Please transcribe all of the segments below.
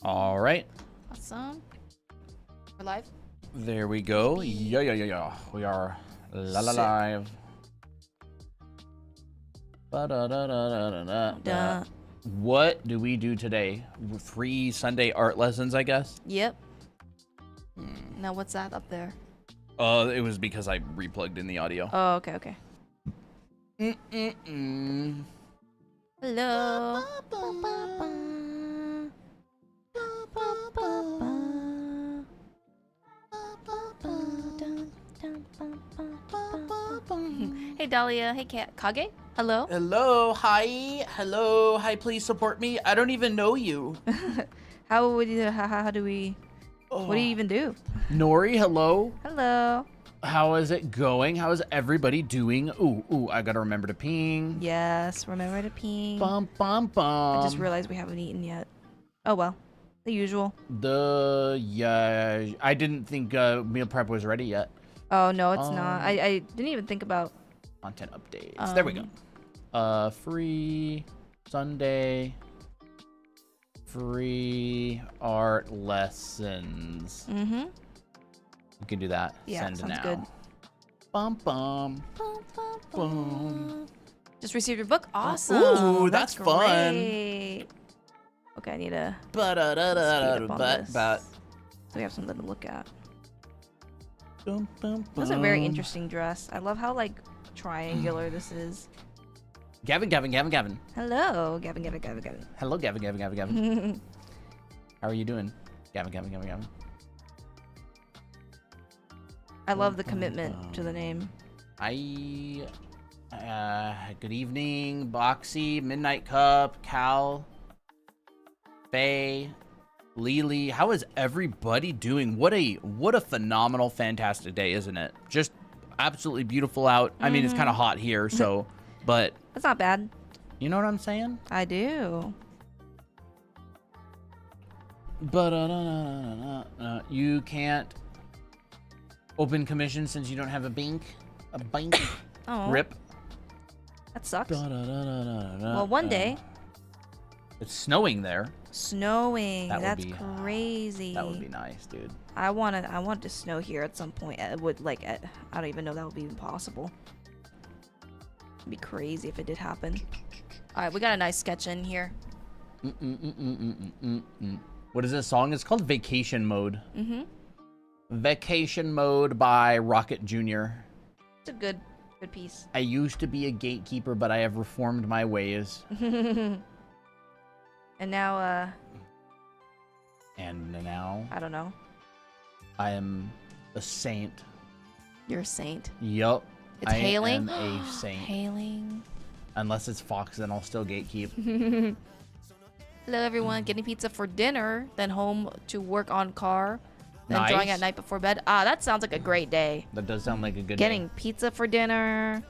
All right. Awesome. We're live? There we go. Yeah. We are live. Duh. What do we do today? Free Sunday art lessons, I guess? Yep. Now what's that up there? It was because I replugged in the audio. Oh, okay. Hello. Hey Dahlia. Hey Kage. Hello. Hello. Hi, please support me. I don't even know you. How do we? What do you even do? Nori, hello. Hello. How is it going? How is everybody doing? Ooh, I gotta remember to ping. Yes, remember to ping. Bum. I just realized we haven't eaten yet. Oh well, the usual. Yeah, I didn't think meal prep was ready yet. Oh no, it's not. I didn't even think about content updates. There we go. Free Sunday. Free art lessons. Mm-hmm. You can do that. Yeah, Send sounds now. good. Bum. Just received your book. Awesome. Ooh, that's fun. Great. Okay, I need to But so we have something to look at. That's a very interesting dress. I love how like triangular this is. Gavin. Hello, Gavin. Hello, Gavin. How are you doing? Gavin. I love the commitment to the name. Good evening, Boxy, Midnight Cup, Cal, Faye, Lily. How is everybody doing? What a phenomenal, fantastic day, isn't it? Just absolutely beautiful out. I mean, it's kind of hot here, so, but That's not bad. you know what I'm saying? I do. But you can't open commission since you don't have a bank. Oh, Rip. that sucks. Well, Well, one day. It's snowing there. Snowing. That would That's be- crazy. That would be nice, dude. I want it to snow here at some point. It would I don't even know that would be even possible. It'd be crazy if it did happen. All right, we got a nice sketch in here. What is this song? It's called Vacation Mode. Mm-hmm. Vacation Mode by Rocket Jr. It's a good piece. I used to be a gatekeeper, but I have reformed my ways. And now, And now I don't know. I am a saint. You're a saint. Yup. It's hailing. I am a saint. Hailing. Unless it's Fox, then I'll still gatekeep. Hello, everyone. Getting pizza for dinner, then home to work on car, then Nice. drawing at night before bed. Ah, that sounds like a great day. That does sound like a good Getting pizza for dinner.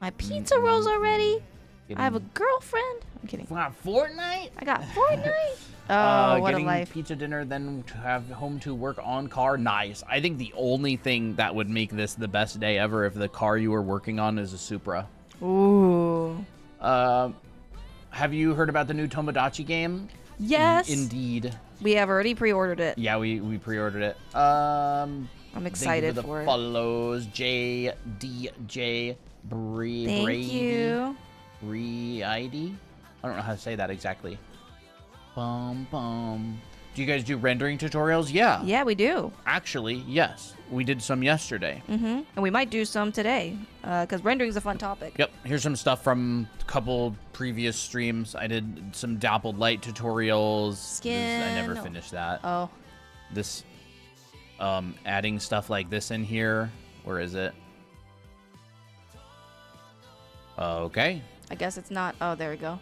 My pizza rolls already. day. I have a girlfriend. I'm kidding. Fortnite? I got Fortnite. Oh, what a getting life. pizza dinner, then to have home to work on car. Nice. I think the only thing that would make this the best day ever if the car you were working on is a Supra. Ooh. Have you heard about the new Tomodachi game? Yes. Indeed. We have already pre-ordered it. Yeah, we pre-ordered it. I'm excited thank you for it. follows. JDJ Thank you. ID? I don't know how to say that exactly. Do you guys do rendering tutorials? Yeah. Yeah, we do. Actually, yes. We did some yesterday. Mm-hmm. And we might do some today, because rendering is a fun topic. Yep. Here's some stuff from a couple previous streams. I did some Dappled light tutorials. Skin. I never finished that. Oh. This, adding stuff like this in here. Where is it? Okay. I guess it's not. Oh, there we go.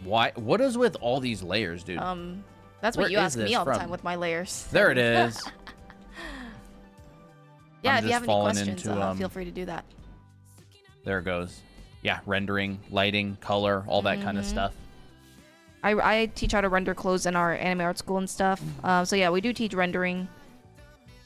Why? What is with all these layers, dude? That's what Where you is ask me this all the from? time with my layers. There it is. Yeah, I'm if you just have any falling questions, into, feel free to do that. There it goes. Yeah, rendering, lighting, color, all that kind of stuff. I teach how to render clothes in our anime art school and stuff. So yeah, we do teach rendering.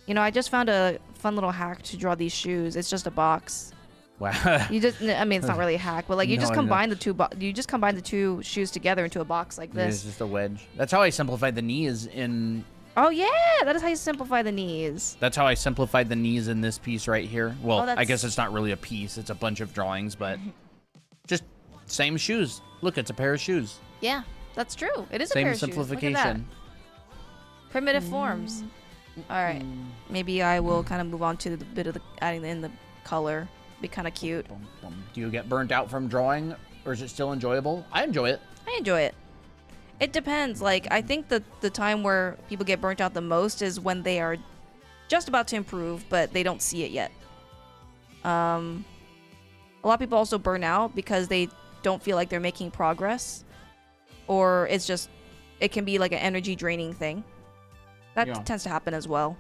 You know, I just found a fun little hack to draw these shoes. It's just a box. Wow. You just, I mean, it's not really a hack, but like you No, just I know. combine the two, you just combine the two shoes together into a box like It's this. just a wedge. That's how I simplified the knees in. Oh yeah, that is how you simplify the knees. That's how I simplified the knees in this piece right here. Well, Oh, I that's- guess it's not really a piece. It's a bunch of drawings, but just same shoes. Look, it's a pair of shoes. Yeah, that's true. It is a Same pair of shoes. Look at that. simplification. Primitive forms. All right, maybe I will kind of move on to the bit of the adding in the color. Be kind of cute. Boom, boom. Do you get burnt out from drawing, or is it still enjoyable? I enjoy it. I enjoy it. It depends. Like, I think that the time where people get burnt out the most is when they are just about to improve, but they don't see it yet. A lot of people also burn out because they don't feel like they're making progress, or it's just, it can be like an energy draining thing. That Yeah. tends to happen as well.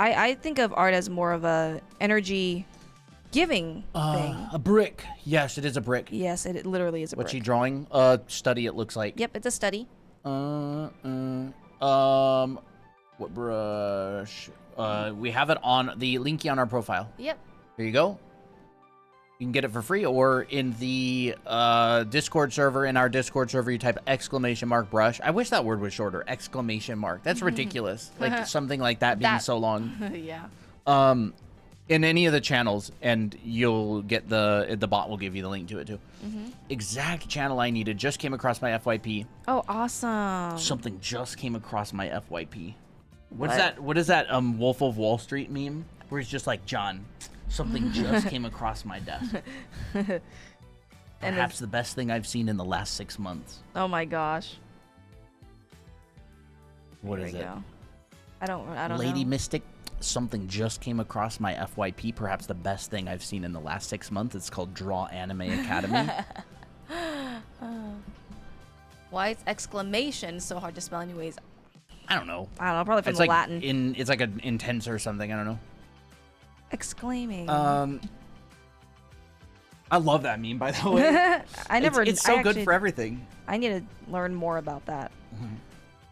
I think of art as more of a energy giving thing. A brick. Yes, it is a brick. Yes, it literally is a What's brick. she drawing? Study. It looks like. Yep, it's a study. What brush? We have it on the linky on our profile. Yep. Here you go. You can get it for free, or in the Discord server. In our Discord server, you type !brush. I wish that word was shorter. ! That's ridiculous. Like something like that being so long. Yeah. In any of the channels, and you'll get the bot will give you the link to it too. Exact channel I needed just came across my FYP. Oh, awesome. Something just came across my FYP. What is What? that? What is that? Wolf of Wall Street meme where he's just like, John, something just came across my desk. Perhaps the best thing I've seen in the last 6 months. Oh my gosh. What There is we it? go. I don't Lady know. Mystic. Something just came across my FYP. Perhaps the best thing I've seen in the last 6 months. It's called Draw Anime Academy. Why is exclamation so hard to spell anyways? I don't know. I don't know, probably from It's the like Latin. it's like an intense or something. I don't know. Exclaiming. I love that meme, by the way. It's so good for everything. I need to learn more about that.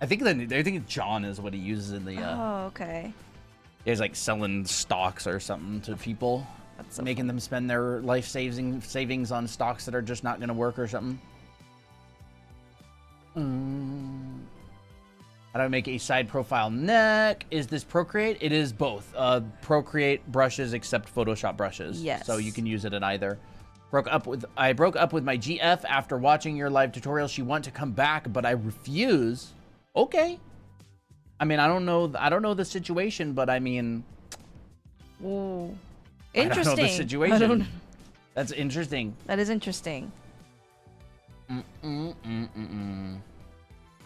I think John is what he uses in the. Oh, okay. He's like selling stocks or something to people, That's so making them spend their life savings on stocks that are just not going to work or something. How do I make a side profile neck? Is this Procreate? It is both. Procreate brushes except Photoshop brushes. Yes. So you can use it in either. I broke up with my GF after watching your live tutorial. She want to come back, but I refuse. Okay. I mean, I don't know the situation, but I mean, Ooh. I Interesting. don't know the I situation. don't- That's interesting. That is interesting. I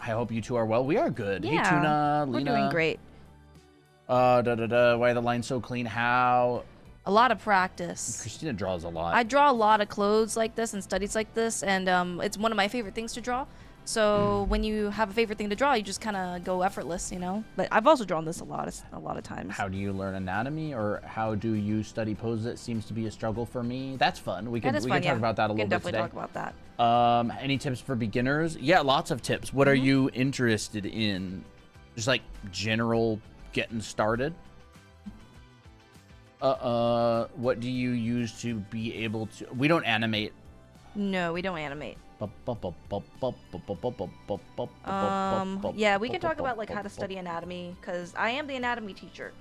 hope you two are well. We are good. Yeah, Hey, Tuna, we're Lena. doing great. Why are the lines so clean? How? A lot of practice. Christina draws a lot. I draw a lot of clothes like this and studies like this, and it's one of my favorite things to draw. So when you have a favorite thing to draw, you just kind of go effortless, you know. But I've also drawn this a lot of times. How do you learn anatomy, or how do you study poses? It seems to be a struggle for me. That's fun. We can That is we fun, can talk yeah. about that a We little can bit definitely today. talk about that. Any tips for beginners? Yeah, lots of tips. What are you interested in? Just like general getting started. What do you use to be able to? We don't animate. No, we don't animate. Yeah, we can talk about like how to study anatomy, because I am the anatomy teacher,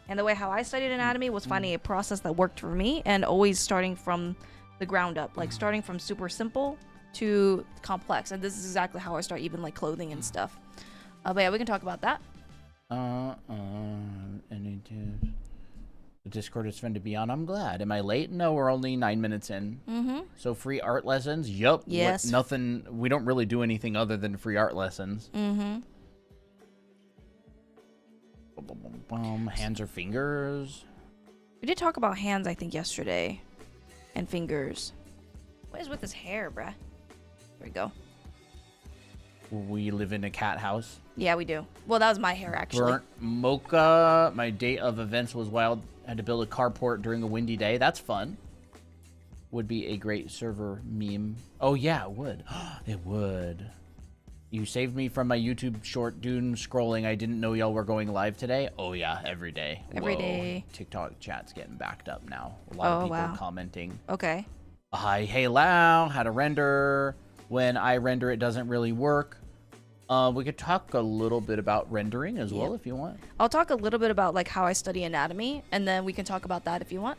and the way how I studied anatomy was finding a process that worked for me, and always starting from the ground up, like starting from super simple to complex. And this is exactly how I start even like clothing and stuff. But yeah, we can talk about that. Any tips? The Discord is fun to be on. I'm glad. Am I late? No, we're only 9 minutes in. So free art lessons? Yup. Yes. Nothing. We don't really do anything other than free art lessons. Hands or fingers? We did talk about hands, I think, yesterday, and fingers. What is with his hair, bruh? There we go. We live in a cat house. Yeah, we do. Well, that was my hair, actually. Burnt mocha. My day of events was wild. I had to build a carport during a windy day. That's fun. Would be a great server meme. Oh, yeah, it would. It would. You saved me from my YouTube short doom scrolling. I didn't know y'all were going live today. Oh yeah, every day. Every day. TikTok chat's getting backed up now. A lot of people commenting. Okay. Hi, hey Lau, how to render. When I render, it doesn't really work. We could talk a little bit about rendering as well if you want. I'll talk a little bit about like how I study anatomy, and then we can talk about that if you want.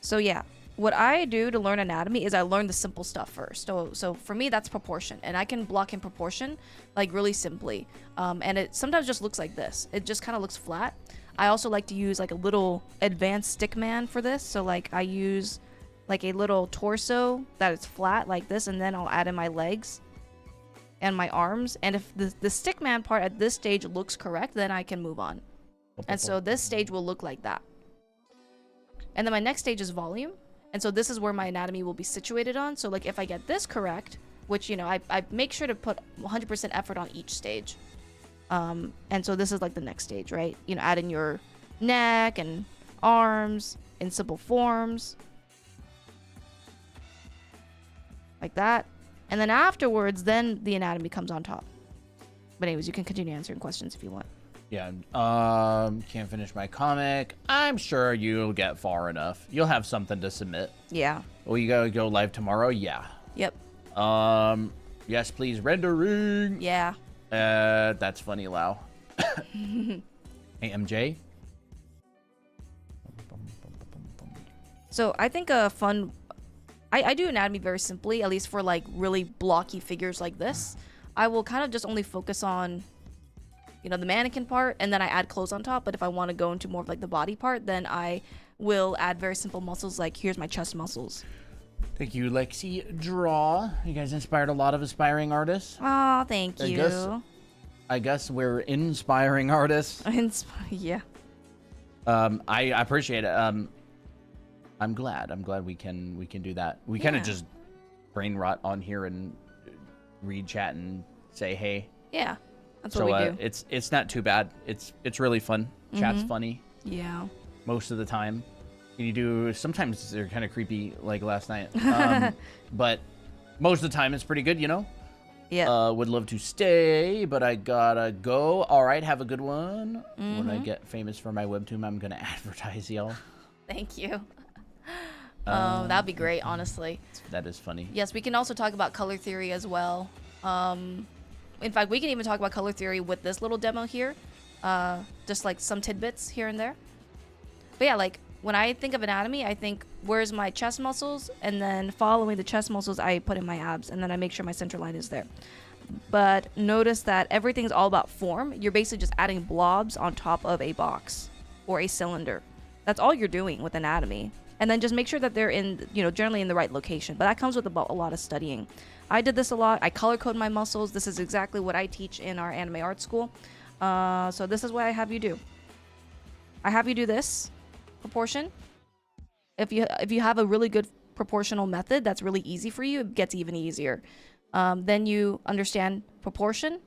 So yeah, what I do to learn anatomy is I learn the simple stuff first. So for me, that's proportion, and I can block in proportion like really simply. And it sometimes just looks like this. It just kind of looks flat. I also like to use like a little advanced stick man for this. So like I use like a little torso that is flat like this, and then I'll add in my legs and my arms. And if the stick man part at this stage looks correct, then I can move on. And so this stage will look like that. And then my next stage is volume. And so this is where my anatomy will be situated on. So like if I get this correct, which, you know, I make sure to put 100% effort on each stage. And so this is like the next stage, right? You know, add in your neck and arms in simple forms. Like that. And then afterwards, then the anatomy comes on top. But anyways, you can continue answering questions if you want. Yeah, can't finish my comic. I'm sure you'll get far enough. You'll have something to submit. Yeah. Oh, you gotta go live tomorrow? Yeah. Yep. Yes, please, rendering. Yeah. That's funny, Lau. Hey, MJ? So I think a fun... I do anatomy very simply, at least for like really blocky figures like this. I will kind of just only focus on, you know, the mannequin part, and then I add clothes on top. But if I want to go into more of like the body part, then I will add very simple muscles, like here's my chest muscles. Thank you, Lexi. Draw. You guys inspired a lot of aspiring artists. Oh, thank you. I guess we're inspiring artists. Yeah. I appreciate it. I'm glad we can do that. We kind of just brain rot on here and read chat and say hey. Yeah, that's what we do. It's not too bad. It's really fun. Chat's funny. Yeah. Most of the time. You do sometimes they're kind of creepy, like last night. But most of the time it's pretty good, you know. Yeah. Would love to stay, but I gotta go. All right, have a good one. When I get famous for my webtoon, I'm gonna advertise y'all. Thank you. That'd be great, honestly. That is funny. Yes, we can also talk about color theory as well. In fact, we can even talk about color theory with this little demo here. Just like some tidbits here and there. But yeah, like when I think of anatomy, I think where's my chest muscles, and then following the chest muscles, I put in my abs, and then I make sure my center line is there. But notice that everything's all about form. You're basically just adding blobs on top of a box or a cylinder. That's all you're doing with anatomy. And then just make sure that they're in, you know, generally in the right location. But that comes with a lot of studying. I did this a lot. I color code my muscles. This is exactly what I teach in our anime art school. So this is what I have you do. I have you do this proportion. If you have a really good proportional method that's really easy for you, it gets even easier. Then you understand proportion,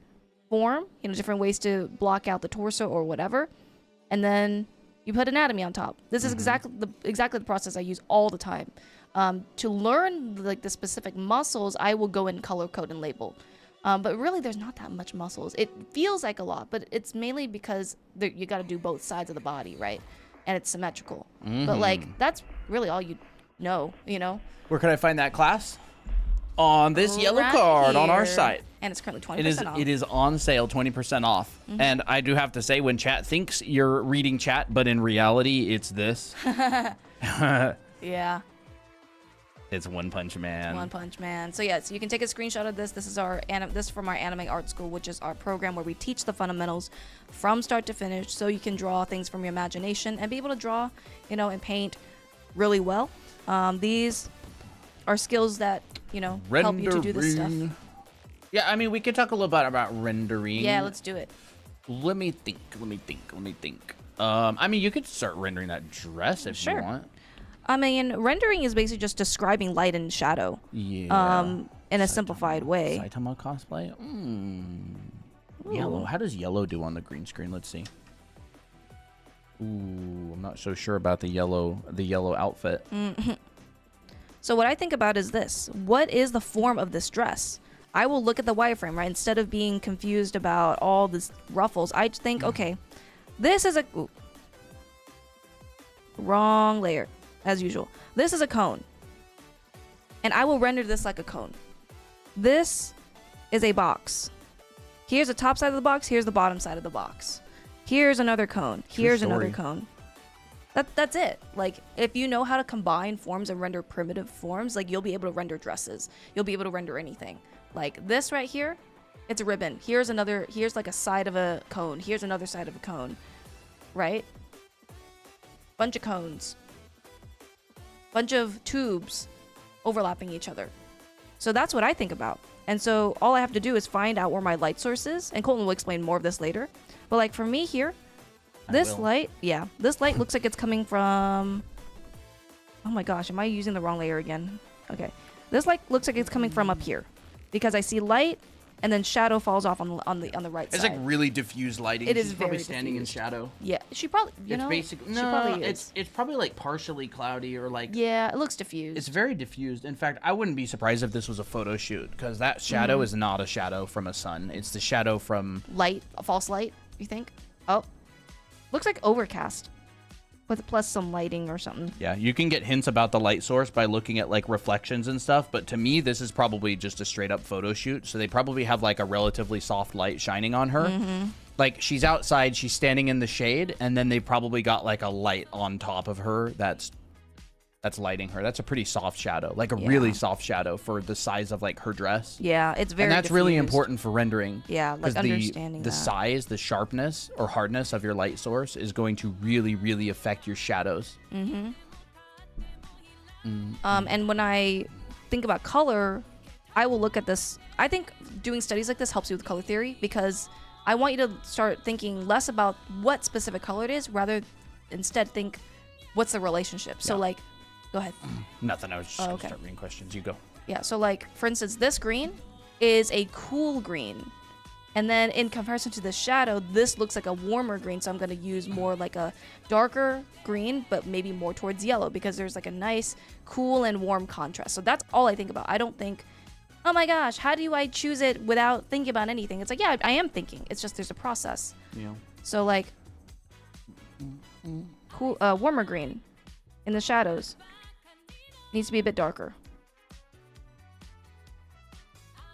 form, you know, different ways to block out the torso or whatever. And then you put anatomy on top. This is exactly the process I use all the time. To learn like the specific muscles, I will go and color code and label. But really, there's not that much muscles. It feels like a lot, but it's mainly because you got to do both sides of the body, right? And it's symmetrical. But like that's really all you know. Where can I find that class? On this yellow card on our site. And it's currently 20% off. It is on sale, 20% off. And I do have to say, when chat thinks you're reading chat, but in reality, it's this. Yeah. It's One Punch Man. One Punch Man. So yeah, so you can take a screenshot of this. This is from our Anime Art School, which is our program where we teach the fundamentals from start to finish, so you can draw things from your imagination and be able to draw, and paint really well. These are skills that help you to do this stuff. Yeah, I mean, we could talk a little bit about rendering. Yeah, let's do it. Let me think. I mean, you could start rendering that dress if you want. I mean, rendering is basically just describing light and shadow. Yeah. In a simplified way. Saitama cosplay? Yellow. How does yellow do on the green screen? Let's see. Ooh, I'm not so sure about the yellow outfit. So what I think about is this. What is the form of this dress? I will look at the wireframe, right? Instead of being confused about all these ruffles, I think, okay, this is a... Ooh, wrong layer, as usual. This is a cone. And I will render this like a cone. This is a box. Here's the top side of the box. Here's the bottom side of the box. Here's another cone. Here's another cone. That's it. Like, if you know how to combine forms and render primitive forms, like, you'll be able to render dresses. You'll be able to render anything. Like, this right here, it's a ribbon. Here's like a side of a cone. Here's another side of a cone. Right? Bunch of cones. Bunch of tubes overlapping each other. So that's what I think about. And so all I have to do is find out where my light source is. And Colton will explain more of this later. But like for me here, this light looks like it's coming from... Oh my gosh, am I using the wrong layer again? Okay. This light looks like it's coming from up here. Because I see light, and then shadow falls off on the right side. It's like really diffused lighting. It is She's very probably standing diffused. in shadow. Yeah, she probably, It's probably like partially cloudy or like... Yeah, it looks diffused. It's very diffused. In fact, I wouldn't be surprised if this was a photo shoot, because that shadow is not a shadow from a sun. It's the shadow from... Light, a false light, you think? Oh, looks like overcast. With plus some lighting or something. Yeah, you can get hints about the light source by looking at like reflections and stuff, but to me this is probably just a straight up photo shoot, so they probably have like a relatively soft light shining on her. Like, she's outside, she's standing in the shade, and then they probably got like a light on top of her that's lighting her. That's a pretty soft shadow, like a really soft shadow for the size of like her dress. Yeah, it's very And that's diffused. really important for rendering. Yeah, like understanding the that. size, the sharpness or hardness of your light source is going to really, really affect your shadows. And when I think about color, I will look at this. I think doing studies like this helps you with color theory, because I want you to start thinking less about what specific color it is, rather instead think what's the relationship. So like, go ahead. Nothing. I was just going to start reading questions. You go. Yeah. So like, for instance, this green is a cool green. And then in comparison to the shadow, this looks like a warmer green. So I'm going to use more like a darker green, but maybe more towards yellow, because there's like a nice cool and warm contrast. So that's all I think about. I don't think, oh my gosh, how do I choose it without thinking about anything? It's like, yeah, I am thinking. It's just there's a process. Yeah. So like, cool, warmer green in the shadows. Needs to be a bit darker.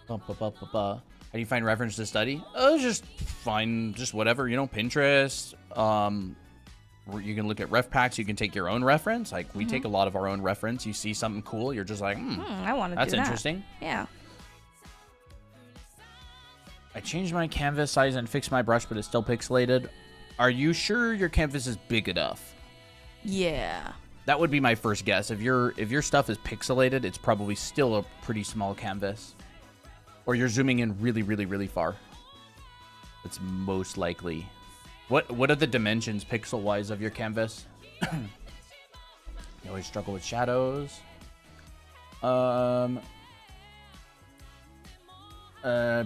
How do you find reference to study? Just find just whatever, you know, Pinterest. You can look at ref packs. You can take your own reference. Like, we take a lot of our own reference. You see something cool, you're just like, I want to do that. that's interesting. Yeah. I changed my canvas size and fixed my brush, but it's still pixelated. Are you sure your canvas is big enough? Yeah. That would be my first guess. If your stuff is pixelated, it's probably still a pretty small canvas. Or you're zooming in really, really, really far. It's most likely. What are the dimensions pixel-wise of your canvas? You always struggle with shadows.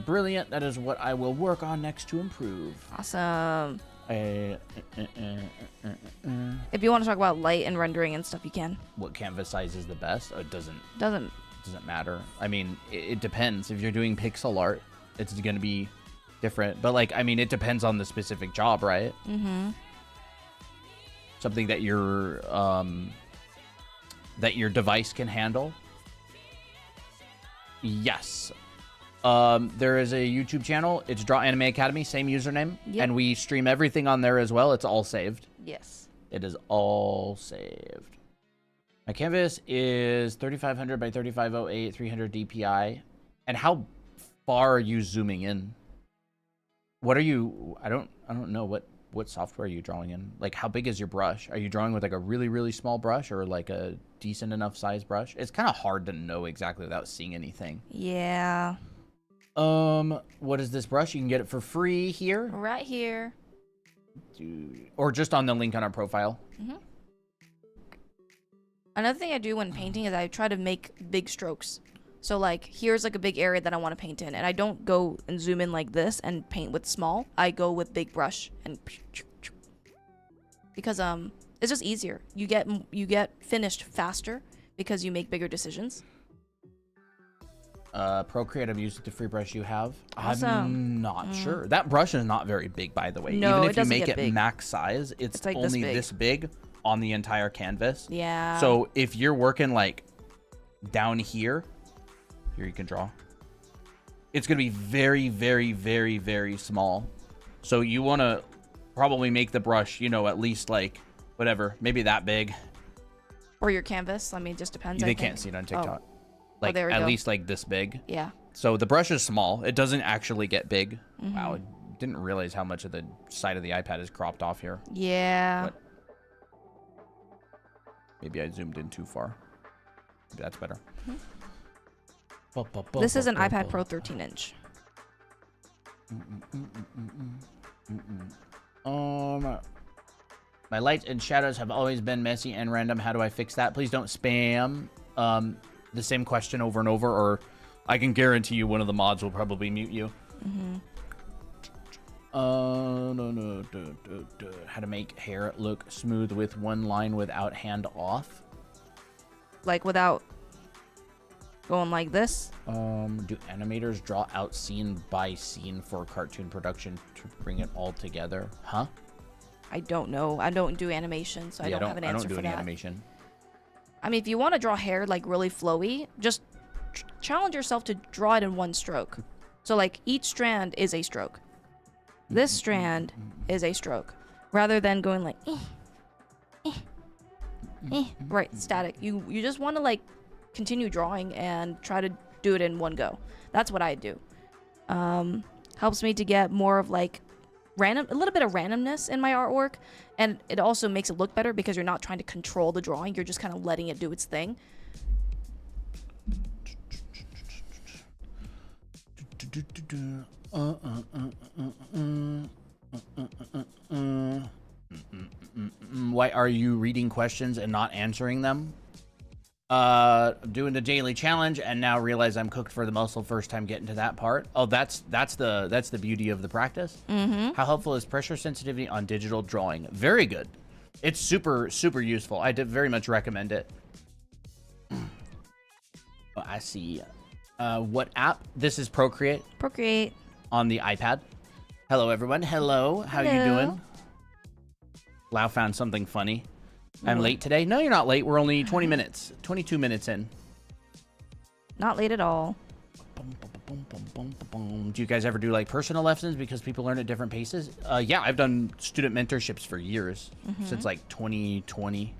Brilliant. That is what I will work on next to improve. Awesome. If you want to talk about light and rendering and stuff, you can. What canvas size is the best? It doesn't matter. I mean, it depends. If you're doing pixel art, it's going to be different. But like, I mean, it depends on the specific job, right? Something that your device can handle. Yes. There is a YouTube channel. It's Draw Anime Academy, same username. Yep. And we stream everything on there as well. It's all saved. Yes. It is all saved. My canvas is 3500 by 3508, 300 DPI. And how far are you zooming in? What are you... I don't know. What software are you drawing in? Like, how big is your brush? Are you drawing with like a really, really small brush, or like a decent enough size brush? It's kind of hard to know exactly without seeing anything. Yeah. What is this brush? You can get it for free here. Right here. Or just on the link on our profile. Another thing I do when painting is I try to make big strokes. So like, here's like a big area that I want to paint in, and I don't go and zoom in like this and paint with small. I go with big brush and because it's just easier. You get finished faster because you make bigger decisions. Procreate, I've used the free brush you have. Awesome. I'm not sure. That brush is not very big, by the way. No, even it if you doesn't make get it big. max size, it's like only this big on the entire canvas. Yeah. So if you're working like down here you can draw. It's gonna be very, very, very, very small. So you want to probably make the brush, you know, at least like whatever, maybe that big. Or your canvas. I mean, it just depends. They can't see it on TikTok. Like there we at go. least like this big. Yeah. So the brush is small. It doesn't actually get big. Wow, I didn't realize how much of the side of the iPad is cropped off here. Yeah. But maybe I zoomed in too far. Maybe that's better. This is an iPad Pro 13-inch. My lights and shadows have always been messy and random. How do I fix that? Please don't spam the same question over and over, or I can guarantee you one of the mods will probably mute you. No. How to make hair look smooth with one line without hand off? Like without going like this? Do animators draw out scene by scene for cartoon production to bring it all together? Huh? I don't know. I don't do animation, so I don't have an answer for that. I don't do any animation. I mean, if you want to draw hair like really flowy, just challenge yourself to draw it in one stroke. So like each strand is a stroke. This strand is a stroke. Rather than going like, right, static. You just want to like continue drawing and try to do it in one go. That's what I do. Helps me to get more of like a little bit of randomness in my artwork, and it also makes it look better because you're not trying to control the drawing. You're just kind of letting it do its thing. Why are you reading questions and not answering them? Doing the daily challenge and now realize I'm cooked for the muscle first time getting to that part. Oh, that's the beauty of the practice. How helpful is pressure sensitivity on digital drawing? Very good. It's super useful. I very much recommend it. Oh, I see. What app? This is Procreate. Procreate. On the iPad. Hello everyone. Hello. How you doing? Lau found something funny. I'm late today. No, you're not late. We're only 20 minutes, 22 minutes in. Not late at all. Do you guys ever do like personal lessons because people learn at different paces? Yeah, I've done student mentorships for years, since like 2020.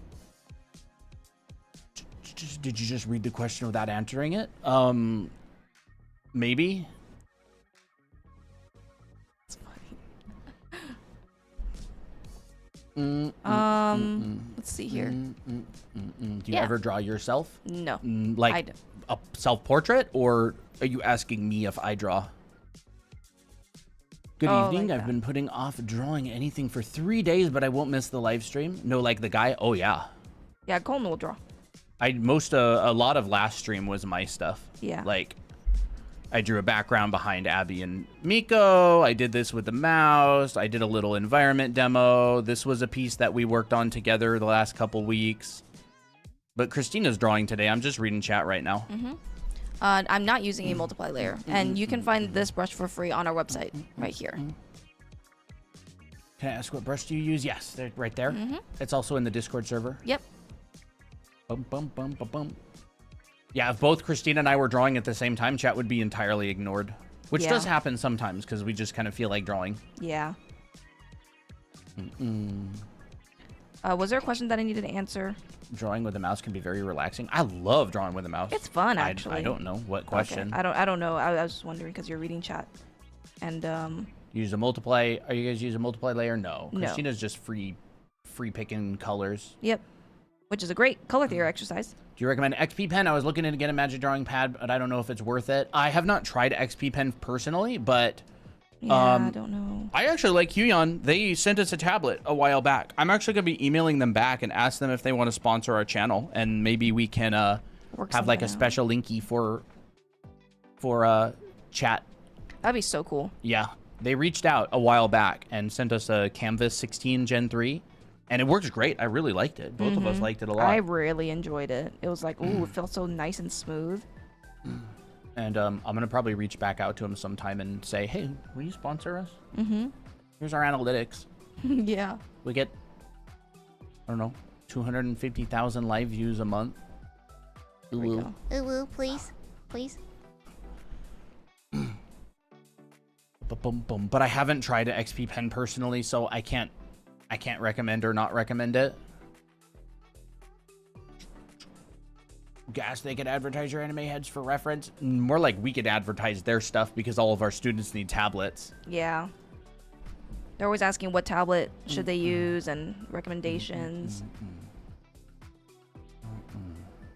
Did you just read the question without answering it? Maybe. Let's see here. Do you ever draw yourself? No. Like a self-portrait, or are you asking me if I draw? Good evening. I've been putting off drawing anything for 3 days, but I won't miss the live stream. No, like the guy? Oh, yeah. Yeah, Coleman will draw. A lot of last stream was my stuff. Yeah. Like, I drew a background behind Abby and Miko. I did this with the mouse. I did a little environment demo. This was a piece that we worked on together the last couple weeks. But Christina's drawing today. I'm just reading chat right now. I'm not using a multiply layer. And you can find this brush for free on our website right here. Can I ask what brush do you use? Yes, they're right there. It's also in the Discord server. Yep. Bum, bum, bum, bum, bum. Yeah, if both Christina and I were drawing at the same time, chat would be entirely ignored. Which does happen sometimes because we just kind of feel like drawing. Yeah. Was there a question that I needed to answer? Drawing with a mouse can be very relaxing. I love drawing with a mouse. It's fun, actually. I don't know what question. Okay. I don't know. I was just wondering because you're reading chat. And use a multiply. Are you guys use a multiply layer? No. No. Christina's just free picking colors. Yep. Which is a great color theory exercise. Do you recommend XP Pen? I was looking to get a magic drawing pad, but I don't know if it's worth it. I have not tried XP Pen personally, but yeah, I don't know. I actually like Huion. They sent us a tablet a while back. I'm actually going to be emailing them back and ask them if they want to sponsor our channel, and maybe we can have like a special linky for chat. That'd be so cool. Yeah. They reached out a while back and sent us a Canvas 16 Gen 3 And it works great. I really liked it. Both of us liked it a lot. I really enjoyed it. It was like, ooh, it felt so nice and smooth. And I'm going to probably reach back out to him sometime and say, hey, will you sponsor us? Here's our analytics. Yeah. We get, I don't know, 250,000 live views a month. There we go. Ooh, please. Please. But I haven't tried an XP pen personally, so I can't recommend or not recommend it. Guess they could advertise your anime heads for reference. More like we could advertise their stuff because all of our students need tablets. Yeah. They're always asking what tablet should they use and recommendations.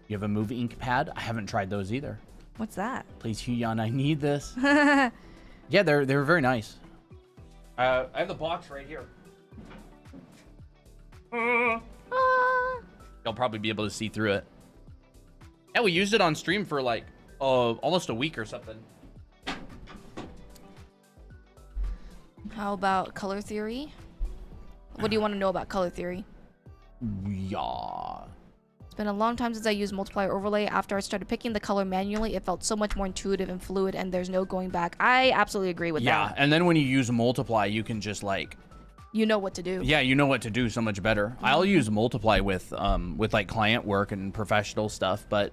You have a Move Ink pad? I haven't tried those either. What's that? Please, Hyun, I need this. Yeah, they're very nice. I have the box right here. You'll probably be able to see through it. Yeah, we used it on stream for like almost a week or something. How about color theory? What do you want to know about color theory? Yeah. It's been a long time since I used multiplier overlay. After I started picking the color manually, it felt so much more intuitive and fluid, and there's no going back. I absolutely agree with that. Yeah, and then when you use multiply, you can just like... You know what to do. Yeah, you know what to do so much better. I'll use multiply with like client work and professional stuff, but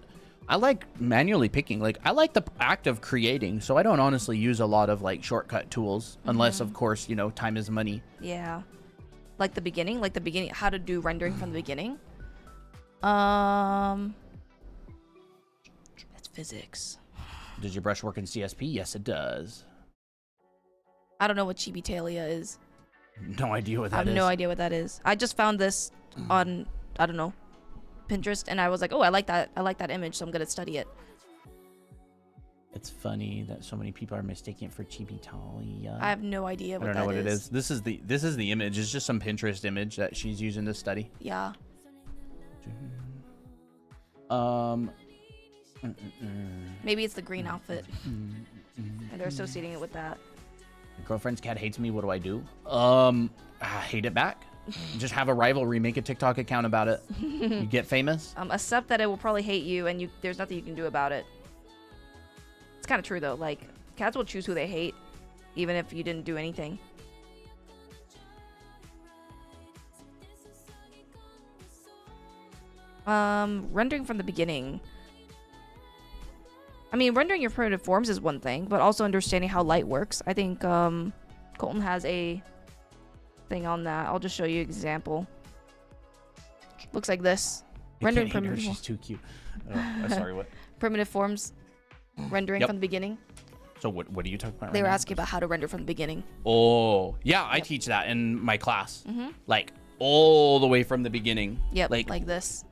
I like manually picking. Like, I like the act of creating, so I don't honestly use a lot of like shortcut tools, unless of course, you know, time is money. Yeah. Like the beginning, how to do rendering from the beginning. That's physics. Does your brush work in CSP? Yes, it does. I don't know what Chibitalia is. No idea what that is. I have no idea what that is. I just found this on, I don't know, Pinterest, and I was like, oh, I like that image, so I'm gonna study it. It's funny that so many people are mistaking it for Chibitalia. I have no idea what that is. I don't know what it is. This is the image. It's just some Pinterest image that she's using to study. Yeah. Maybe it's the green outfit. And they're associating it with that. My girlfriend's cat hates me. What do? I hate it back. Just have a rivalry. Make a TikTok account about it. You get famous. Accept that it will probably hate you, and there's nothing you can do about it. It's kind of true though. Like, cats will choose who they hate, even if you didn't do anything. Rendering from the beginning. I mean, rendering your primitive forms is one thing, but also understanding how light works. I think Colton has a thing on that. I'll just show you an example. Looks like this. Rendering primitive. She's too cute. Oh, sorry, what? Primitive forms rendering from the beginning. So what are you talking about? They were asking about how to render from the beginning. Oh, yeah, I teach that in my class. Like all the way from the beginning. Yep, like this.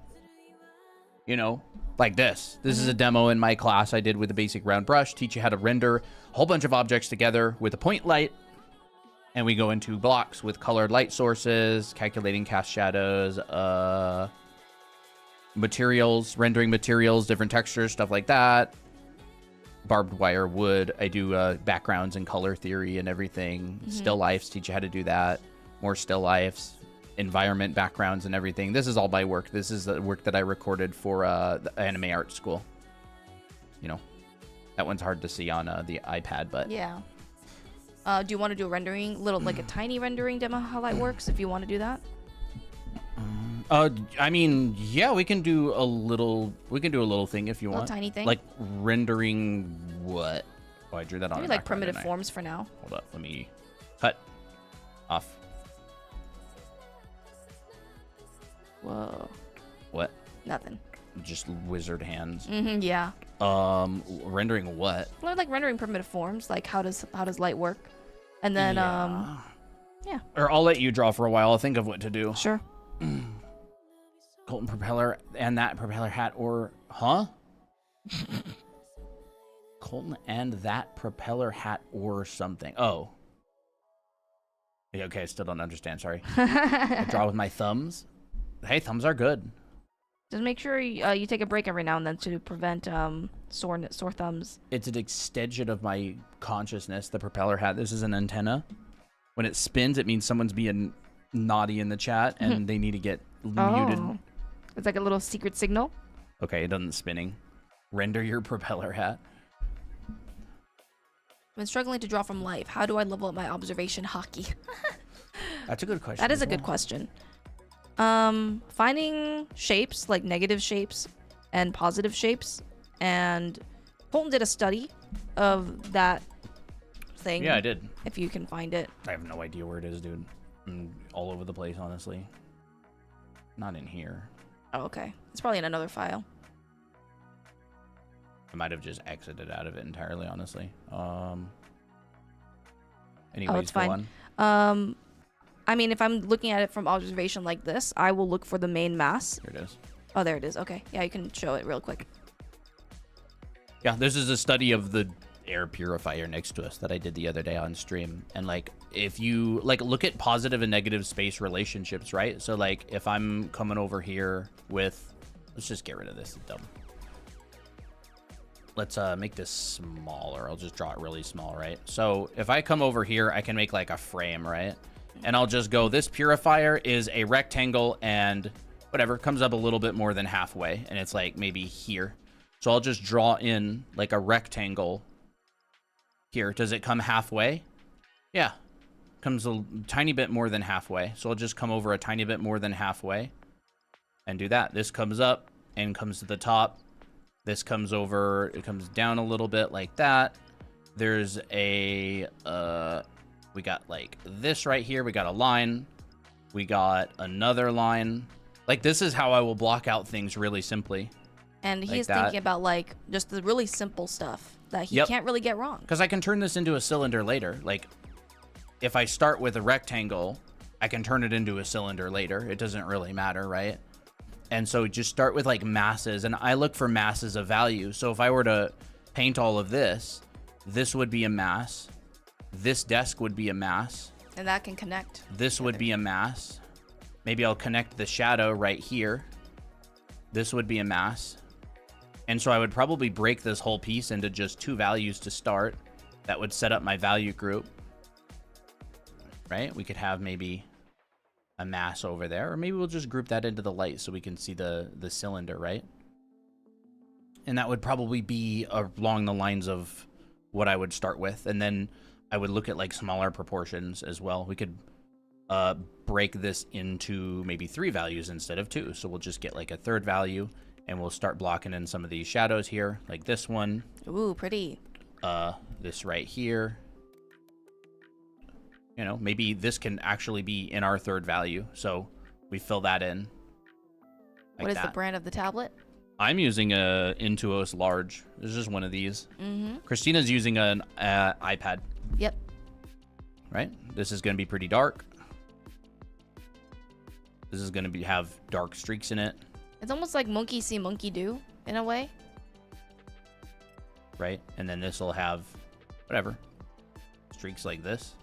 You know, like this. This is a demo in my class I did with a basic round brush. Teach you how to render a whole bunch of objects together with a point light. And we go into blocks with colored light sources, calculating cast shadows, materials, rendering materials, different textures, stuff like that. Barbed wire, wood. I do backgrounds and color theory and everything. Still lifes, teach you how to do that. More still lifes. Environment backgrounds and everything. This is all my work. This is the work that I recorded for the anime art school. You know, that one's hard to see on the iPad, but yeah. Do you want to do a rendering, like a tiny rendering demo how that works? If you want to do that. I mean, yeah, we can do a little thing if you want. A tiny thing. Like rendering what? Oh, I drew that on. Maybe like primitive forms for now. Hold up, let me cut off. Whoa. What? Nothing. Just wizard hands. Yeah. Rendering what? Well, like rendering primitive forms. Like how does light work? And then yeah. Or I'll let you draw for a while. I'll think of what to do. Sure. Colton propeller and that propeller hat, or Colton and that propeller hat or something. Oh. Yeah, okay, I still don't understand. Sorry. I draw with my thumbs. Hey, thumbs are good. Just make sure you take a break every now and then to prevent sore thumbs. It's an extension of my consciousness, the propeller hat. This is an antenna. When it spins, it means someone's being naughty in the chat, and they need to get muted. Oh. It's like a little secret signal. Okay, it doesn't spinning. Render your propeller hat. I'm struggling to draw from life. How do I level up my observation hockey? That's a good question. That is as a good well. question. Finding shapes, like negative shapes and positive shapes. And Colton did a study of that thing. Yeah, I did. If you can find it. I have no idea where it is, dude. I'm all over the place, honestly. Not in here. Oh, okay. It's probably in another file. I might have just exited out of it entirely, honestly. Anyways, it's fine. go on. I mean, if I'm looking at it from observation like this, I will look for the main mass. Here it is. Oh, there it is. Okay. Yeah, you can show it real quick. Yeah, this is a study of the air purifier next to us that I did the other day on stream. And like, if you like look at positive and negative space relationships, right? So like, if I'm coming over here with, let's just get rid of this. It's dumb. Let's make this smaller. I'll just draw it really small, right? So if I come over here, I can make like a frame, right? And I'll just go, this purifier is a rectangle and whatever, comes up a little bit more than halfway. And it's like maybe here. So I'll just draw in like a rectangle here. Does it come halfway? Yeah. Comes a tiny bit more than halfway. So I'll just come over a tiny bit more than halfway and do that. This comes up and comes to the top. This comes over, it comes down a little bit like that. There's a, we got like this right here. We got a line. We got another line. Like this is how I will block out things really simply. And Like he's that. thinking about like just the really simple stuff that he can't really get wrong. Because I can turn this into a cylinder later. Like if I start with a rectangle, I can turn it into a cylinder later. It doesn't really matter, right? And so just start with like masses, and I look for masses of value. So if I were to paint all of this, this would be a mass. This desk would be a mass. And that can connect. This would be a mass. Maybe I'll connect the shadow right here. This would be a mass. And so I would probably break this whole piece into just 2 values to start. That would set up my value group. Right? We could have maybe a mass over there, or maybe we'll just group that into the light so we can see the cylinder, right? And that would probably be along the lines of what I would start with. And then I would look at like smaller proportions as well. We could break this into maybe 3 values instead of 2. So we'll just get like a 3rd value, and we'll start blocking in some of these shadows here, like this one. Ooh, pretty. This right here. You know, maybe this can actually be in our 3rd value. So we fill that in. Like What is that. the brand of the tablet? I'm using a Intuos Large. This is just one of these. Christina's using an iPad. Yep. Right? This is going to be pretty dark. This is going to have dark streaks in it. It's almost like monkey see, monkey do, in a way. Right? And then this will have whatever. Streaks like this.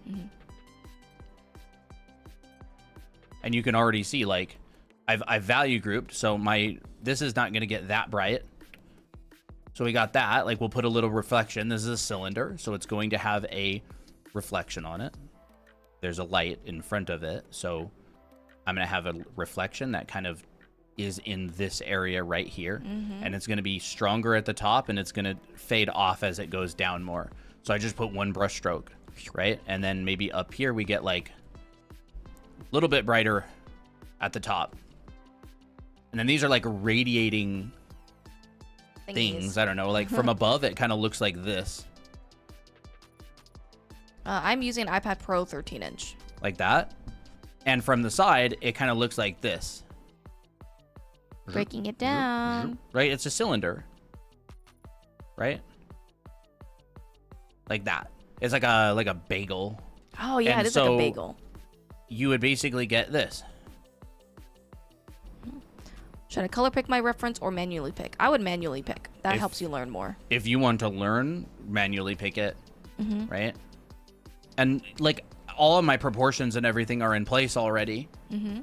And you can already see, like, I've value grouped, so this is not going to get that bright. So we got that. Like, we'll put a little reflection. This is a cylinder, so it's going to have a reflection on it. There's a light in front of it, so I'm going to have a reflection that kind of is in this area right here. And it's going to be stronger at the top, and it's going to fade off as it goes down more. So I just put one brush stroke, right? And then maybe up here we get, like, a little bit brighter at the top. And then these are like radiating things. I don't know, like from above it kind of looks like this. I'm using an iPad Pro 13-inch. Like that. And from the side, it kind of looks like this. Breaking it down. Right? It's a cylinder. Right? Like that. It's like a bagel. Oh, yeah, And it is like so a bagel. You would basically get this. Should I color pick my reference or manually pick? I would manually pick. That helps you learn more. If you want to learn, manually pick it. Right? And like all of my proportions and everything are in place already.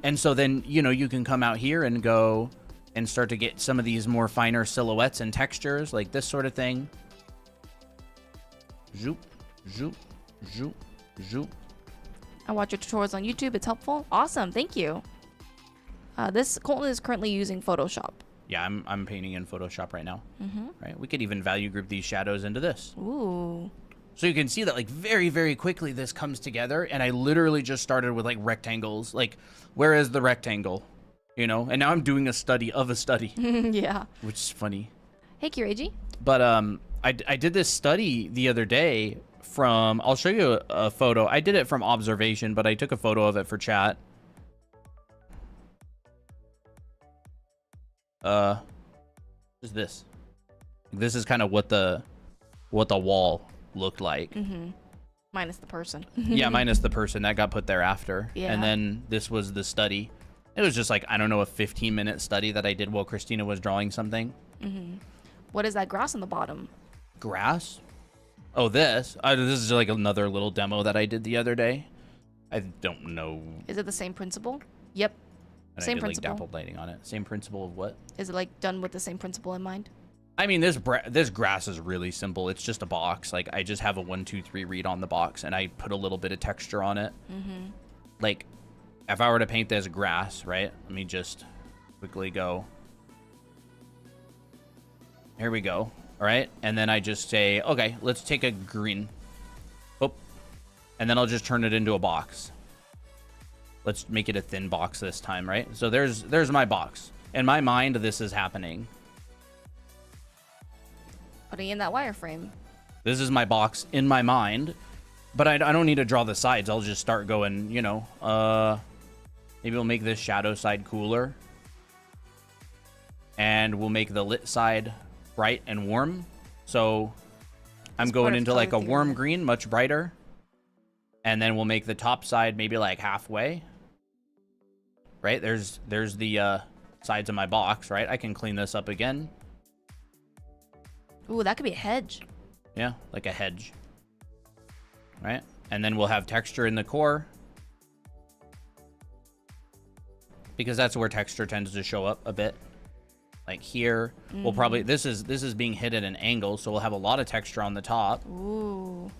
And so then, you know, you can come out here and go and start to get some of these more finer silhouettes and textures, like this sort of thing. Zoop, zoop, zoop, zoop. I watch your tutorials on YouTube. It's helpful. Awesome. Thank you. This Colton is currently using Photoshop. Yeah, I'm painting in Photoshop right now. Right. We could even value group these shadows into this. Ooh. So you can see that like very, very quickly this comes together, and I literally just started with like rectangles. Like, where is the rectangle? You know, and now I'm doing a study of a study. Yeah. Which is funny. Hey, Kiraji. But I did this study the other day from, I'll show you a photo. I did it from Observation, but I took a photo of it for chat. Is this? This is kind of what the wall looked like. Minus the person. Yeah, minus the person that got put there after. Yeah. And then this was the study. It was just like, I don't know, a 15-minute study that I did while Christina was drawing something. What is that grass on the bottom? Grass? Oh, this? This is like another little demo that I did the other day. I don't know. Is it the same principle? Yep. And Same I did principle. like dappled lighting on it. Same principle of what? Is it like done with the same principle in mind? I mean, this grass is really simple. It's just a box. Like, I just have a 1, 2, 3 read on the box, and I put a little bit of texture on it. Like, if I were to paint this grass, right? Let me just quickly go. Here we go. All right. And then I just say, okay, let's take a green. Oh. And then I'll just turn it into a box. Let's make it a thin box this time, right? So there's my box. In my mind, this is happening. Putting in that wireframe. This is my box in my mind, but I don't need to draw the sides. I'll just start going, you know, maybe we'll make this shadow side cooler. And we'll make the lit side bright and warm. So I'm going into like a warm green, much brighter. And then we'll make the top side maybe like halfway. Right? There's the sides of my box, right? I can clean this up again. Ooh, that could be a hedge. Yeah, like a hedge. Right? And then we'll have texture in the core. Because that's where texture tends to show up a bit. Like here, we'll probably, this is being hit at an angle, so we'll have a lot of texture on the top. Ooh.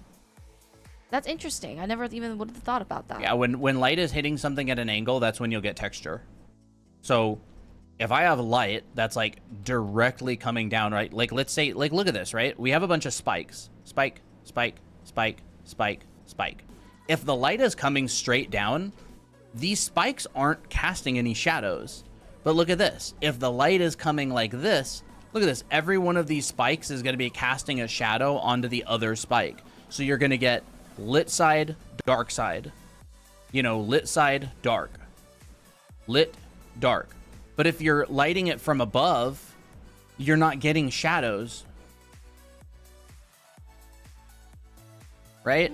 That's interesting. I never even would have thought about that. Yeah, when light is hitting something at an angle, that's when you'll get texture. So if I have light that's like directly coming down, right? Like let's say, like look at this, right? We have a bunch of spikes. Spike, spike, spike, spike, spike. If the light is coming straight down, these spikes aren't casting any shadows. But look at this. If the light is coming like this, look at this. Every one of these spikes is going to be casting a shadow onto the other spike. So you're going to get lit side, dark side. You know, lit side, dark. Lit, dark. But if you're lighting it from above, you're not getting shadows. Right?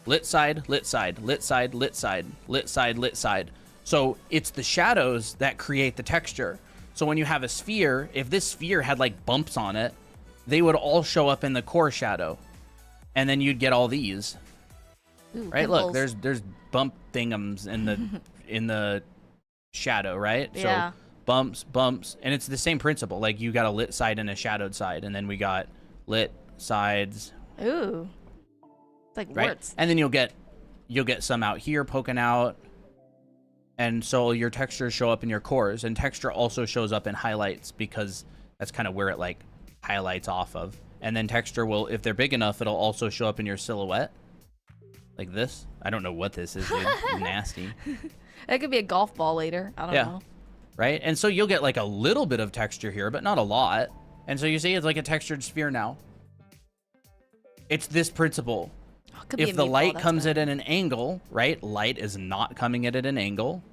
Lit side, lit side, lit side, lit side, lit side, lit side. So it's the shadows that create the texture. So when you have a sphere, if this sphere had like bumps on it, they would all show up in the core shadow. And then you'd get all these. Ooh, right? pimples. Look, there's bump thingums in the in the shadow, right? Yeah. So bumps, and it's the same principle. Like you got a lit side and a shadowed side, and then we got lit sides. Ooh. It's like Right? warts. And then you'll get some out here poking out. And so your textures show up in your cores, and texture also shows up in highlights because that's kind of where it like highlights off of. And then texture will, if they're big enough, it'll also show up in your silhouette. Like this. I don't know what this is, dude. Nasty. That could be a golf ball later. I don't know. Right? And so you'll get like a little bit of texture here, but not a lot. And so you see it's like a textured sphere now. It's this principle. Oh, it could be a If the meatball, light that's comes bad. at an angle, right? Light is not coming at an angle.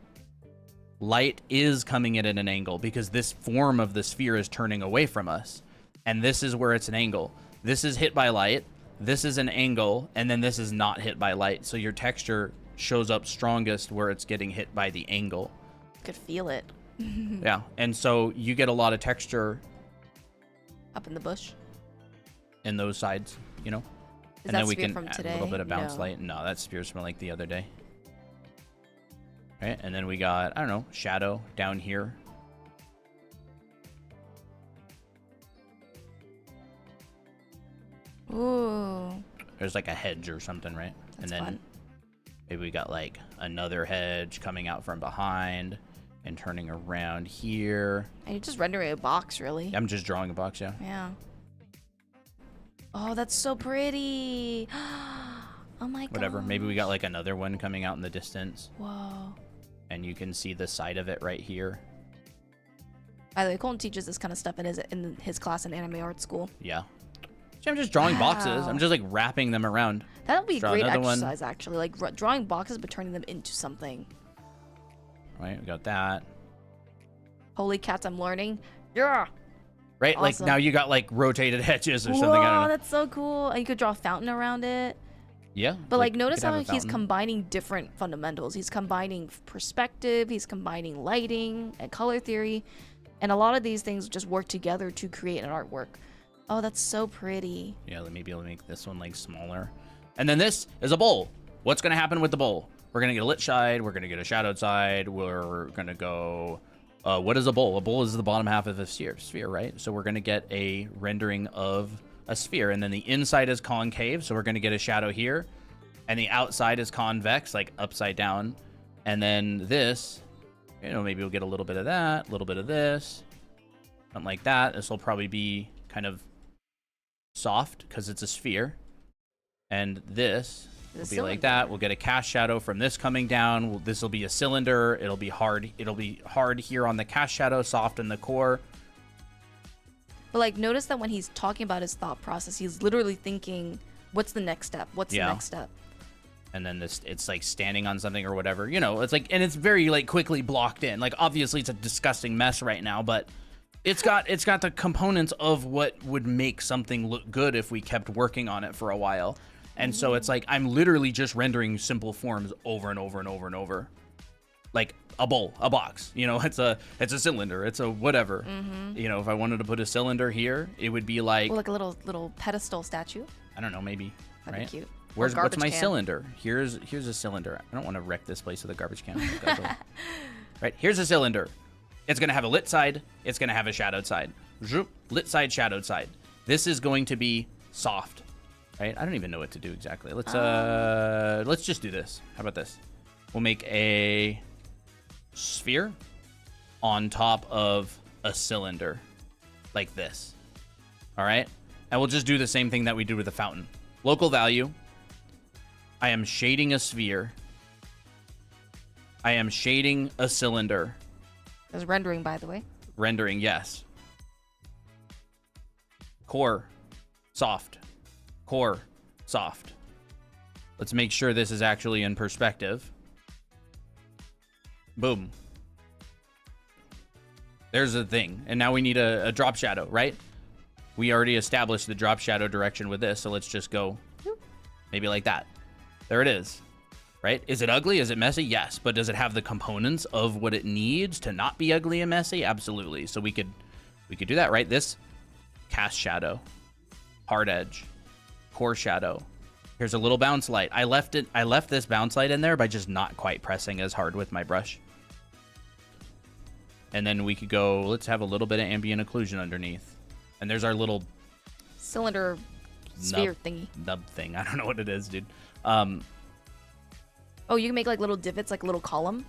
Light is coming at an angle because this form of the sphere is turning away from us. And this is where it's an angle. This is hit by light. This is an angle. And then this is not hit by light. So your texture shows up strongest where it's getting hit by the angle. Could feel it. Yeah. And so you get a lot of texture Up in the bush. in those sides, you know? Is And that then we sphere can from add today? a little bit of bounce No. light. No, that spear's from like the other day. Right? And then we got, I don't know, shadow down here. Ooh. There's like a hedge or something, right? That's and then fun. Maybe we got like another hedge coming out from behind and turning around here. And you're just rendering a box, really. I'm just drawing a box, yeah. Yeah. Oh, that's so pretty. Oh my god. Whatever. Maybe we got like another one coming out in the distance. Whoa. And you can see the side of it right here. By the way, Colton teaches this kind of stuff in his class in anime art school. Yeah. See, I'm just drawing boxes. Wow. I'm just like wrapping them around. That would be a Draw great another one. exercise, actually. Like drawing boxes, but turning them into something. Right, we got that. Holy cats, I'm learning. Yeah. Right, like Awesome. now you got like rotated hedges or something. I don't know. That's so cool. And you could draw a fountain around it. Yeah. But like you notice could have how a he's fountain. combining different fundamentals. He's combining perspective, he's combining lighting and color theory. And a lot of these things just work together to create an artwork. Oh, that's so pretty. Yeah, let me be able to make this one like smaller. And then this is a bowl. What's going to happen with the bowl? We're going to get a lit side. We're going to get a shadowed side. We're going to go... what is a bowl? A bowl is the bottom half of a sphere, right? So we're going to get a rendering of a sphere. And then the inside is concave. So we're going to get a shadow here. And the outside is convex, like upside down. And then this, you know, maybe we'll get a little bit of that, a little bit of this. Something like that. This will probably be kind of soft because it's a sphere. And this will be like that. We'll get a cast shadow from this coming down. This will be a cylinder. It'll be hard. It'll be hard here on the cast shadow, soft in the core. But like notice that when he's talking about his thought process, he's literally thinking, what's the next step? What's the next step? And then this, it's like standing on something or whatever, you know, it's like, and it's very like quickly blocked in. Like obviously it's a disgusting mess right now, but it's got the components of what would make something look good if we kept working on it for a while. And so it's like, I'm literally just rendering simple forms over and over and over and over. Like a bowl, a box, you know, it's a cylinder, it's a whatever. You know, if I wanted to put a cylinder here, it would be like, Well, like a little pedestal statue. I don't know, maybe, That'd right? be cute. What's garbage my can. cylinder? Here's a cylinder. I don't want to wreck this place with a garbage can. Right, here's a cylinder. It's going to have a lit side. It's going to have a shadowed side. Zoop, lit side, shadowed side. This is going to be soft, right? I don't even know what to do exactly. Let's just do this. How about this? We'll make a sphere on top of a cylinder like this. All right? And we'll just do the same thing that we did with the fountain. Local value. I am shading a sphere. I am shading a cylinder. There's rendering, by the way. Rendering, yes. Core, soft. Core, soft. Let's make sure this is actually in perspective. Boom. There's a thing. And now we need a drop shadow, right? We already established the drop shadow direction with this, so let's just go maybe like that. There it is, right? Is it ugly? Is it messy? Yes. But does it have the components of what it needs to not be ugly and messy? Absolutely. So we could do that, right? This cast shadow, hard edge, core shadow. Here's a little bounce light. I left this bounce light in there by just not quite pressing as hard with my brush. And then we could go, let's have a little bit of ambient occlusion underneath. And there's our little Cylinder sphere thingy. nub thing. I don't know what it is, dude. Oh, you can make like little divots, like a little column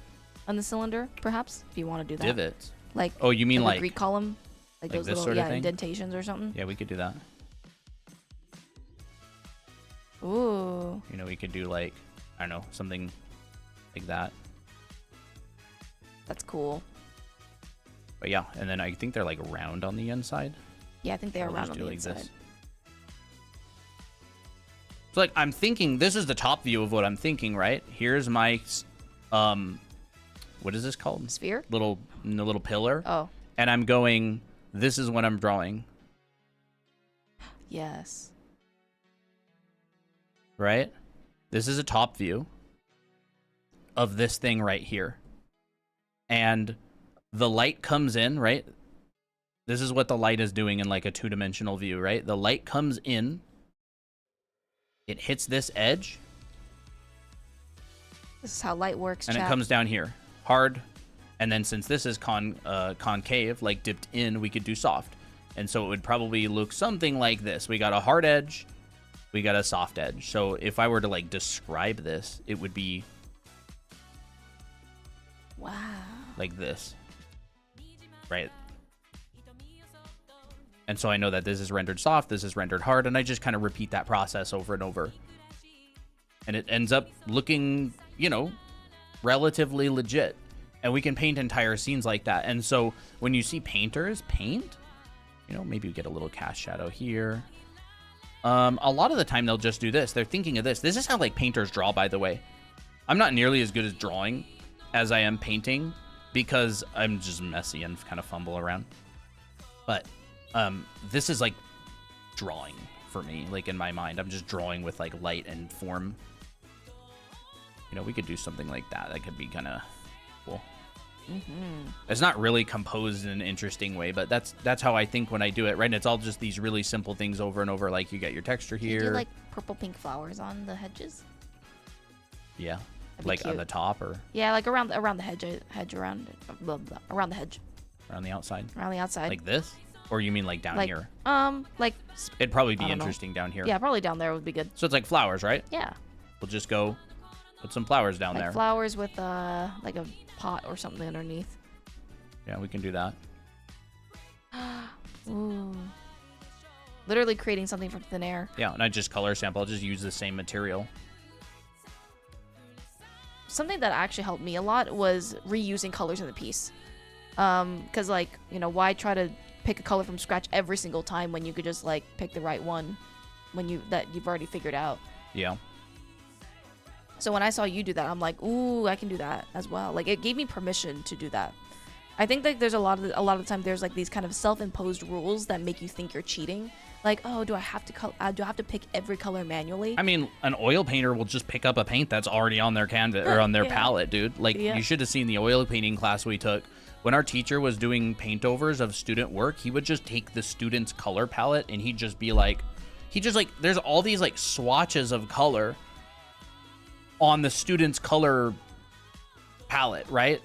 on the cylinder, perhaps, if you want to do that. Divots. Like, Oh, you mean a like Greek column? Like those this little, sort of thing? indentations or something? Yeah, we could do that. Ooh. You know, we could do like, I don't know, something like that. That's cool. But yeah, and then I think they're like round on the inside. Yeah, I think they are I'll round just on do the like inside. this. So like I'm thinking, this is the top view of what I'm thinking, right? Here's my, what is this called? Sphere? Little pillar. Oh, And I'm going, this is what I'm drawing, yes. right? This is a top view of this thing right here. And the light comes in, right? This is what the light is doing in like a two-dimensional view, right? The light comes in. It hits this edge. This is how light works, And chat. it comes down here. Hard. And then since this is concave, like dipped in, we could do soft. And so it would probably look something like this. We got a hard edge. we got a soft edge. So if I were to like describe this, it would be Wow. like this, right? And so I know that this is rendered soft, this is rendered hard, and I just kind of repeat that process over and over. And it ends up looking, you know, relatively legit. And we can paint entire scenes like that. And so when you see painters paint, you know, maybe we get a little cast shadow here. A lot of the time they'll just do this. They're thinking of this. This is how like painters draw, by the way. I'm not nearly as good as drawing as I am painting because I'm just messy and kind of fumble around. But this is like drawing for me, like in my mind. I'm just drawing with like light and form. You know, we could do something like that. That could be kind of cool. It's not really composed in an interesting way, but that's how I think when I do it, right? And it's all just these really simple things over and over. Like you get your texture here. You do like purple pink flowers on the hedges? Yeah, That'd be like on cute. the top or Yeah, like around the hedge around blah, blah, around the hedge, around the outside. around the outside. Like this? Or you mean like down like here? like It'd probably be I don't know. interesting down here. yeah, probably down there would be good. So it's like flowers, right? Yeah, We'll just go put some flowers down like there. flowers with like a pot or something underneath. Yeah, we can do that. Ooh. Literally creating something from thin air. Yeah, and I just color sample. I'll just use the same material. Something that actually helped me a lot was reusing colors in the piece. Because like, you know, why try to pick a color from scratch every single time when you could just like pick the right one when you've already figured out. Yeah. So when I saw you do that, I'm like, ooh, I can do that as well. Like it gave me permission to do that. I think that there's a lot of the time there's like these kind of self-imposed rules that make you think you're cheating. Like, oh, do I have to pick every color manually? I mean, an oil painter will just pick up a paint that's already on their canvas or on their Yeah. palette, dude. Like Yeah. you should have seen the oil painting class we took. When our teacher was doing paintovers of student work, he would just take the student's color palette and he'd just be like, there's all these like swatches of color on the student's color palette, right?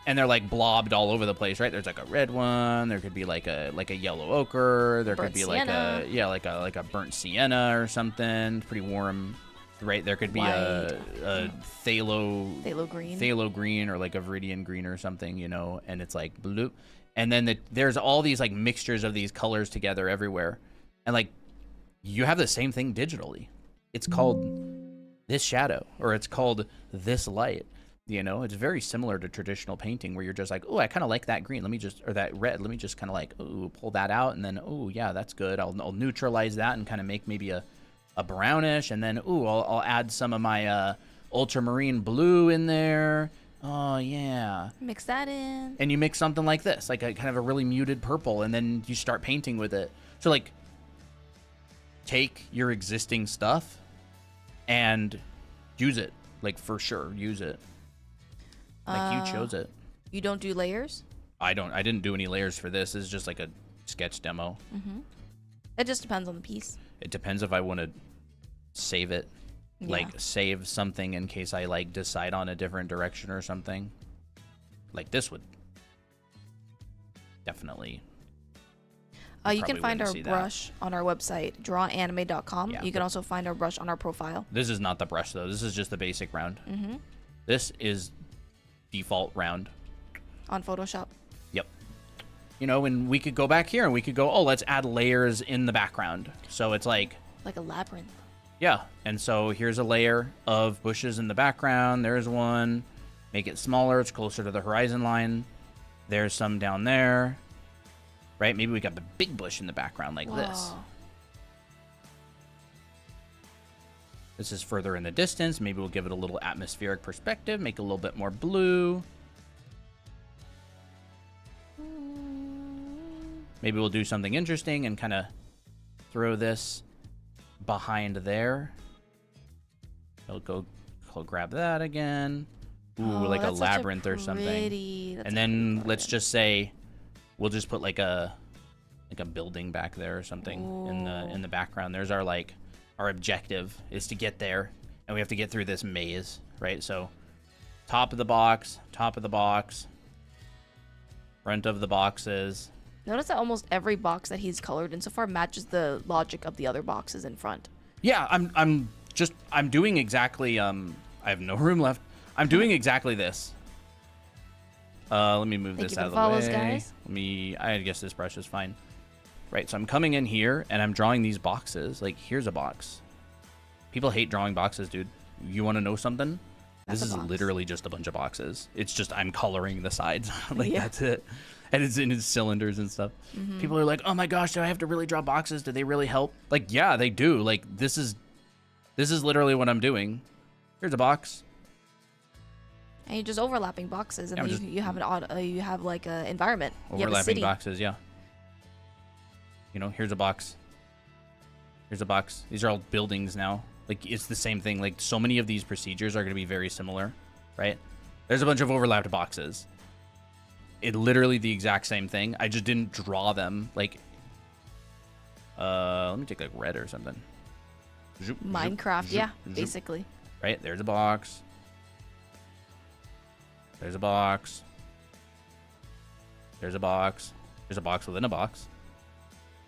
And they're like blobbed all over the place, right? There's like a red one, there could be like a yellow ochre, there could Burnt be sienna. like a burnt sienna or something, pretty warm, right? There could be a phthalo green or like a viridian green or something, you know, and it's like blue. And then there's all these like mixtures of these colors together everywhere. And like you have the same thing digitally. It's called this shadow or it's called this light. You know, it's very similar to traditional painting where you're just like, oh, I kind of like that green. Or that red. Let me just kind of like, oh, pull that out. And then, oh, yeah, that's good. I'll neutralize that and kind of make maybe a brownish. And then, oh, I'll add some of my ultramarine blue in there. Oh, yeah. Mix that in. And you mix something like this, like a kind of a really muted purple. And then you start painting with it. So, like, take your existing stuff and use it. Like, for sure, use it. Like you chose it. You don't do layers? I didn't do any layers for this. This is just like a sketch demo. It just depends on the piece. It depends if I want to save it. Yeah. Like save something in case I like decide on a different direction or something. Like this would definitely. You can probably find wouldn't our see that. brush on our website, drawanime.com. Yeah, You can also find our brush on our profile. This is not the brush though. This is just the basic round. This is default round. On Photoshop. Yep. You know, and we could go back here and we could go, oh, let's add layers in the background. So it's like, Like a labyrinth. yeah. And so here's a layer of bushes in the background. There's one. Make it smaller. It's closer to the horizon line. There's some down there. Right? Maybe we got the big bush in the background like this. Wow. This is further in the distance. Maybe we'll give it a little atmospheric perspective. Make it a little bit more blue. Maybe we'll do something interesting and kind of throw this behind there. I'll go grab that again. Ooh, Oh, like a that's such labyrinth or something. that's And a then pretty let's labyrinth. just say we'll just put like a building back there or something in the background. There's our objective is to get there, and we have to get through this maze, right? So top of the box, front of the boxes, Notice that almost every box that he's colored in so far matches the logic of the other boxes in front. Yeah, I'm doing exactly, I have no room left. I'm doing exactly this. Let me move this out of the follows, way. guys. I guess this brush is fine. Right, so I'm coming in here and I'm drawing these boxes. Like, here's a box. People hate drawing boxes, dude. You want to know something? This is literally just a bunch of boxes. It's just I'm coloring the sides. Like, that's it. And it's in its cylinders and stuff. People are like, oh my gosh, do I have to really draw boxes? Do they really help? Like, yeah, they do. Like, this is literally what I'm doing. Here's a box. And you're just overlapping boxes, and then you have an you have like an environment. Overlapping boxes, yeah. You know, here's a box. Here's a box. These are all buildings now. Like, it's the same thing. Like, so many of these procedures are going to be very similar, right? There's a bunch of overlapped boxes. It literally the exact same thing. I just didn't draw them. Like, let me take like red or something. Zoop, Minecraft, zoop, yeah, zoop. basically. Right, there's a box. There's a box. There's a box. There's a box within a box.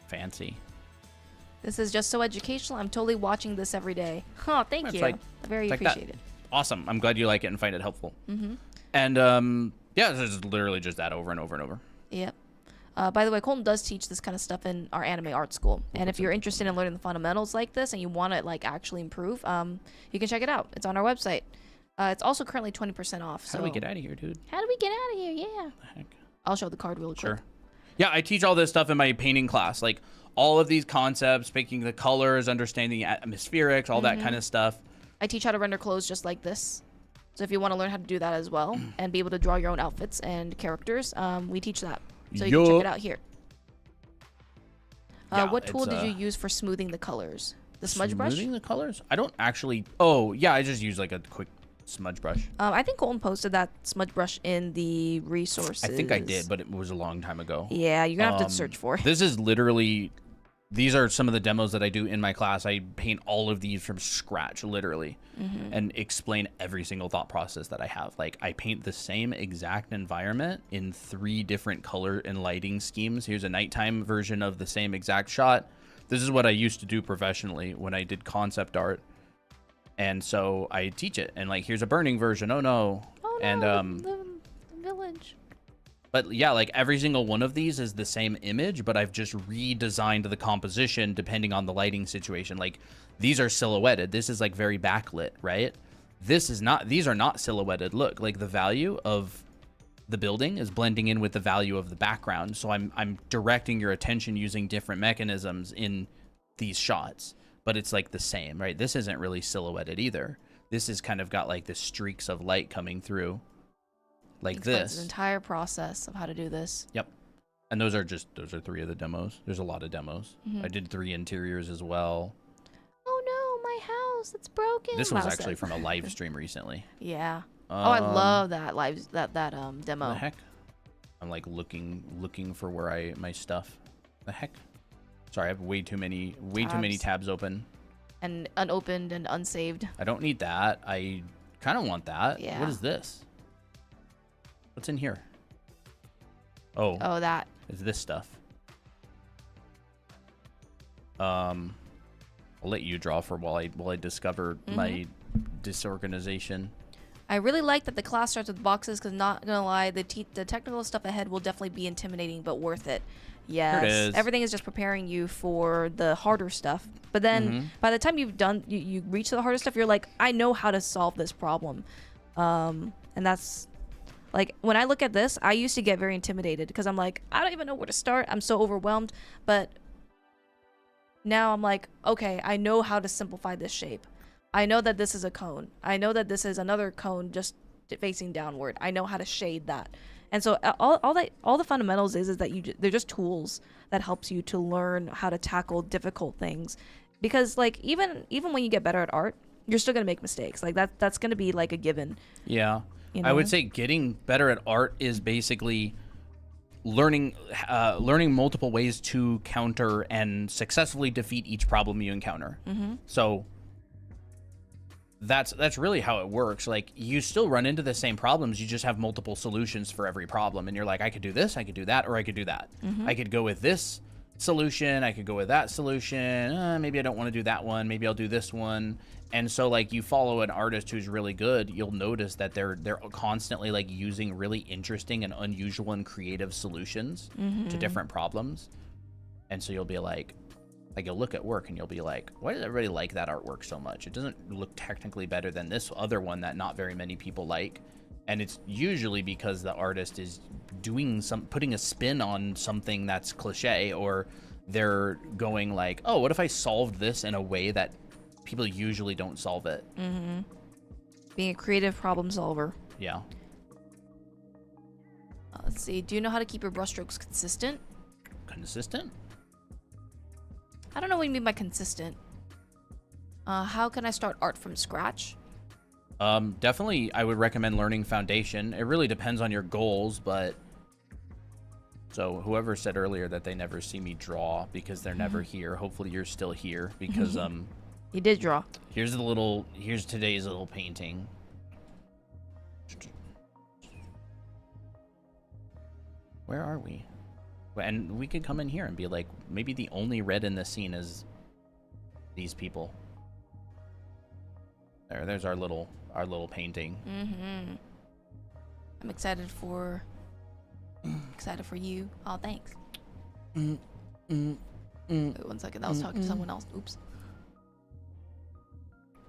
Fancy. This is just so educational. I'm totally watching this every day. Oh, thank you. Like, Very like appreciated. Awesome. I'm glad you like it and find it helpful. And yeah, it's literally just that over and over and over. Yep. By the way, Colton does teach this kind of stuff in our anime art school. And if you're interested in learning the fundamentals like this and you want to like actually improve, you can check it out. It's on our website. It's also currently 20% off. So How do we get out of here, dude? How do we get out of here? Yeah. The heck? I'll show the card real quick. Sure. Yeah, I teach all this stuff in my painting class. Like, all of these concepts, picking the colors, understanding atmospherics, all that kind of stuff. I teach how to render clothes just like this. So if you want to learn how to do that as well and be able to draw your own outfits and characters, we teach that. So you can check it out here. Yeah, what tool did you use for smoothing the colors? The smudge brush? Smoothing the colors? I don't actually... Oh, yeah, I just use like a quick smudge brush. I think Colton posted that smudge brush in the resources. I think I did, but it was a long time ago. Yeah, you're going to have to search for it. This is literally... These are some of the demos that I do in my class. I paint all of these from scratch, literally, and explain every single thought process that I have. Like, I paint the same exact environment in 3 different color and lighting schemes. Here's a nighttime version of the same exact shot. This is what I used to do professionally when I did concept art. And so I teach it. And, like, here's a burning version. Oh, no. Oh, no, And, the village. But yeah, like every single one of these is the same image, but I've just redesigned the composition depending on the lighting situation. Like, these are silhouetted. This is like very backlit, right? This is not, these are not silhouetted. Look, like the value of the building is blending in with the value of the background. So I'm directing your attention using different mechanisms in these shots, but it's like the same, right? This isn't really silhouetted either. This has kind of got like the streaks of light coming through. Like this. The entire process of how to do this. Yep. And those are 3 of the demos. There's a lot of demos. I did 3 interiors as well. Oh no, my house, it's broken. This was actually from a live stream recently. Yeah. Oh, I love that demo. The heck? I'm like looking for where my stuff. The heck? Sorry, I have way too many tabs open. And unopened and unsaved. I don't need that. I kind of want that. Yeah. What is this? What's in here? Oh. Oh, that. It's this stuff. I'll let you draw for while I discover my disorganization. I really like that the class starts with boxes because, not gonna lie, the technical stuff ahead will definitely be intimidating, but worth it. Yes. Here it is. Everything is just preparing you for the harder stuff. But then by the time you've done, you reach the harder stuff, you're like, I know how to solve this problem. And that's... Like, when I look at this, I used to get very intimidated because I'm like, I don't even know where to start. I'm so overwhelmed. But now I'm like, okay, I know how to simplify this shape. I know that this is a cone. I know that this is another cone just facing downward. I know how to shade that. And so all the fundamentals is that they're just tools that helps you to learn how to tackle difficult things. Because, like, even when you get better at art, you're still going to make mistakes. Like, that's going to be, like, a given. Yeah. You know? I would say getting better at art is basically learning multiple ways to counter and successfully defeat each problem you encounter. So that's really how it works. Like, you still run into the same problems, you just have multiple solutions for every problem, and you're like, I could do this, I could do that, or I could do that. I could go with this solution, I could go with that solution. Maybe I don't want to do that one, maybe I'll do this one. And so, like, you follow an artist who's really good, you'll notice that they're constantly, like, using really interesting and unusual and creative solutions to different problems. And so you'll be like you'll look at work and you'll be like, why does everybody like that artwork so much? It doesn't look technically better than this other one that not very many people like. And it's usually because the artist is putting a spin on something that's cliche, or they're going like, oh, what if I solved this in a way that people usually don't solve it? Being a creative problem solver. Yeah. Let's see. Do you know how to keep your brushstrokes consistent? Consistent? I don't know what you mean by consistent. How can I start art from scratch? Definitely, I would recommend learning Foundation. It really depends on your goals, but... So, whoever said earlier that they never see me draw because they're never here, hopefully you're still here, because, You did draw. here's today's little painting. Where are we? And we could come in here and be like, maybe the only red in the scene is these people. There's our little painting. I'm excited for you. Oh, thanks. Wait 1 second. I was talking to someone else. Oops.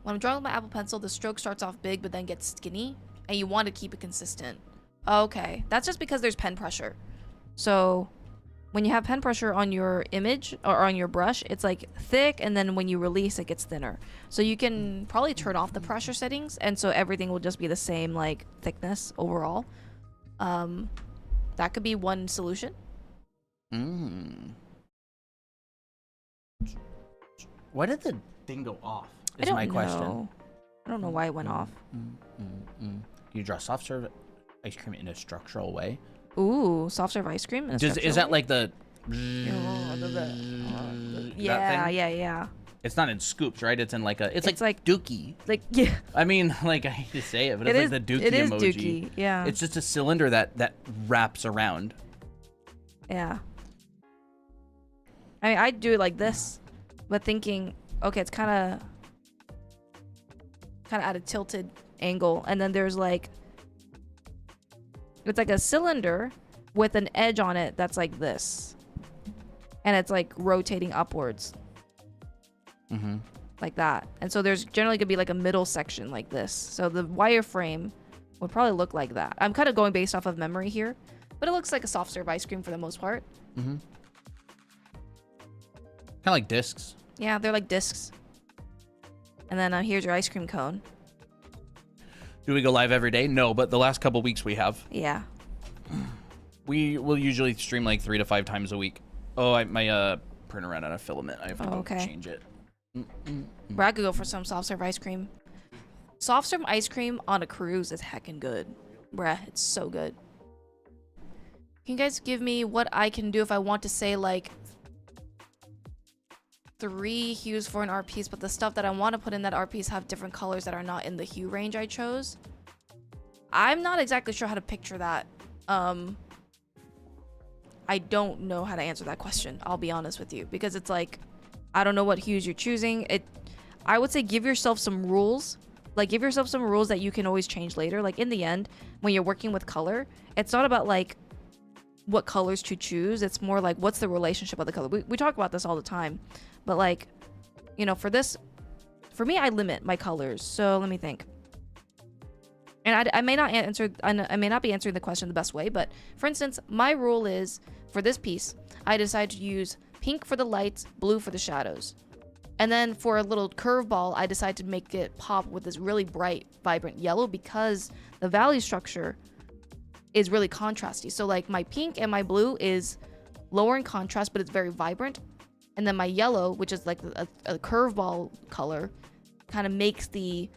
When I'm drawing with my Apple Pencil, the stroke starts off big but then gets skinny, and you want to keep it consistent. Okay, that's just because there's pen pressure. So when you have pen pressure on your image or on your brush, it's like thick, and then when you release, it gets thinner. So you can probably turn off the pressure settings, and so everything will just be the same, like, thickness overall. That could be one solution. Why did the thing go off? I don't know. I don't know why it went off. You draw soft serve ice cream in a structural way. Ooh, soft serve ice cream. Is that like the? Yeah. It's not in scoops, right? It's in like a. It's like Dookie. Like, yeah. I mean, like, I hate to say it, but it's like the Dookie emoji. It is Dookie. Yeah. It's just a cylinder that wraps around. Yeah. I mean, I'd do it like this, but thinking, okay, it's kind of at a tilted angle, and then there's like, it's like a cylinder with an edge on it that's like this, and it's like rotating upwards, like that. And so there's generally gonna be like a middle section like this. So the wireframe would probably look like that. I'm kind of going based off of memory here, but it looks like a soft serve ice cream for the most part. Kind of like discs. Yeah, they're like discs. And then here's your ice cream cone. Do we go live every day? No, but the last couple weeks we have. Yeah. We will usually stream like 3 to 5 times a week. Oh, my printer ran out of filament. I have to go change it. Bro, I could go for some soft serve ice cream. Soft serve ice cream on a cruise is heckin' good. Bruh, it's so good. Can you guys give me what I can do if I want to say like 3 hues for an art piece, but the stuff that I want to put in that art piece have different colors that are not in the hue range I chose? I'm not exactly sure how to picture that. I don't know how to answer that question, I'll be honest with you, because it's like, I don't know what hues you're choosing. I would say give yourself some rules. Like, give yourself some rules that you can always change later. Like, in the end, when you're working with color, it's not about like what colors to choose. It's more like, what's the relationship of the color? We talk about this all the time, but like, you know, for me, I limit my colors. So let me think. And I may not be answering the question the best way, but for instance, my rule is for this piece, I decided to use pink for the lights, blue for the shadows. And then for a little curveball, I decided to make it pop with this really bright, vibrant yellow because the valley structure is really contrasty. So like my pink and my blue is lower in contrast, but it's very vibrant. And then my yellow, which is like a curveball color, kind of makes the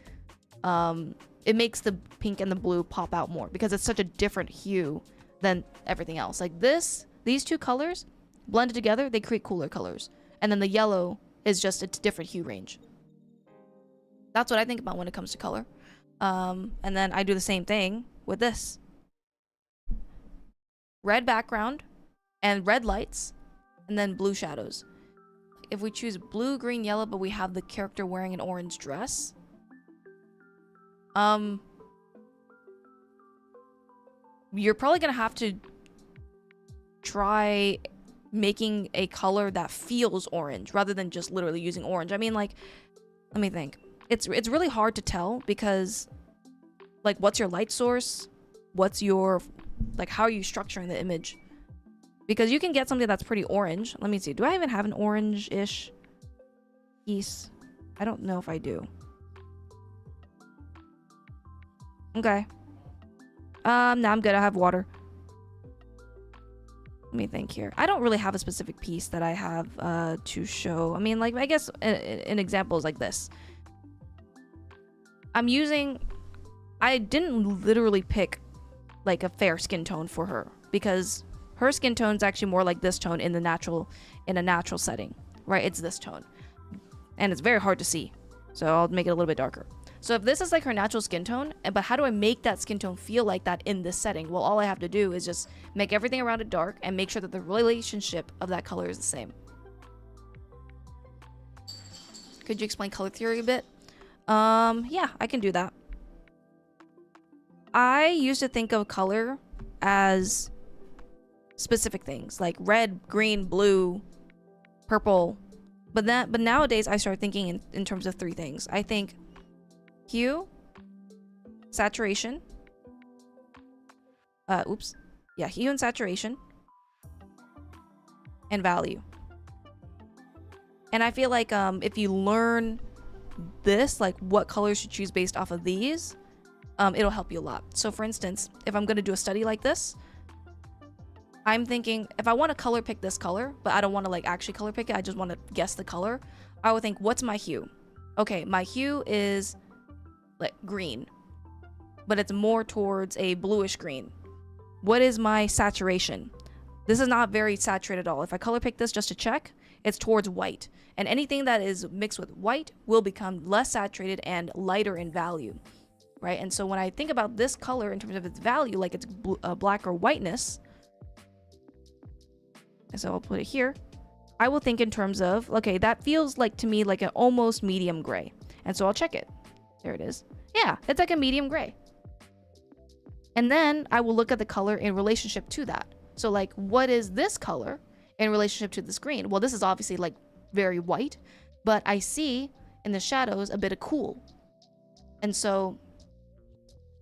pink and the blue pop out more because it's such a different hue than everything else. Like these two colors blended together, they create cooler colors. And then the yellow is just a different hue range. That's what I think about when it comes to color. And then I do the same thing with this. Red background and red lights, and then blue shadows. If we choose blue, green, yellow, but we have the character wearing an orange dress, you're probably gonna have to try making a color that feels orange rather than just literally using orange. I mean, like, let me think. It's really hard to tell because, like, what's your light source? What's your, like, how are you structuring the image? Because you can get something that's pretty orange. Let me see. Do I even have an orange-ish piece? I don't know if I do. Okay. No, I'm good. I have water. Let me think here. I don't really have a specific piece that I have to show. I mean, like, I guess an example is like this. I didn't literally pick like a fair skin tone for her because her skin tone is actually more like this tone in a natural setting, right? It's this tone, and it's very hard to see, so I'll make it a little bit darker. So if this is like her natural skin tone, but how do I make that skin tone feel like that in this setting? Well, all I have to do is just make everything around it dark and make sure that the relationship of that color is the same. Could you explain color theory a bit? Yeah, I can do that. I used to think of color as specific things like red, green, blue, purple. But nowadays I start thinking in terms of three things. I think hue, saturation. Hue and saturation, and value. And I feel like if you learn this, like what colors to choose based off of these, it'll help you a lot. So for instance, if I'm going to do a study like this, I'm thinking if I want to color pick this color, but I don't want to like actually color pick it, I just want to guess the color, I would think, what's my hue? Okay, my hue is like green, but it's more towards a bluish green. What is my saturation? This is not very saturated at all. If I color pick this just to check, it's towards white. And anything that is mixed with white will become less saturated and lighter in value, right? And so when I think about this color in terms of its value, like its black or whiteness, and so I'll put it here, I will think in terms of, okay, that feels like to me like an almost medium gray. And so I'll check it. There it is. Yeah, it's like a medium gray. And then I will look at the color in relationship to that. So like, what is this color in relationship to this green? Well, this is obviously like very white, but I see in the shadows a bit of cool. And so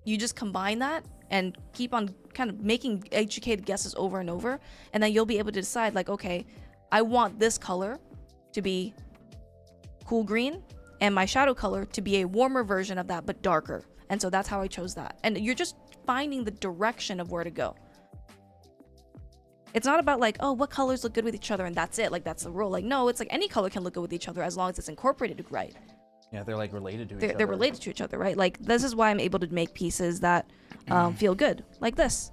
you just combine that and keep on kind of making educated guesses over and over. And then you'll be able to decide like, okay, I want this color to be cool green and my shadow color to be a warmer version of that, but darker. And so that's how I chose that. And you're just finding the direction of where to go. It's not about like, oh, what colors look good with each other and that's it. Like, that's the rule. Like, no, it's like any color can look good with each other as long as it's incorporated right. Yeah, they're like related to each other. They're related to each other, right? Like, this is why I'm able to make pieces that feel good, like this.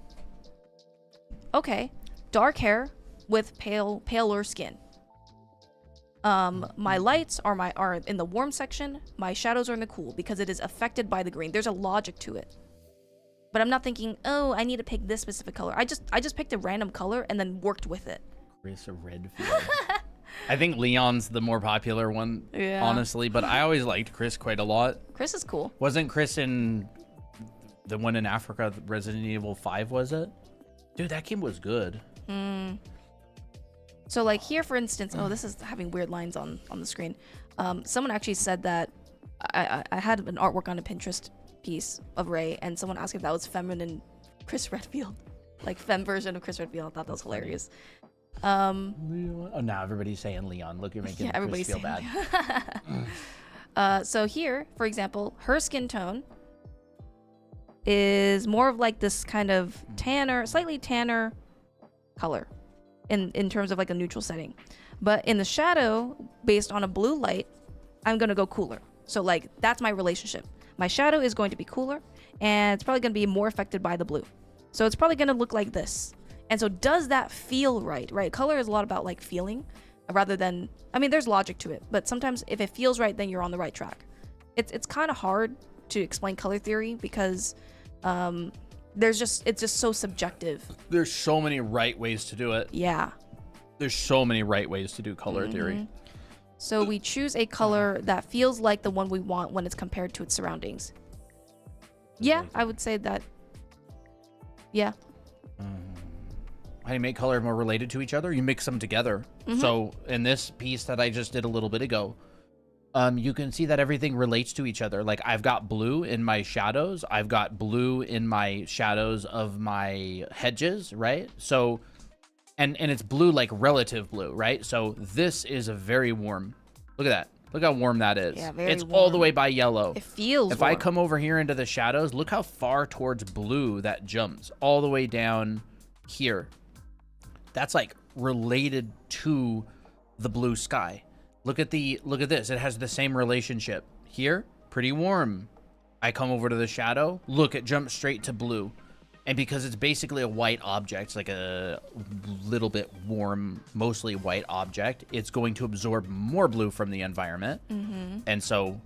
Okay, dark hair with paler skin. My lights are in the warm section. My shadows are in the cool because it is affected by the green. There's a logic to it. But I'm not thinking, oh, I need to pick this specific color. I just picked a random color and then worked with it. Chris Redfield. I think Leon's the more popular one, Yeah. honestly, but I always liked Chris quite a lot. Chris is cool. Wasn't Chris in the one in Africa, Resident Evil 5, was it? Dude, that game was good. So like here, for instance, oh, this is having weird lines on the screen. Someone actually said that I had an artwork on a Pinterest piece of Ray, and someone asked if that was feminine Chris Redfield, like femme version of Chris Redfield. I thought that was hilarious. Leon. Oh, now everybody's saying Leon. Look, you're making Chris feel bad. So here, for example, her skin tone is more of like this kind of tanner, slightly tanner color in terms of like a neutral setting. But in the shadow, based on a blue light, I'm going to go cooler. So like, that's my relationship. My shadow is going to be cooler, and it's probably going to be more affected by the blue. So it's probably going to look like this. And so does that feel right? Right? Color is a lot about like feeling rather than, I mean, there's logic to it, but sometimes if it feels right, then you're on the right track. it's kind of hard to explain color theory because it's just so subjective. There's so many right ways to do it. Yeah. There's so many right ways to do color theory. So we choose a color that feels like the one we want when it's compared to its surroundings. Yeah, I would say that. Yeah. How do you make color more related to each other? You mix them together. So in this piece that I just did a little bit ago, you can see that everything relates to each other. Like I've got blue in my shadows. I've got blue in my shadows of my hedges, right? So, and it's blue, like relative blue, right? So this is a very warm. Look at that. Look how warm that is. Yeah, very it's warm. all the way by yellow. It feels If warm. I come over here into the shadows, look how far towards blue that jumps. All the way down here. That's like related to the blue sky. Look at this. It has the same relationship. Here, pretty warm. I come over to the shadow. Look, it jumps straight to blue. And because it's basically a white object, it's like a little bit warm, mostly white object, it's going to absorb more blue from the environment. And so,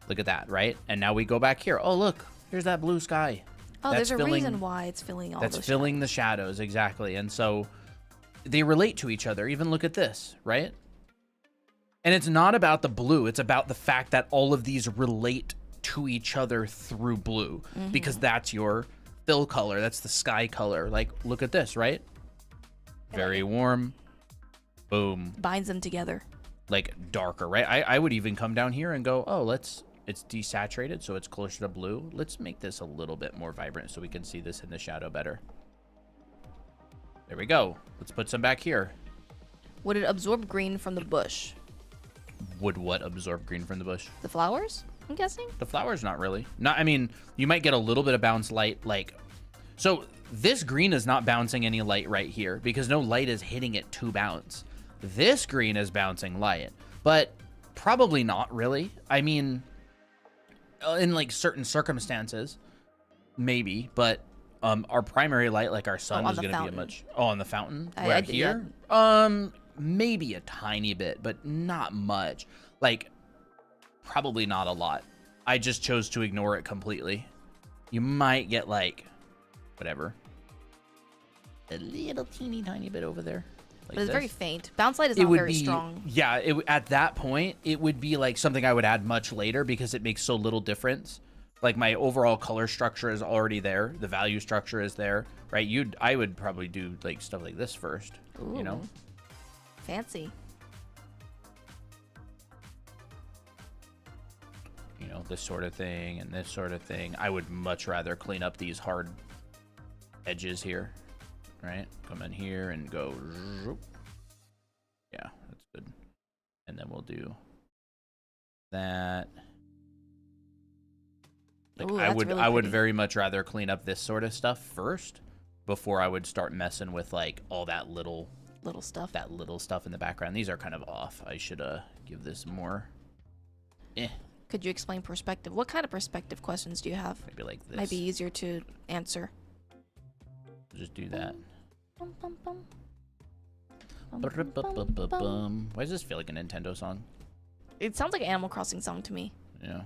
look at that, right? And now we go back here. Oh, look, here's that blue sky. Oh, there's a reason why it's filling all That's those filling the shadows, exactly. And so, they relate to each other. Even look at this, right? And it's not about the blue. It's about the fact that all of these relate to each other through blue. Because that's your fill color. That's the sky color. Like, look at this, right? Very warm. Boom. binds them together. Like, darker, right? I would even come down here and go, oh, it's desaturated, so it's closer to blue. Let's make this a little bit more vibrant so we can see this in the shadow better. There we go. Let's put some back here. Would it absorb green from the bush? Would what absorb green from the bush? The flowers, I'm guessing? The flowers, not really. Not, I mean, you might get a little bit of bounce light, like, so this green is not bouncing any light right here because no light is hitting it to bounce. This green is bouncing light, but probably not really. I mean, in like certain circumstances, maybe, but our primary light, like our sun, is going to be a much. Oh, on the fountain right here. Maybe a tiny bit, but not much. Like, probably not a lot. I just chose to ignore it completely. You might get like, whatever, a little teeny tiny bit over there. Like but it's this. very faint. Bounce light is not very strong. Yeah, at that point, it would be like something I would add much later because it makes so little difference. Like my overall color structure is already there. The value structure is there, right? I would probably do like stuff like this first. Ooh, you know, fancy. You know, this sort of thing and this sort of thing. I would much rather clean up these hard edges here, right? Come in here and go. Yeah, that's good. And then we'll do that. Like, Ooh, I would very much rather clean up this sort of stuff first before I would start messing with like all that little stuff. That little stuff in the background. These are kind of off. I should give this more. Could you explain perspective? What kind of perspective questions do you have? Maybe like this. Might be easier to answer. Just do that. Bum, bum, bum. Why does this feel like a Nintendo song? It sounds like an Animal Crossing song to me. Yeah.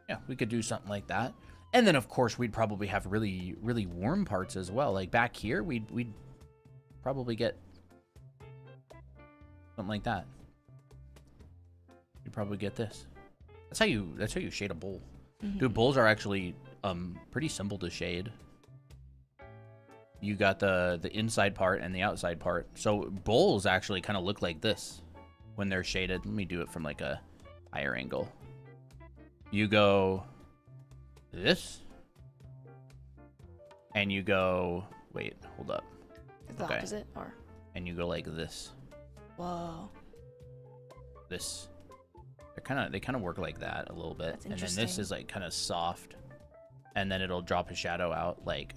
Yeah, we could do something like that. And then, of course, we'd probably have really, really warm parts as well. Like back here, we'd probably get something like that. You'd probably get this. That's how you shade a bowl. Dude, bowls are actually pretty simple to shade. You got the inside part and the outside part. So bowls actually kind of look like this when they're shaded. Let me do it from like a higher angle. You go this, and you go, wait, hold up. Is the opposite, or? And you go like this. Whoa. This. They kind of work like that a little bit. That's and then this interesting. is like kind of soft, and then it'll drop a shadow out like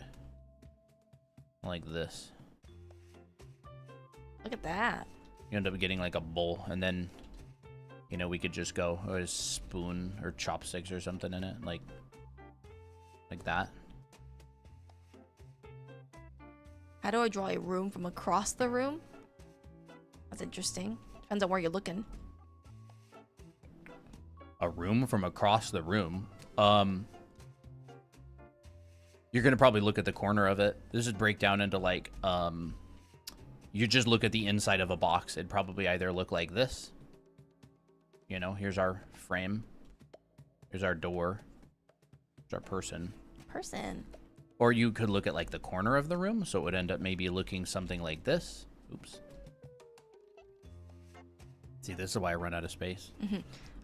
this. Look at that. You end up getting like a bowl, and then, you know, we could just go with a spoon or chopsticks or something in it, like that. How do I draw a room from across the room? That's interesting. Depends on where you're looking. A room from across the room. You're gonna probably look at the corner of it. This would break down into like, you just look at the inside of a box. It'd probably either look like this. You know, here's our frame. Here's our door. Here's our person. Or you could look at like the corner of the room, so it would end up maybe looking something like this. Oops. See, this is why I run out of space.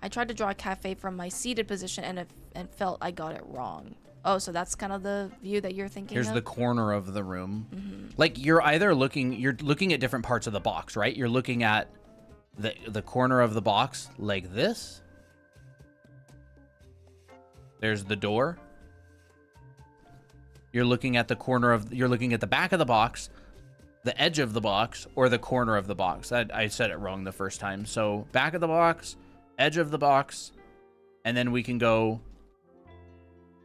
I tried to draw a cafe from my seated position and felt I got it wrong. Oh, so that's kind of the view that you're thinking Here's of? the corner of the room. Like you're looking at different parts of the box, right? You're looking at the corner of the box like this. There's the door. You're looking at the back of the box, the edge of the box, or the corner of the box. I said it wrong the first time. So back of the box, edge of the box, and then we can go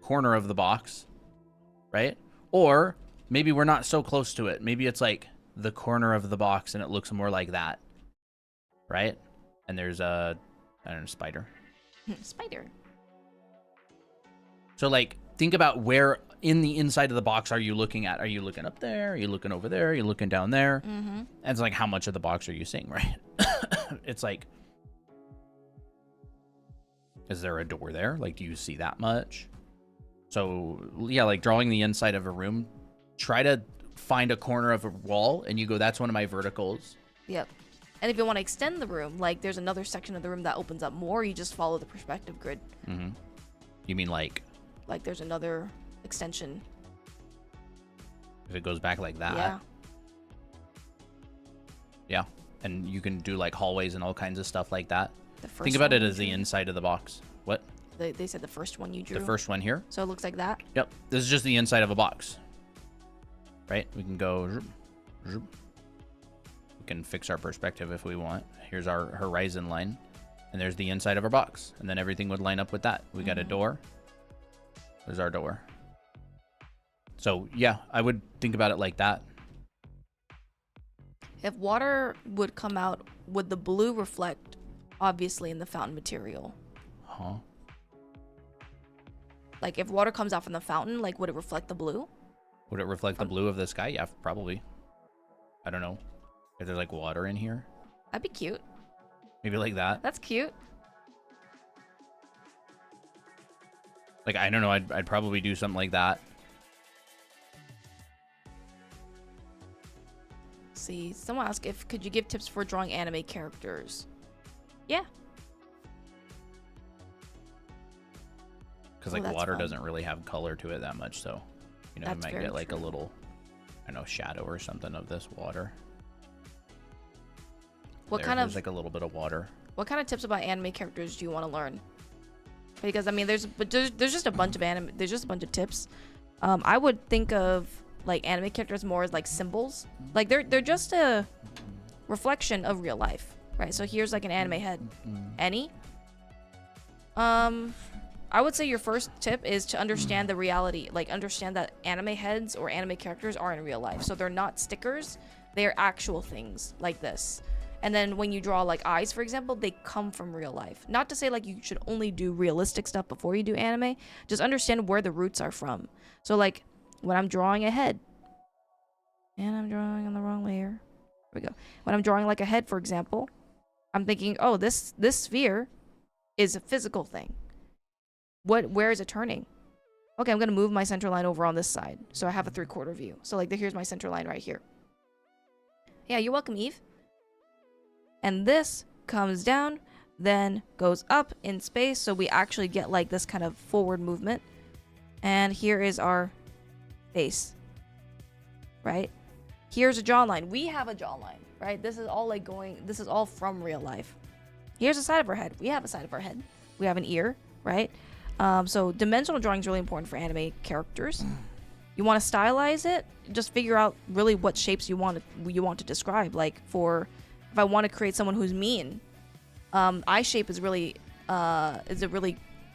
corner of the box, right? Or maybe we're not so close to it. Maybe it's like the corner of the box and it looks more like that, right? And there's a, I don't know, spider. Spider. So like, think about where in the inside of the box are you looking at? Are you looking up there? Are you looking over there? Are you looking down there? And it's like, how much of the box are you seeing, right? It's like, is there a door there? Like, do you see that much? So yeah, like drawing the inside of a room, try to find a corner of a wall and you go, that's one of my verticals. Yep. And if you want to extend the room, like there's another section of the room that opens up more, you just follow the perspective grid. You mean like there's another extension. If it goes back like that? Yeah. Yeah. And you can do like hallways and all kinds of stuff like that. Think about it as the inside of the box. What? They said the first one you drew. The first one here? So it looks like that? Yep. This is just the inside of a box. Right? We can go... We can fix our perspective if we want. Here's our horizon line. And there's the inside of our box. And then everything would line up with that. We got a door. There's our door. So, yeah, I would think about it like that. If water would come out, would the blue reflect, obviously, in the fountain material? Huh? Like, if water comes out from the fountain, like, would it reflect the blue? Would it reflect the blue of the sky? Yeah, probably. I don't know. If there's, like, water in here? That'd be cute. Maybe like that? That's cute. Like, I don't know. I'd probably do something like that. See, someone asked could you give tips for drawing anime characters? Yeah. Because, like, water doesn't really have color to it that much, so, you know, you might get, like, a little, I don't know, shadow or something of this water. There's like a little bit of water. What kind of tips about anime characters do you want to learn? Because I mean, there's just a bunch of there's just a bunch of tips. I would think of like anime characters more as like symbols. Like they're just a reflection of real life, right? So here's like an anime head. Any. I would say your first tip is to understand the reality, like understand that anime heads or anime characters are in real life. So they're not stickers, they're actual things like this. And then when you draw like eyes, for example, they come from real life. Not to say like you should only do realistic stuff before you do anime. Just understand where the roots are from. So like when I'm drawing a head, and I'm drawing on the wrong layer. Here we go. When I'm drawing like a head, for example, I'm thinking, oh, this sphere is a physical thing. Where is it turning? Okay, I'm gonna move my center line over on this side, so I have a 3/4 view. So like here's my center line right here. Yeah, you're welcome, Eve. And this comes down, then goes up in space, so we actually get like this kind of forward movement. And here is our face, right? Here's a jawline. We have a jawline, right? This is all like this is all from real life. Here's the side of our head. We have a side of our head. We have an ear, right? So dimensional drawing is really important for anime characters. You want to stylize it, just figure out really what shapes you want to describe. Like if I want to create someone who's mean, eye shape is a really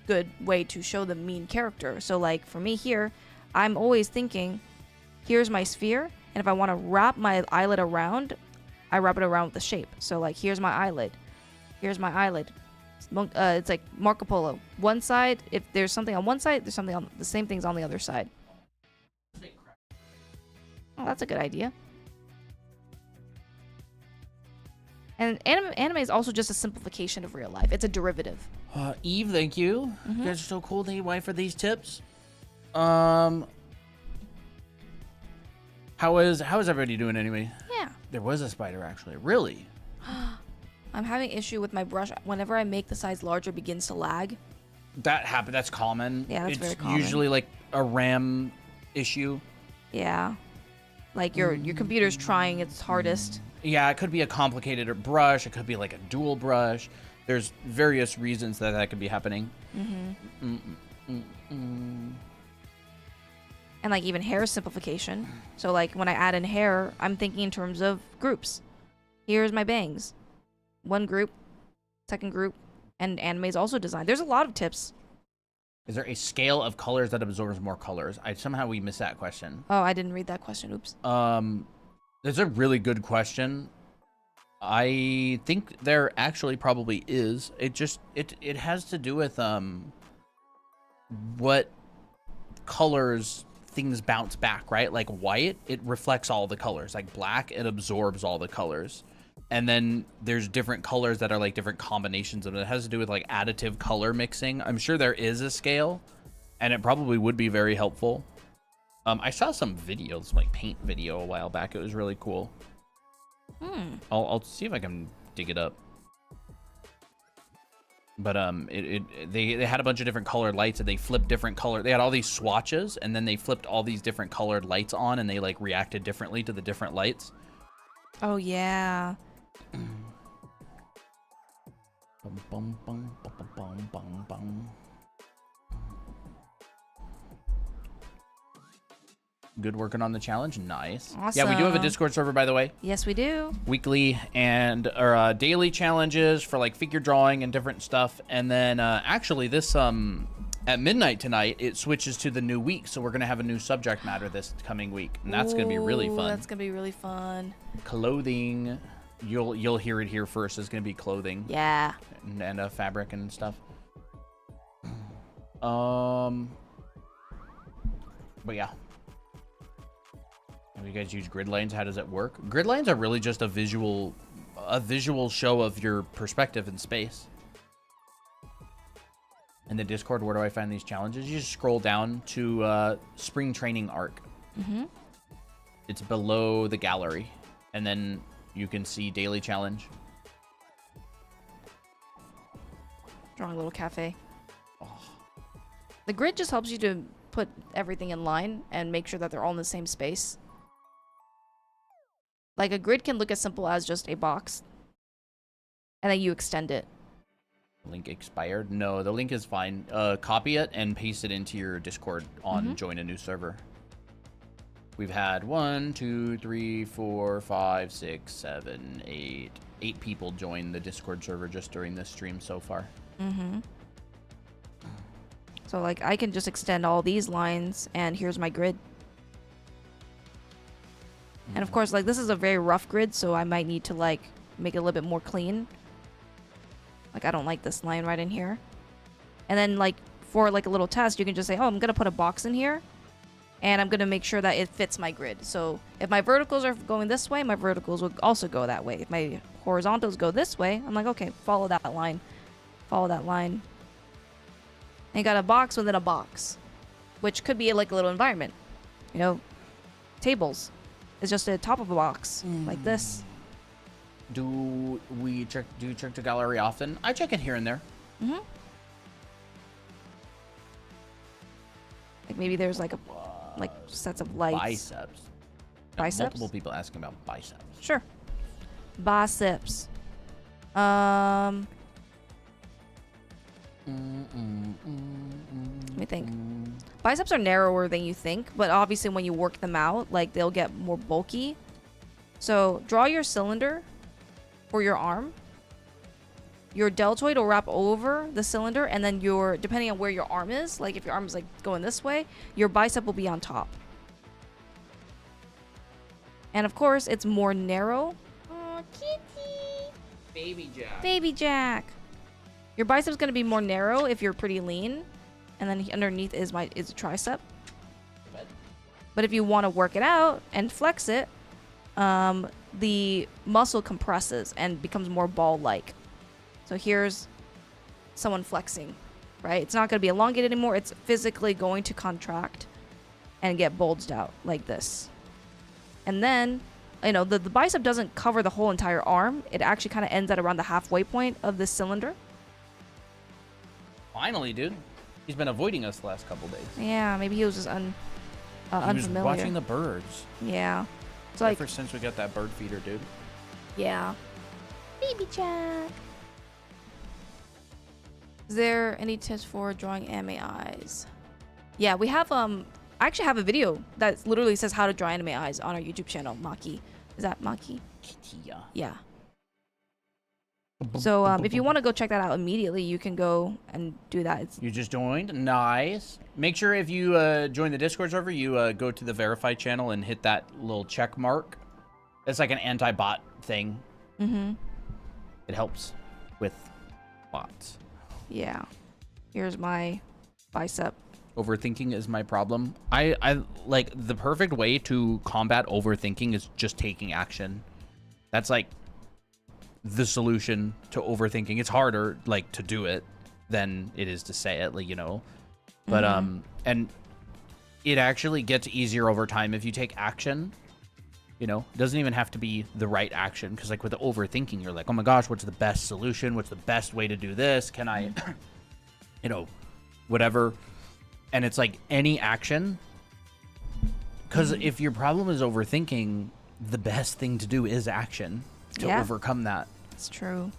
good way to show the mean character. So like for me here, I'm always thinking, here's my sphere, and if I want to wrap my eyelid around, I wrap it around with the shape. So like here's my eyelid, It's like Marco Polo. One side, if there's something on one side, there's something on the same things on the other side. Oh, that's a good idea. And anime is also just a simplification of real life. It's a derivative. Eve, thank you. You guys are so cool. Thank you, wife, for these tips. How is everybody doing anyway? Yeah. There was a spider actually. Really? I'm having issue with my brush. Whenever I make the size larger, it begins to lag. That happened. That's common. Yeah, that's it's very common. Usually like a RAM issue. Yeah. Like your computer's trying its hardest. Yeah, it could be a complicated brush. It could be like a dual brush. There's various reasons that could be happening. And like even hair simplification. So like when I add in hair, I'm thinking in terms of groups. Here's my bangs. One group, second group, and anime is also designed. There's a lot of tips. Is there a scale of colors that absorbs more colors? Somehow we missed that question. Oh, I didn't read that question. Oops. That's a really good question. I think there actually probably is. It has to do with what colors things bounce back, right? Like white, it reflects all the colors. Like black, it absorbs all the colors. And then there's different colors that are like different combinations of it. It has to do with like additive color mixing. I'm sure there is a scale, and it probably would be very helpful. I saw some videos, like paint video a while back. It was really cool. I'll see if I can dig it up. But they had a bunch of different colored lights, and they flipped different color. They had all these swatches, and then they flipped all these different colored lights on, and they like reacted differently to the different lights. Oh yeah. Bum, bum, bum, bum, bum, bum, bum. Good working on the challenge. Nice. Awesome. Yeah, we do have a Discord server, by the way. Yes, we do. Weekly or daily challenges for like figure drawing and different stuff. And then actually this at midnight tonight, it switches to the new week. So we're going to have a new subject matter this coming week. And that's going to be really fun. That's going to be really fun. Clothing. You'll hear it here first. It's going to be clothing. Yeah. And fabric and stuff. But yeah. Have you guys use grid lines? How does it work? Grid lines are really just a visual show of your perspective in space. In the Discord, where do I find these challenges? You just scroll down to Spring Training Arc. It's below the gallery, and then you can see Daily Challenge. Drawing a little cafe. Oh. The grid just helps you to put everything in line and make sure that they're all in the same space. Like a grid can look as simple as just a box, and then you extend it. Link expired? No, the link is fine. Copy it and paste it into your Discord on join a new server. We've had 1, 2, 3, 4, 5, 6, 7, 8 people join the Discord server just during this stream so far. So like I can just extend all these lines, and here's my grid. And of course, like this is a very rough grid, so I might need to like make it a little bit more clean. Like I don't like this line right in here. And then like for like a little test, you can just say, oh, I'm gonna put a box in here, and I'm gonna make sure that it fits my grid. So if my verticals are going this way, my verticals will also go that way. If my horizontals go this way, I'm like, okay, follow that line. Follow that line. And you got a box within a box, which could be like a little environment. You know, tables. It's just the top of a box, like this. Do you check the gallery often? I check it here and there. Like maybe there's like sets of lights. Biceps. Biceps? Multiple people asking about biceps. Sure. Biceps. Let me think. Biceps are narrower than you think, but obviously when you work them out, like they'll get more bulky. So draw your cylinder for your arm. Your deltoid will wrap over the cylinder, and then depending on where your arm is, like if your arm is like going this way, your bicep will be on top. And of course, it's more narrow. Oh, kitty. Baby Jack. Baby Jack. Your bicep's gonna be more narrow if you're pretty lean, and then underneath is a tricep. But if you want to work it out and flex it, the muscle compresses and becomes more ball-like. So here's someone flexing, right? It's not going to be elongated anymore. It's physically going to contract and get bulged out like this. And then, the bicep doesn't cover the whole entire arm. It actually kind of ends at around the halfway point of this cylinder. Finally, dude. He's been avoiding us the last couple days. Yeah, maybe he was just unfamiliar. He was watching the birds. Yeah. It's like, ever since we got that bird feeder, dude. yeah. Baby Jack. Is there any tips for drawing anime eyes? Yeah, we have I actually have a video that literally says how to draw anime eyes on our YouTube channel, Maki. Is that Maki? Yeah. So if you want to go check that out immediately, you can go and do that. You just joined? Nice. Make sure if you join the Discord server, you go to the verified channel and hit that little check mark. It's like an anti-bot thing. Mm-hmm. It helps with bots. Yeah. Here's my bicep. Overthinking is my problem. I like the perfect way to combat overthinking is just taking action. That's like the solution to overthinking. It's harder like to do it than it is to say it, like, but and it actually gets easier over time if you take action. It doesn't even have to be the right action, because like with the overthinking, you're like, oh my gosh, what's the best solution, what's the best way to do this, can I whatever. And it's like any action, because if your problem is overthinking, the best thing to do is action to overcome that. It's true.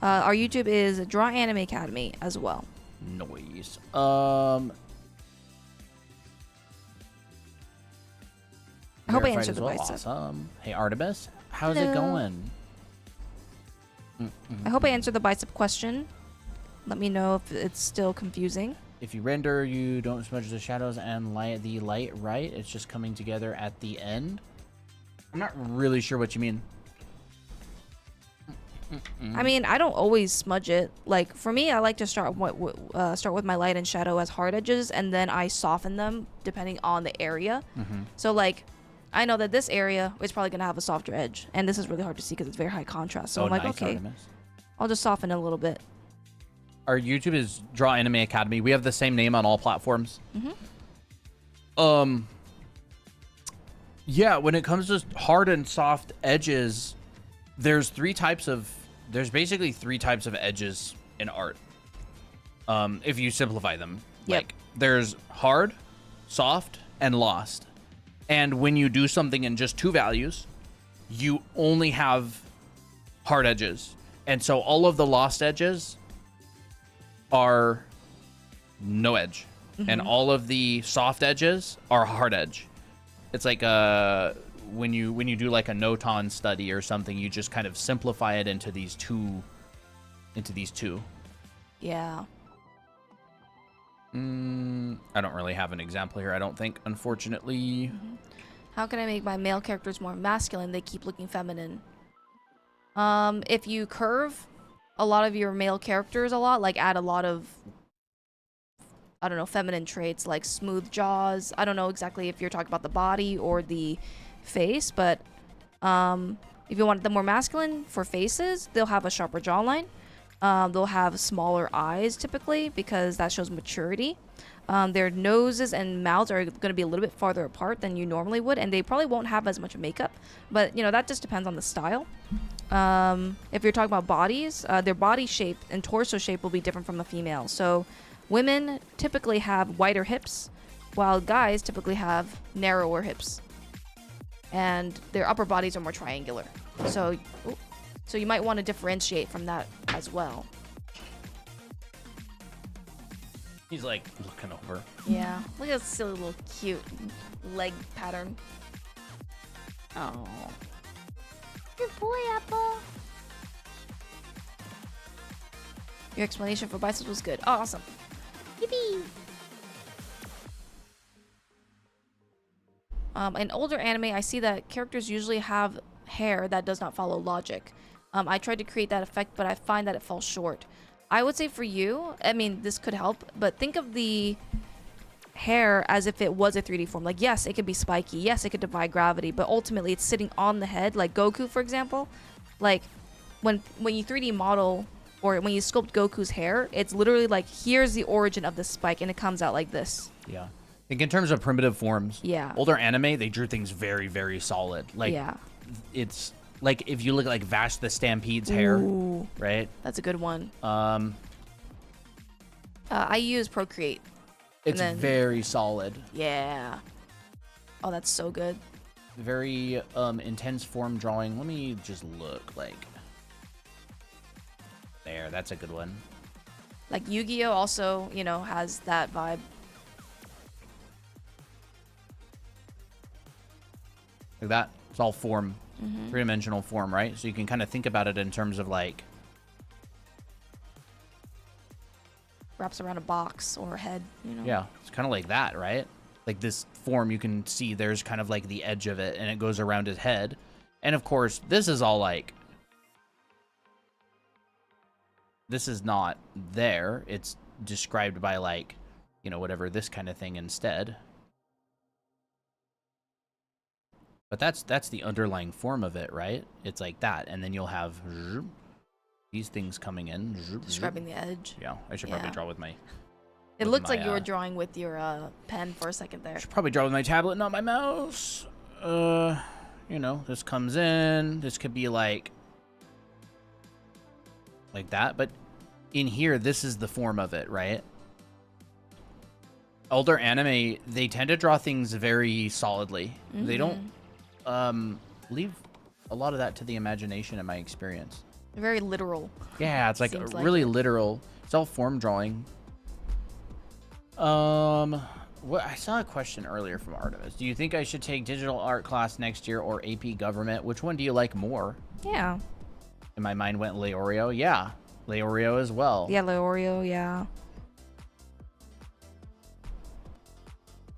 Our YouTube is Draw Anime Academy as well. Noise. I hope I answered the well. bicep. Awesome. Hey, Artemis, how's it going? I hope I answered the bicep question. Let me know if it's still confusing. If you render, you don't smudge the shadows and the light, right? It's just coming together at the end. I'm not really sure what you mean. I mean, I don't always smudge it. Like, for me, I like to start with my light and shadow as hard edges, and then I soften them depending on the area. So, like, I know that this area is probably going to have a softer edge, and this is really hard to see because it's very high contrast. So I'm like, okay, Artemis. I'll just soften it a little bit. Our YouTube is Draw Anime Academy. We have the same name on all platforms. Yeah, when it comes to hard and soft edges, there's basically three types of edges in art. If you simplify them. Yep. Like, there's hard, soft, and lost. And when you do something in just two values, you only have hard edges. And so all of the lost edges are no edge. And all of the soft edges are hard edge. It's like when you do like a noton study or something, you just kind of simplify it into these two. Yeah. I don't really have an example here, I don't think, unfortunately. How can I make my male characters more masculine? They keep looking feminine. If you curve a lot of your male characters a lot, like add a lot of, I don't know, feminine traits like smooth jaws. I don't know exactly if you're talking about the body or the face, but if you want them more masculine for faces, they'll have a sharper jawline. They'll have smaller eyes typically because that shows maturity. Their noses and mouths are going to be a little bit farther apart than you normally would, and they probably won't have as much makeup. But, that just depends on the style. If you're talking about bodies, their body shape and torso shape will be different from a female. So women typically have wider hips, while guys typically have narrower hips. And their upper bodies are more triangular. So you might want to differentiate from that as well. He's like looking over. Yeah. Look at this silly little cute leg pattern. Oh. Good boy, Apple. Your explanation for biceps was good. Awesome. Yippee. In older anime, I see that characters usually have hair that does not follow logic. I tried to create that effect, but I find that it falls short. I would say for you, I mean, this could help, but think of the hair as if it was a 3D form. Like, yes, it could be spiky. Yes, it could defy gravity, but ultimately it's sitting on the head. Like Goku, for example. Like, when you 3D model or when you sculpt Goku's hair, it's literally like, here's the origin of the spike, and it comes out like this. Yeah. I think in terms of primitive forms, Yeah. older anime, they drew things very, very solid. Like, Yeah. it's like if you look at like Vash the Stampede's hair, Ooh, right? that's a good one. I use Procreate. It's then- very solid. Yeah. Oh, that's so good. Very intense form drawing. Let me just look like there. That's a good one. Like Yu-Gi-Oh also, you know, has that vibe. Like that. It's all form, Mm-hmm. three-dimensional form, right? So you can kind of think about it in terms of like, Wraps around a box or a head, you know. yeah, it's kind of like that, right? Like this form, you can see there's kind of like the edge of it, and it goes around his head. And of course, this is all like, this is not there. It's described by like, you know, whatever, this kind of thing instead. But that's the underlying form of it, right? It's like that, and then you'll have these things coming in. Describing the edge. Yeah, I should probably Yeah. draw with my. It with looked my, like you were drawing with your pen for a second there. I should probably draw with my tablet, not my mouse. You know, this comes in. This could be like that, but in here, this is the form of it, right? Older anime, they tend to draw things very solidly. They don't leave a lot of that to the imagination, in my experience. Very literal. Yeah, it's like Seems like really it. literal. It's all form drawing. What I saw a question earlier from Artemis. Do you think I should take digital art class next year or AP government? Which one do you like more? Yeah. In my mind went Leorio. Yeah, Leorio as well. Yeah, Leorio, yeah.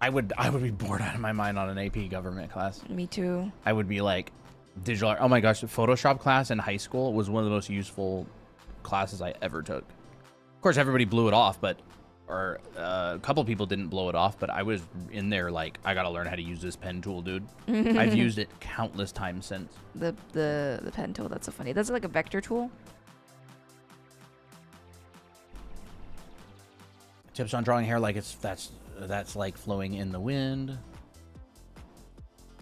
I would be bored out of my mind on an AP government class. Me too. I would be like digital art. Oh my gosh, Photoshop class in high school was one of the most useful classes I ever took. Of course, everybody blew it off, but a couple people didn't blow it off, but I was in there like, I gotta learn how to use this pen tool, dude. I've used it countless times since. The pen tool, that's so funny. That's like a vector tool. Tips on drawing hair like that's like flowing in the wind.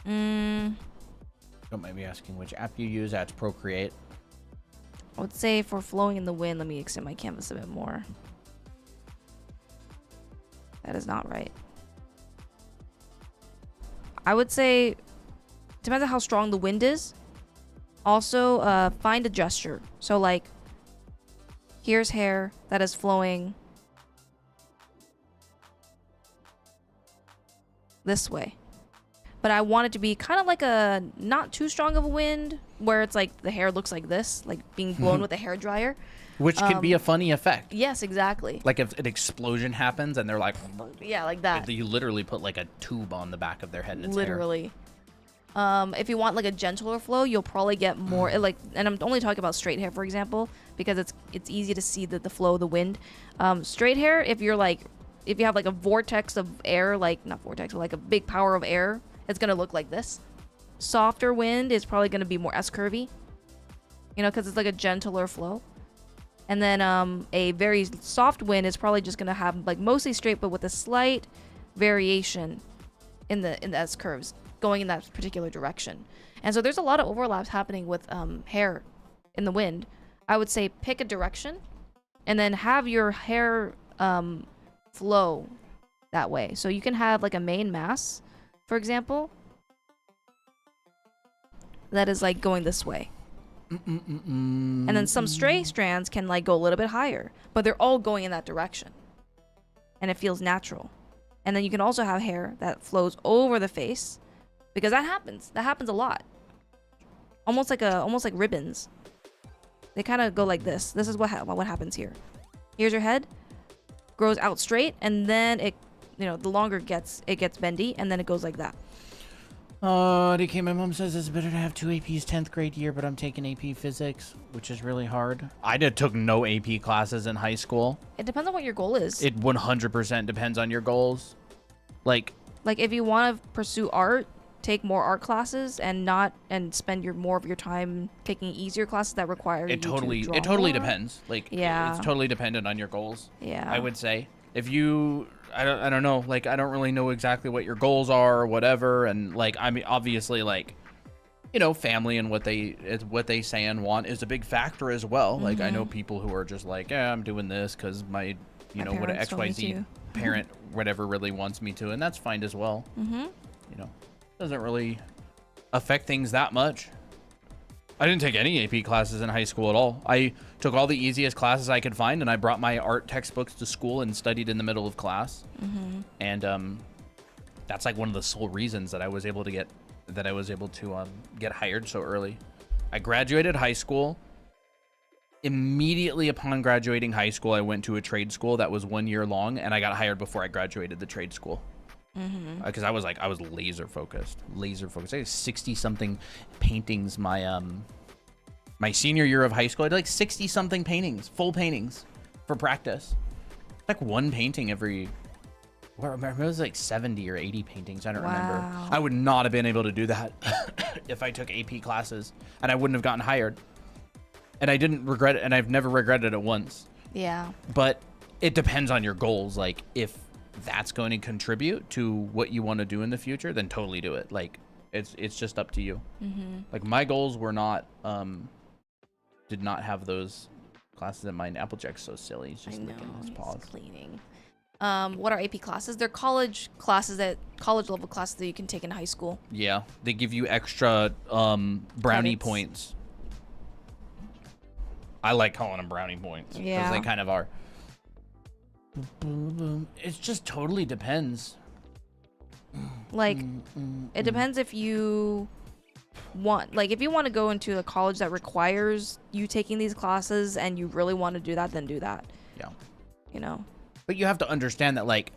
Don't mind me asking which app you use. That's Procreate. I would say for flowing in the wind, let me extend my canvas a bit more. That is not right. I would say, depends on how strong the wind is. Also, find a gesture. So like, here's hair that is flowing this way. But I want it to be kind of like a not too strong of a wind, where it's like the hair looks like this, like being blown with a hair dryer. Which could be a funny effect. Yes, exactly. Like if an explosion happens and they're like, Yeah, like that. you literally put like a tube on the back of their head and it's hair. Literally. If you want like a gentler flow, you'll probably get more like, and I'm only talking about straight hair, for example, because it's easy to see the flow of the wind. Straight hair, if you have like a vortex of air, like not vortex, but like a big power of air, it's gonna look like this. Softer wind is probably gonna be more S-curvy, you know, because it's like a gentler flow. And then a very soft wind is probably just gonna have like mostly straight, but with a slight variation in the S curves going in that particular direction. And so there's a lot of overlaps happening with hair in the wind. I would say pick a direction and then have your hair flow that way. So you can have like a main mass, for example, that is like going this way. And then some stray strands can like go a little bit higher, but they're all going in that direction. And it feels natural. And then you can also have hair that flows over the face, because that happens. That happens a lot. Almost like ribbons. They kind of go like this. This is what happens here. Here's your head, grows out straight, and then it, you know, the longer it gets bendy, and then it goes like that. DK, my mom says it's better to have 2 APs 10th grade year, but I'm taking AP physics, which is really hard. Took no AP classes in high school. It depends on what your goal is. It 100% depends on your goals. Like if you want to pursue art, take more art classes and spend more of your time taking easier classes that require you to draw it totally more. depends. Like, Yeah. it's totally dependent on your goals. Yeah. I would say if you, I don't know, like, I don't really know exactly what your goals are or whatever. And like, I mean, obviously, like, you know, family and what they say and want is a big factor as well. Like, I know people who are just like, yeah, I'm doing this because my what an parents told me XYZ to. parent, whatever, really wants me to. And that's fine as well. You know, doesn't really affect things that much. I didn't take any AP classes in high school at all. I took all the easiest classes I could find, and I brought my art textbooks to school and studied in the middle of class. And that's like one of the sole reasons that I was able to get hired so early. I graduated high school. Immediately upon graduating high school, I went to a trade school that was 1 year long, and I got hired before I graduated the trade school. Because I was laser focused. I had 60 something paintings my senior year of high school. I did like 60 something paintings, full paintings for practice. Like one painting every, I remember it was like 70 or 80 paintings. I don't remember. Wow. I would not have been able to do that if I took AP classes, and I wouldn't have gotten hired. And I didn't regret it, and I've never regretted it once. Yeah. But it depends on your goals. Like, if that's going to contribute to what you want to do in the future, then totally do it. Like, it's just up to you. Like, my goals were not did not have those classes in mind. Applejack's so silly. He's just licking his paws. Cleaning. What are AP classes? They're college level classes that you can take in high school. Yeah, they give you extra brownie Credits. points. I like calling them brownie points because Yeah. they kind of are. It just totally depends. Like, it depends if you want, if you want to go into a college that requires you taking these classes and you really want to do that, then do that. Yeah. You know? But you have to understand that, like,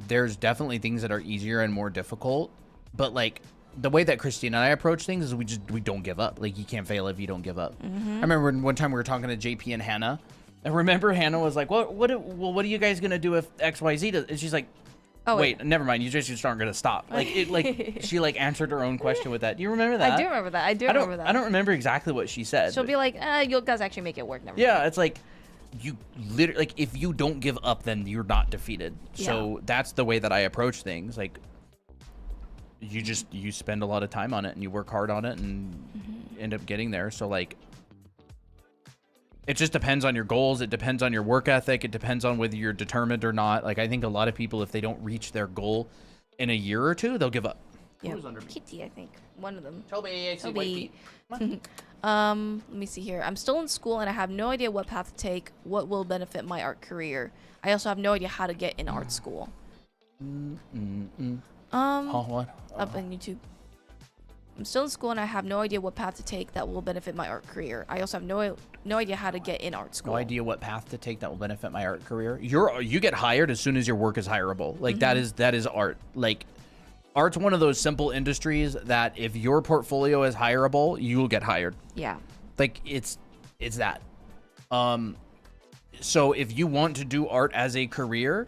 there's definitely things that are easier and more difficult. But, like, the way that Christine and I approach things is we don't give up. Like, you can't fail if you don't give up. I remember one time we were talking to JP and Hannah. And remember, Hannah was like, what are you guys going to do if XYZ does? And she's like, Oh, wait, never mind. You just aren't going to stop. She answered her own question with that. Do you remember that? I do remember that. I don't remember exactly what she said. She'll but be like, you guys actually make it work. Never yeah, mind. it's like, you literally, like, if you don't give up, then you're not defeated. So that's the way that I approach things. Like, you spend a lot of time on it and you work hard on it and end up getting there. So, like, it just depends on your goals. It depends on your work ethic. It depends on whether you're determined or not. Like, I think a lot of people, if they don't reach their goal in a year or two, they'll give up. Yeah. Who's under me? Kitty, I think. One of them. Toby, I see white feet. Let me see here. I'm still in school and I have no idea what path to take, what will benefit my art career. I also have no idea how to get in art school. What? Up on YouTube. I'm still in school and I have no idea what path to take that will benefit my art career. I also have no idea how to get in art school. No idea what path to take that will benefit my art career. You get hired as soon as your work is hireable. Like, that is art. Like, art's one of those simple industries that if your portfolio is hireable, you'll get hired. Yeah. Like, it's that. So if you want to do art as a career,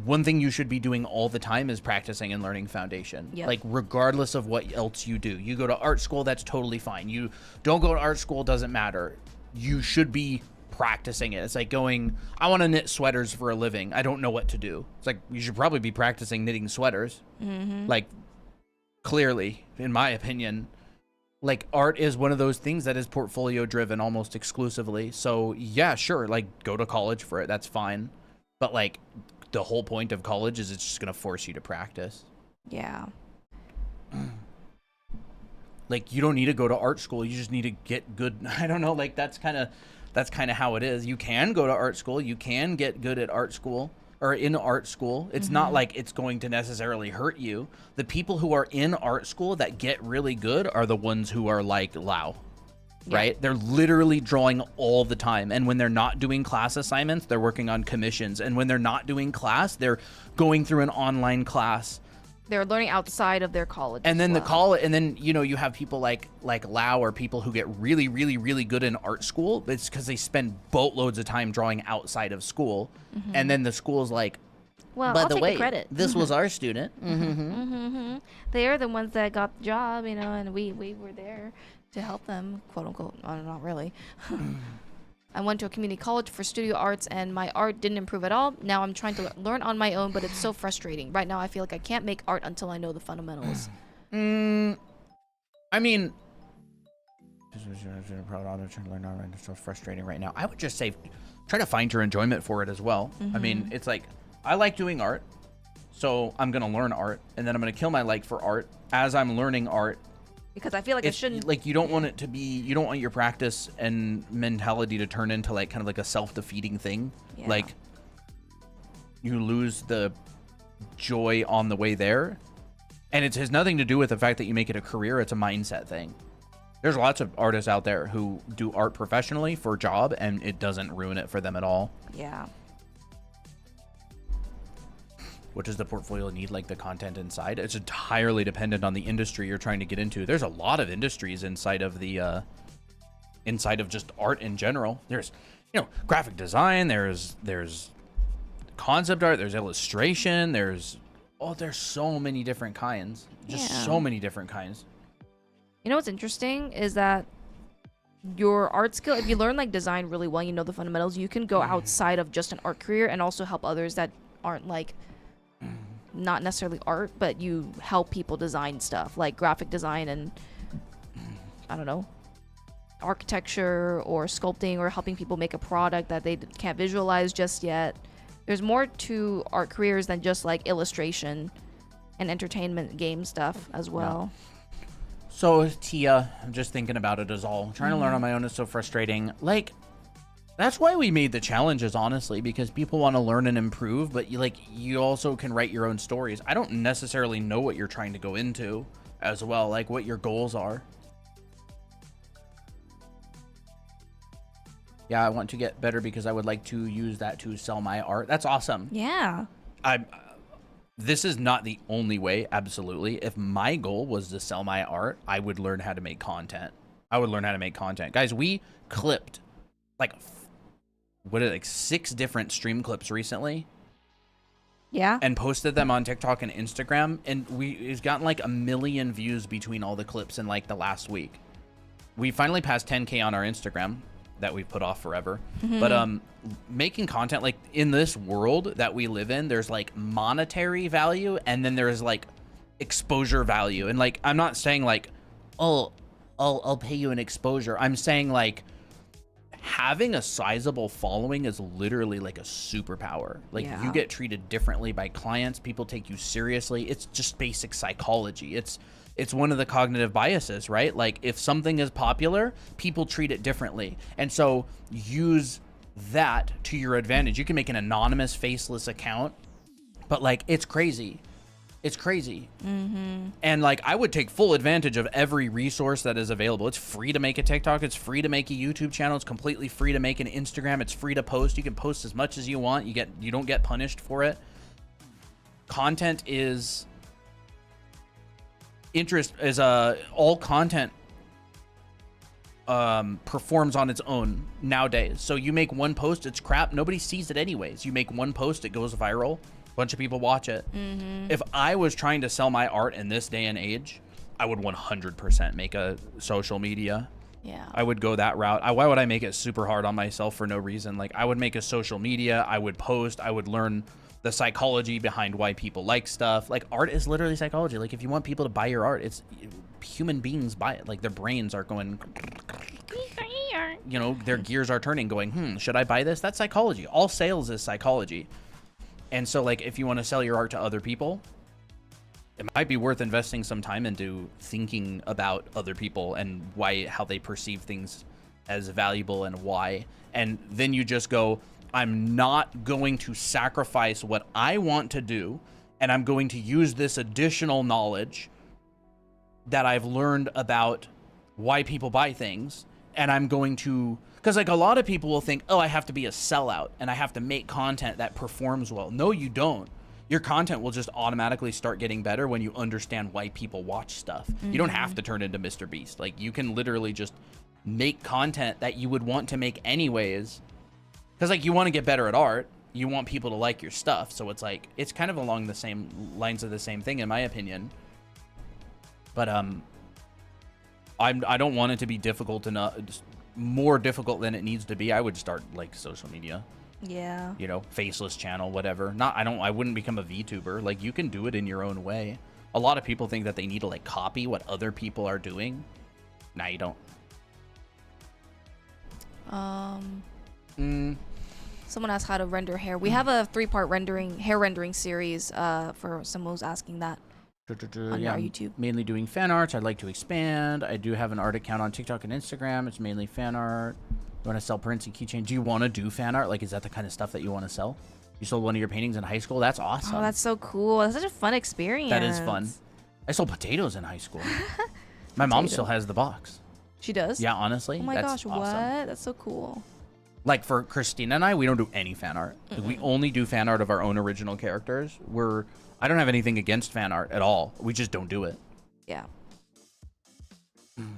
one thing you should be doing all the time is practicing and learning foundation. Yep. Like, regardless of what else you do. You go to art school, that's totally fine. You don't go to art school, doesn't matter. You should be practicing it. It's like going, I want to knit sweaters for a living. I don't know what to do. It's like, you should probably be practicing knitting sweaters. Like, clearly, in my opinion. Like, art is one of those things that is portfolio driven almost exclusively. So yeah, sure, like, go to college for it. That's fine. But, like, the whole point of college is it's just going to force you to practice. Yeah. Like, you don't need to go to art school. You just need to get good. I don't know. Like, that's kind of how it is. You can go to art school. You can get good at art school or in art school. It's not like it's going to necessarily hurt you. The people who are in art school that get really good are the ones who are like Lau. Right? They're literally drawing all the time. And when they're not doing class assignments, they're working on commissions. And when they're not doing class, they're going through an online class They're learning outside of their college. And then well. and then you have people like Lau, or people who get really, really, really good in art school. But it's because they spend boatloads of time drawing outside of school, and then the school's like, Well, by I'll the take way, the credit. this was our student. They are the ones that got the job, and we were there to help them, quote unquote. Not really. I went to a community college for studio arts, and my art didn't improve at all. Now I'm trying to learn on my own, but it's so frustrating. Right now, I feel like I can't make art until I know the fundamentals. I mean, it's so frustrating right now. I would just say, try to find your enjoyment for it as well. I mean, it's like, I like doing art, so I'm gonna learn art, and then I'm gonna kill my like for art as I'm learning art. Because I feel like I It's shouldn't. like, you don't want it to be, you don't want your practice and mentality to turn into like kind of like a self-defeating thing. Yeah. Like, you lose the joy on the way there, and it has nothing to do with the fact that you make it a career. It's a mindset thing. There's lots of artists out there who do art professionally for a job, and it doesn't ruin it for them at all. Yeah. What does the portfolio need? Like the content inside? It's entirely dependent on the industry you're trying to get into. There's a lot of industries inside of the inside of just art in general. There's graphic design, there's concept art, there's illustration, there's so many different kinds. Just Yeah. so many different kinds. You know what's interesting is that your art skill, if you learn like design really well, the fundamentals, you can go outside of just an art career and also help others that aren't like not necessarily art, but you help people design stuff like graphic design and I don't know, architecture or sculpting, or helping people make a product that they can't visualize just yet. There's more to art careers than just like illustration and entertainment game stuff as well. So Tia, I'm just thinking about it as all. Trying to learn on my own is so frustrating. Like, that's why we made the challenges, honestly, because people want to learn and improve, but you also can write your own stories. I don't necessarily know what you're trying to go into as well, like what your goals are. Yeah, I want to get better because I would like to use that to sell my art. That's awesome. Yeah. This is not the only way, absolutely. If my goal was to sell my art, I would learn how to make content. Guys, we clipped like 6 different stream clips recently. Yeah. And posted them on TikTok and Instagram, and it's gotten like 1 million views between all the clips in like the last week. We finally passed 10K on our Instagram that we've put off forever. But making content, like, in this world that we live in, there's like monetary value, and then there's like exposure value. And like, I'm not saying like, oh, I'll pay you an exposure. I'm saying like, having a sizable following is literally like a superpower. Like, Yeah. you get treated differently by clients. People take you seriously. It's just basic psychology. It's one of the cognitive biases, right? Like, if something is popular, people treat it differently. And so use that to your advantage. You can make an anonymous, faceless account, but like, it's crazy. It's crazy. And like, I would take full advantage of every resource that is available. It's free to make a TikTok. It's free to make a YouTube channel. It's completely free to make an Instagram. It's free to post. You can post as much as you want. You don't get punished for it. Content is all content performs on its own nowadays. So you make one post, it's crap. Nobody sees it anyways. You make one post, it goes viral. Bunch of people watch it. If I was trying to sell my art in this day and age, I would 100% make a social media. Yeah. I would go that route. Why would I make it super hard on myself for no reason? Like, I would make a social media. I would post. I would learn the psychology behind why people like stuff. Like, art is literally psychology. Like, if you want people to buy your art, it's human beings buy it. Like, their brains are going, their gears are turning, going, should I buy this? That's psychology. All sales is psychology. And so, like, if you want to sell your art to other people, it might be worth investing some time into thinking about other people and how they perceive things as valuable and why. And then you just go, I'm not going to sacrifice what I want to do, and I'm going to use this additional knowledge that I've learned about why people buy things, and I'm going to... Because, like, a lot of people will think, oh, I have to be a sellout, and I have to make content that performs well. No, you don't. your content will just automatically start getting better when you understand why people watch stuff. You don't have to turn into Mr. Beast. Like, you can literally just make content that you would want to make anyways. Because, like, you want to get better at art. You want people to like your stuff. So it's like, it's kind of along the same lines of the same thing, in my opinion. But, I don't want it to be difficult enough, more difficult than it needs to be. I would start, like, social media. Yeah. You know, faceless channel, whatever. I wouldn't become a VTuber. Like, you can do it in your own way. A lot of people think that they need to, like, copy what other people are doing. Nah, you don't. Someone asked how to render hair. We have a 3-part hair rendering series for someone who's asking that on our YouTube. Mainly doing fan arts. I'd like to expand. I do have an art account on TikTok and Instagram. It's mainly fan art. You want to sell prints and keychains? Do you want to do fan art? Like, is that the kind of stuff that you want to sell? You sold one of your paintings in high school? That's awesome. Oh, that's so cool. That's such a fun experience. That is fun. I sold potatoes in high school. My mom still has the box. She does? Yeah, honestly. Oh my that's gosh, awesome. What? That's so cool. Like, for Christina and I, we don't do any fan art. Like, we only do fan art of our own original characters. I don't have anything against fan art at all. We just don't do it. Yeah. Want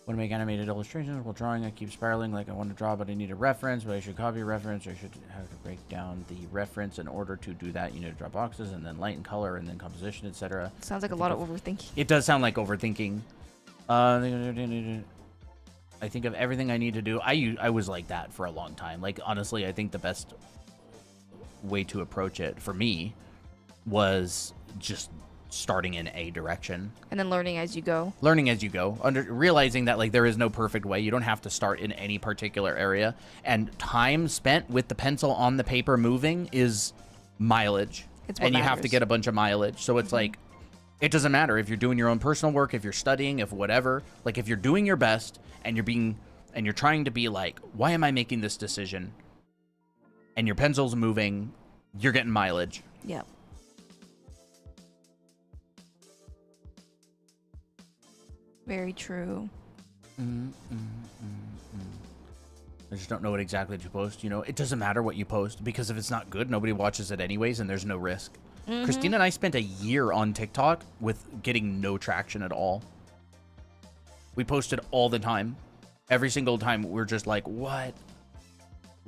to make animated illustrations while drawing. I keep spiraling like I want to draw, but I need a reference. But I should copy a reference, or I should have to break down the reference. In order to do that, you need to draw boxes, and then light and color, and then composition, etc. Sounds like a lot of overthinking. It does sound like overthinking. I think of everything I need to do. I was like that for a long time. Like, honestly, I think the best way to approach it for me was just starting in a direction and then learning as you go. Realizing that, like, there is no perfect way. You don't have to start in any particular area, and time spent with the pencil on the paper moving is mileage. And you have to get a bunch of mileage. So it's like, it doesn't matter if you're doing your own personal work, if you're studying, if whatever. Like, if you're doing your best and you're trying to be like, why am I making this decision? And your pencil's moving, you're getting mileage. Yeah. Very true. I just don't know what exactly to post. You know, it doesn't matter what you post, because if it's not good, nobody watches it anyways, and there's no risk. Christina and I spent a year on TikTok with getting no traction at all. We posted all the time. Every single time, we're just like, what?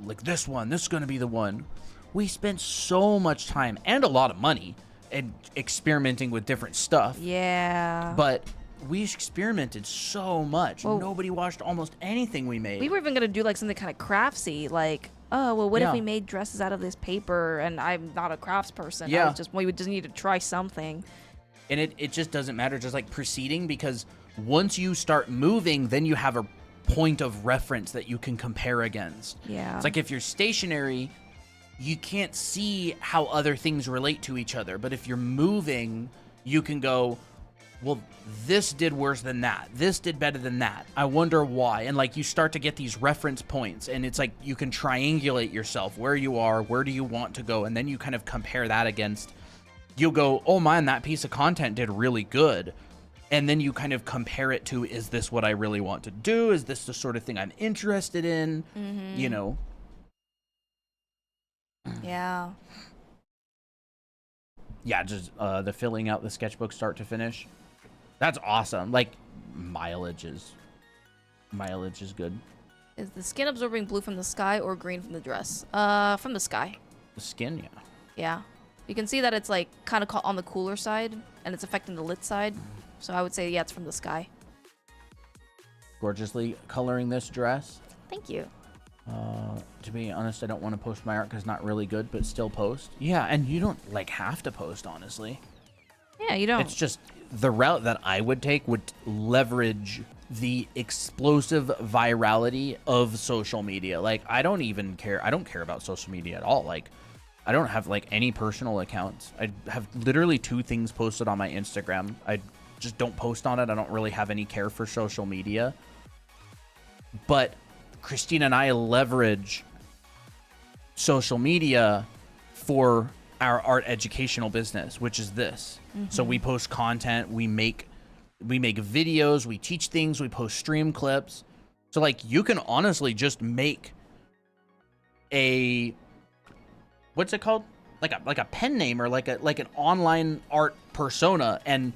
Like, this is going to be the one. We spent so much time and a lot of money and experimenting with different stuff. Yeah. But we experimented so much. Well, nobody watched almost anything we made. We were even going to do, like, something kind of craftsy, like, oh, well, what if we made dresses out of this paper? And I'm not a crafts person. Yeah. We would just need to try something. And it just doesn't matter, just like proceeding, because once you start moving, then you have a point of reference that you can compare against. Yeah. It's like, if you're stationary, you can't see how other things relate to each other. But if you're moving, you can go, well, this did worse than that. This did better than that. I wonder why. And, like, you start to get these reference points, and it's like you can triangulate yourself, where you are, where do you want to go, and then you kind of compare that against. You'll go, oh man, that piece of content did really good. And then you kind of compare it to, is this what I really want to do? Is this the sort of thing I'm interested in? You know? Yeah. Yeah, just the filling out the sketchbook start to finish. That's awesome. Like, mileage is good. Is the skin absorbing blue from the sky or green from the dress? From the sky. The skin, yeah. Yeah. You can see that it's, like, kind of on the cooler side, and it's affecting the lit side. So I would say, yeah, it's from the sky. Gorgeously coloring this dress. Thank you. To be honest, I don't want to post my art because it's not really good, but still post. Yeah, and you don't, like, have to post, honestly. Yeah, you don't. It's just the route that I would take would leverage the explosive virality of social media. Like, I don't even care. I don't care about social media at all. Like, I don't have, like, any personal accounts. I have literally 2 things posted on my Instagram. I just don't post on it. I don't really have any care for social media. But Christina and I leverage social media for our art educational business, which is this. So we post content, we make videos, we teach things, we post stream clips. So, like, you can honestly just make a what's it called? Like a pen name or like an online art persona, and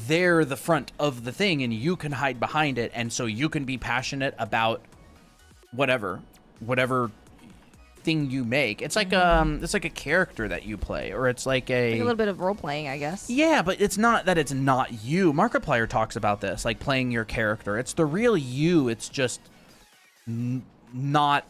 they're the front of the thing and you can hide behind it, and so you can be passionate about whatever thing you make. It's like it's like a character that you play, or it's like a little bit of role playing, I guess. Yeah, but it's not that it's not you. Markiplier talks about this, like playing your character. It's the real you. It's just not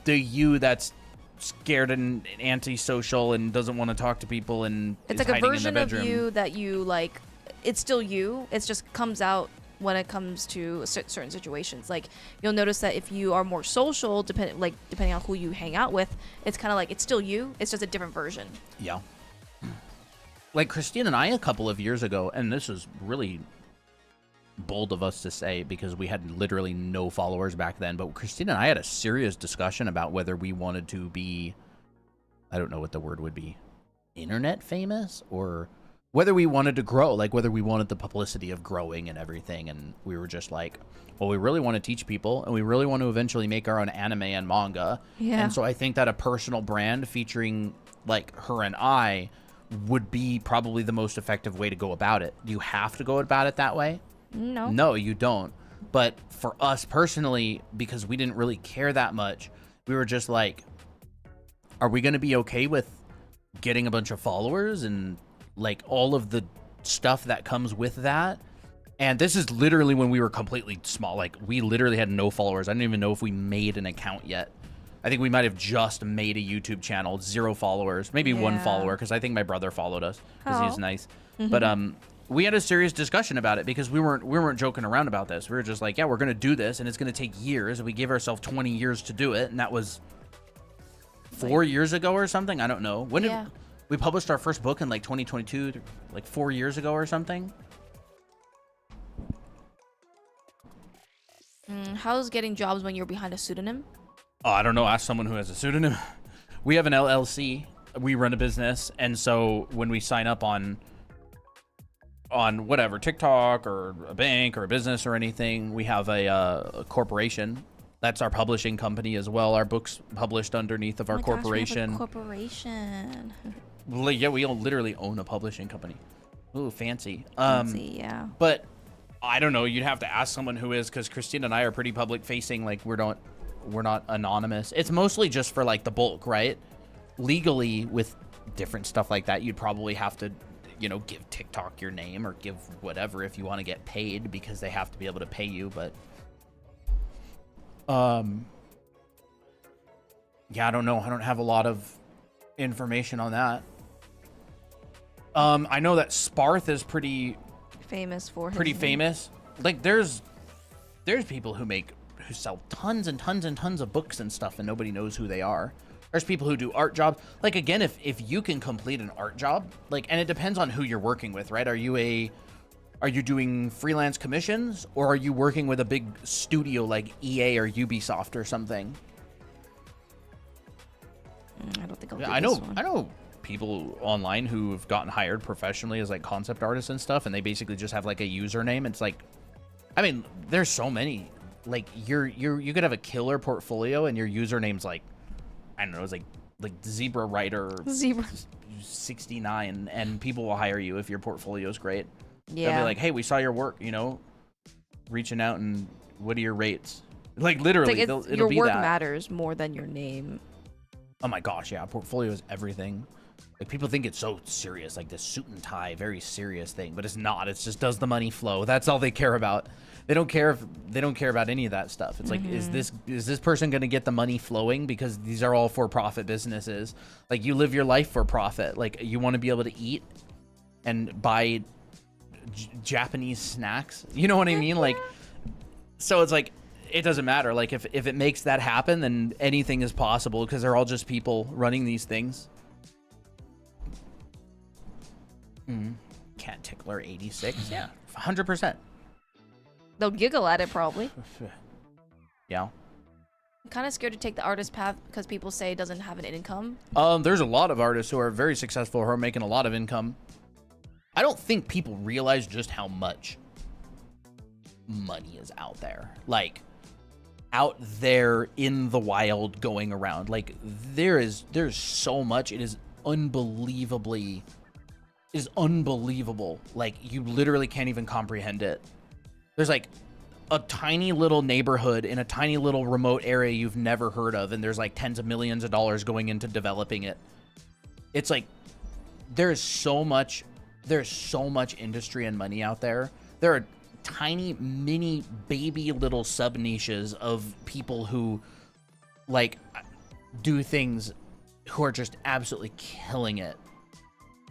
the you that's scared and antisocial and doesn't want to talk to people and it's is like a hiding in version the of bedroom. you that you like. It's still you. It just comes out when it comes to certain situations. Like you'll notice that if you are more social, depending on who you hang out with, it's kind of like it's still you. It's just a different version. Yeah. Like Christine and I a couple of years ago, and this is really bold of us to say because we had literally no followers back then, but Christine and I had a serious discussion about whether we wanted to be, I don't know what the word would be, internet famous, or whether we wanted to grow, like whether we wanted the publicity of growing and everything. And we were just like, well, we really want to teach people and we really want to eventually make our own anime and manga. Yeah. And so I think that a personal brand featuring like her and I would be probably the most effective way to go about it. Do you have to go about it that way? No. No, you don't. But for us personally, because we didn't really care that much, we were just like, are we going to be okay with getting a bunch of followers and like all of the stuff that comes with that? And this is literally when we were completely small. Like we literally had no followers. I don't even know if we made an account yet. I think we might have just made a YouTube channel, 0 followers, maybe 1 follower, because I think my brother followed us because he's nice. But we had a serious discussion about it because we weren't joking around about this. We were just like, yeah, we're gonna do this, and it's gonna take years. And we gave ourselves 20 years to do it, and that was 4 years ago or something. I don't know. When did we published our first book in like 2022, like 4 years ago or something? How's getting jobs when you're behind a pseudonym? Oh, I don't know. Ask someone who has a pseudonym. We have an LLC. We run a business, and so when we sign up on whatever, TikTok or a bank or a business or anything, we have a corporation. That's our publishing company as well. Our books published underneath of our corporation. Gosh, we have a corporation. Well, yeah, we all literally own a publishing company. Ooh, fancy. Fancy, yeah. But I don't know. You'd have to ask someone who is, because Christine and I are pretty public facing. Like we're not anonymous. It's mostly just for like the bulk, right? Legally, with different stuff like that, you'd probably have to, give TikTok your name or give whatever if you want to get paid, because they have to be able to pay you. But yeah, I don't know. I don't have a lot of information on that. I know that Sparth is pretty famous for his name. famous. Like there's people who sell tons and tons and tons of books and stuff, and nobody knows who they are. There's people who do art jobs. Like again, if you can complete an art job, like, and it depends on who you're working with, right? Are you doing freelance commissions, or are you working with a big studio like EA or Ubisoft or something? I don't think I'll Yeah, do I this one. know people online who have gotten hired professionally as like concept artists and stuff, and they basically just have like a username. It's like, I mean, there's so many. Like you could have a killer portfolio and your username's like, I don't know, it's like Zebra Writer 69, and people will hire you if your portfolio is great. Yeah. They'll be like, hey, we saw your work, reaching out, and what are your rates? Like literally, It's like it'll your be work that. matters more than your name. Oh my gosh, yeah, portfolio is everything. Like people think it's so serious, like this suit and tie, very serious thing, but it's not. It's just, does the money flow? That's all they care about. They don't care about any of that stuff. It's like, is this person going to get the money flowing? Because these are all for-profit businesses. Like you live your life for profit. Like you want to be able to eat and buy Japanese snacks. You know what I mean? Like, so it's like, it doesn't matter. Like if it makes that happen, then anything is possible, because they're all just people running these things. Cat Tickler 86. Yeah, 100%. They'll giggle at it probably. Yeah. I'm kind of scared to take the artist path because people say it doesn't have an income. There's a lot of artists who are very successful, who are making a lot of income. I don't think people realize just how much money is out there. Like, out there in the wild going around. Like there's so much. It is unbelievable. Like you literally can't even comprehend it. There's like a tiny little neighborhood in a tiny little remote area you've never heard of, and there's like tens of millions of dollars going into developing it. It's like there's so much industry and money out there. There are tiny mini baby little sub niches of people who like do things who are just absolutely killing it.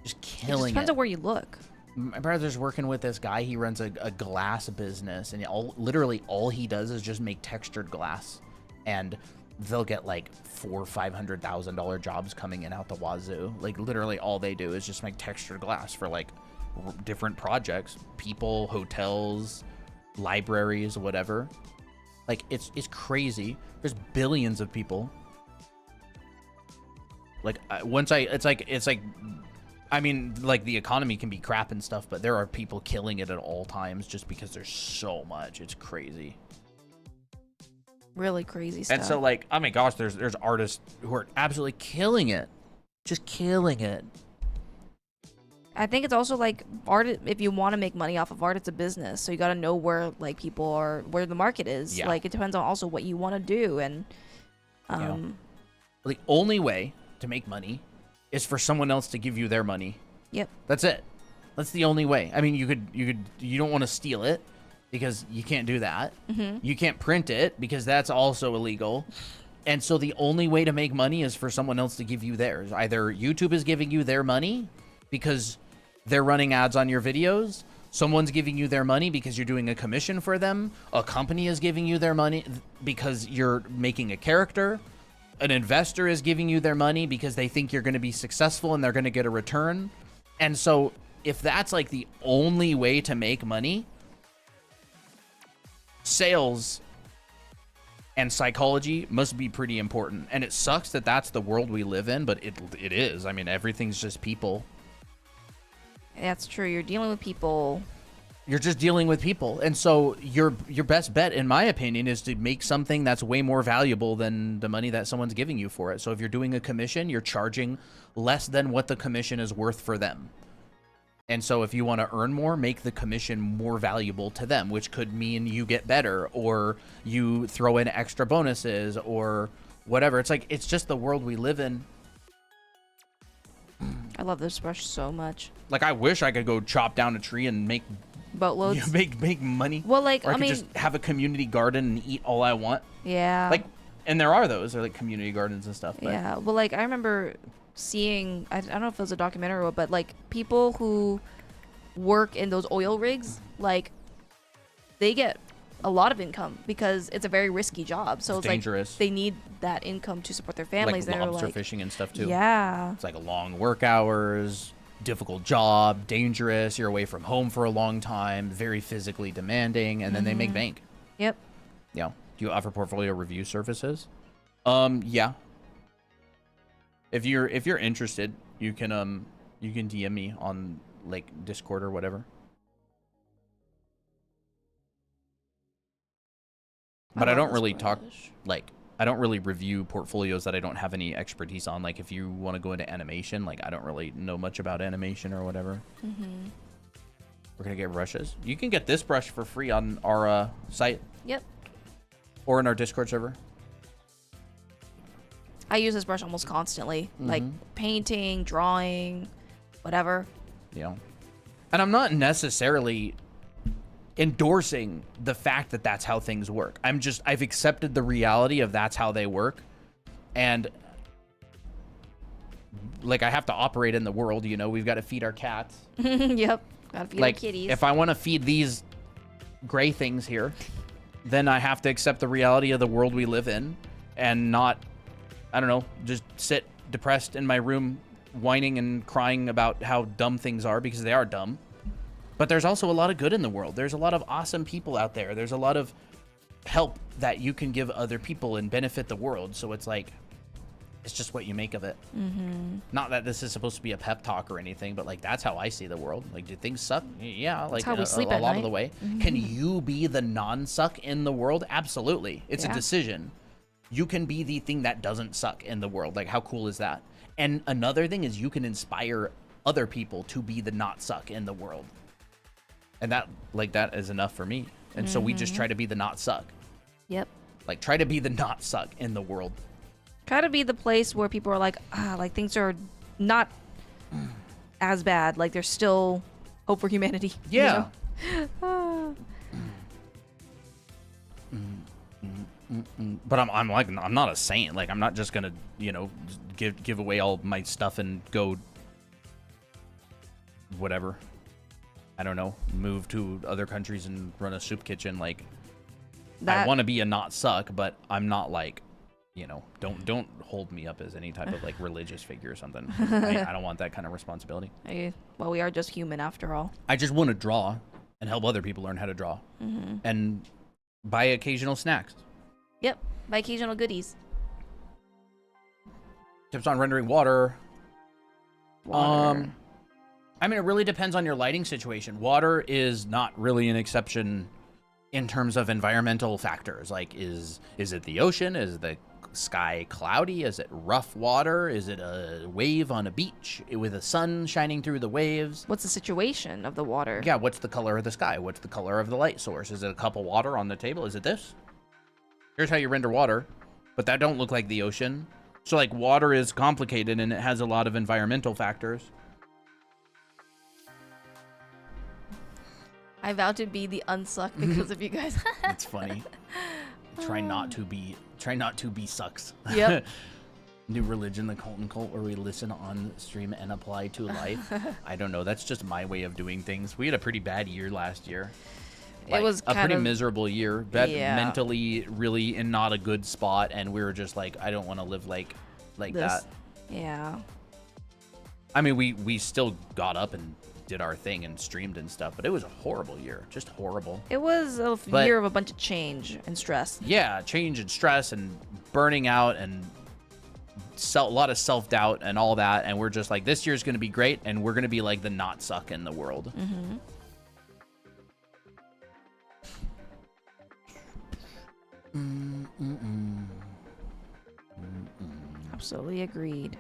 Just killing it. Depends on where you look. My brother's working with this guy. He runs a glass business, and literally all he does is just make textured glass, and they'll get like $400,000 or $500,000 jobs coming in out the wazoo. Like literally all they do is just make textured glass for like different projects, people, hotels, libraries, whatever. Like it's crazy. There's billions of people. Like it's like. I mean, like, the economy can be crap and stuff, but there are people killing it at all times just because there's so much. It's crazy. Really crazy stuff. And so, like, oh my gosh, there's artists who are absolutely killing it. Just killing it. I think it's also, like, art, if you want to make money off of art, it's a business. So you got to know where, like, people are, where the market is. Yeah. Like, it depends on also what you want to do. And, The only way to make money is for someone else to give you their money. Yep. That's it. That's the only way. I mean, you don't want to steal it because you can't do that. Mm-hmm. You can't print it because that's also illegal. And so the only way to make money is for someone else to give you theirs. Either YouTube is giving you their money because they're running ads on your videos. Someone's giving you their money because you're doing a commission for them. A company is giving you their money because you're making a character. An investor is giving you their money because they think you're going to be successful and they're going to get a return. And so if that's like the only way to make money, sales and psychology must be pretty important. And it sucks that that's the world we live in, but it is. I mean, everything's just people. That's true. You're dealing with people. You're just dealing with people. And so your best bet, in my opinion, is to make something that's way more valuable than the money that someone's giving you for it. So if you're doing a commission, you're charging less than what the commission is worth for them. And so if you want to earn more, make the commission more valuable to them, which could mean you get better or you throw in extra bonuses or whatever. It's like, it's just the world we live in. I love this brush so much. Like, I wish I could go chop down a tree and make boatloads. Make money. Well, like, or I I could mean, just have a community garden and eat all I want. Yeah. Like, and there are those, they're like community gardens and stuff. But yeah. Well, like, I remember seeing, I don't know if it was a documentary or what, but like people who work in those oil rigs, like, they get a lot of income because it's a very risky job. So it's dangerous. Like they need that income to support their families. Like They're lobster like, fishing and stuff too. Yeah. It's like a long work hours, difficult job, dangerous. You're away from home for a long time, very physically demanding, and then they make bank. Yep. Yeah. Do you offer portfolio review services? Yeah. If you're interested, you can DM me on like Discord or whatever. But I don't really talk, like, I don't really review portfolios that I don't have any expertise on. Like, if you want to go into animation, like, I don't really know much about animation or whatever. Mm-hmm. We're going to get brushes. You can get this brush for free on our site. Yep. Or in our Discord server. I use this brush almost constantly. Like, painting, drawing, whatever. Yeah. And I'm not necessarily endorsing the fact that that's how things work. I've accepted the reality of that's how they work. And like, I have to operate in the world, you know, we've got to feed our cats. Yep. Gotta feed Like, our kitties. if I want to feed these gray things here, then I have to accept the reality of the world we live in and not, I don't know, just sit depressed in my room whining and crying about how dumb things are, because they are dumb. But there's also a lot of good in the world. There's a lot of awesome people out there. There's a lot of help that you can give other people and benefit the world. So it's like, It's just what you make of it. Not that this is supposed to be a pep talk or anything, but like that's how I see the world. Like, do things suck? Yeah, like how we sleep a at lot night. of the way. Can you be the non-suck in the world? Absolutely. It's a Yeah. decision. You can be the thing that doesn't suck in the world. Like, how cool is that? And another thing is you can inspire other people to be the not suck in the world. And that is enough for me. And so we just try to be the not suck. Yep. Like, try to be the not suck in the world. Try to be the place where people are like, like things are not as bad. Like there's still hope for humanity. you Yeah. know? But I'm like, I'm not a saint. Like, I'm not just gonna, give away all my stuff and go whatever. I don't know, move to other countries and run a soup kitchen. Like, I want to be a not suck, but I'm not like, don't hold me up as any type of like religious figure or something. I don't want that kind of responsibility. Well, we are just human after all. I just want to draw and help other people learn how to draw and buy occasional snacks. Yep. By occasional goodies. Tips on rendering water. Water. I mean, it really depends on your lighting situation. Water is not really an exception in terms of environmental factors. Like, is it the ocean? Is the sky cloudy? Is it rough water? Is it a wave on a beach with the sun shining through the waves? What's the situation of the water? Yeah, what's the color of the sky? What's the color of the light source? Is it a cup of water on the table? Is it this? Here's how you render water, but that don't look like the ocean. So, like, water is complicated and it has a lot of environmental factors. I vow to be the unsuck because of you guys. It's funny. Try not to be sucks. Yep. New religion, the Colton cult, where we listen on stream and apply to life. I don't know. That's just my way of doing things. We had a pretty bad year last year. It was a kind pretty of miserable year. Yeah. Mentally, really in not a good spot, and we were just like, I don't want to live like this. that. Yeah. I mean, we still got up and did our thing and streamed and stuff, but it was a horrible year. Just horrible. It was a But- year of a bunch of change and stress. Yeah, change and stress and burning out and a lot of self-doubt and all that, and we're just like, this year's going to be great, and we're going to be like the not suck in the world. Absolutely agreed.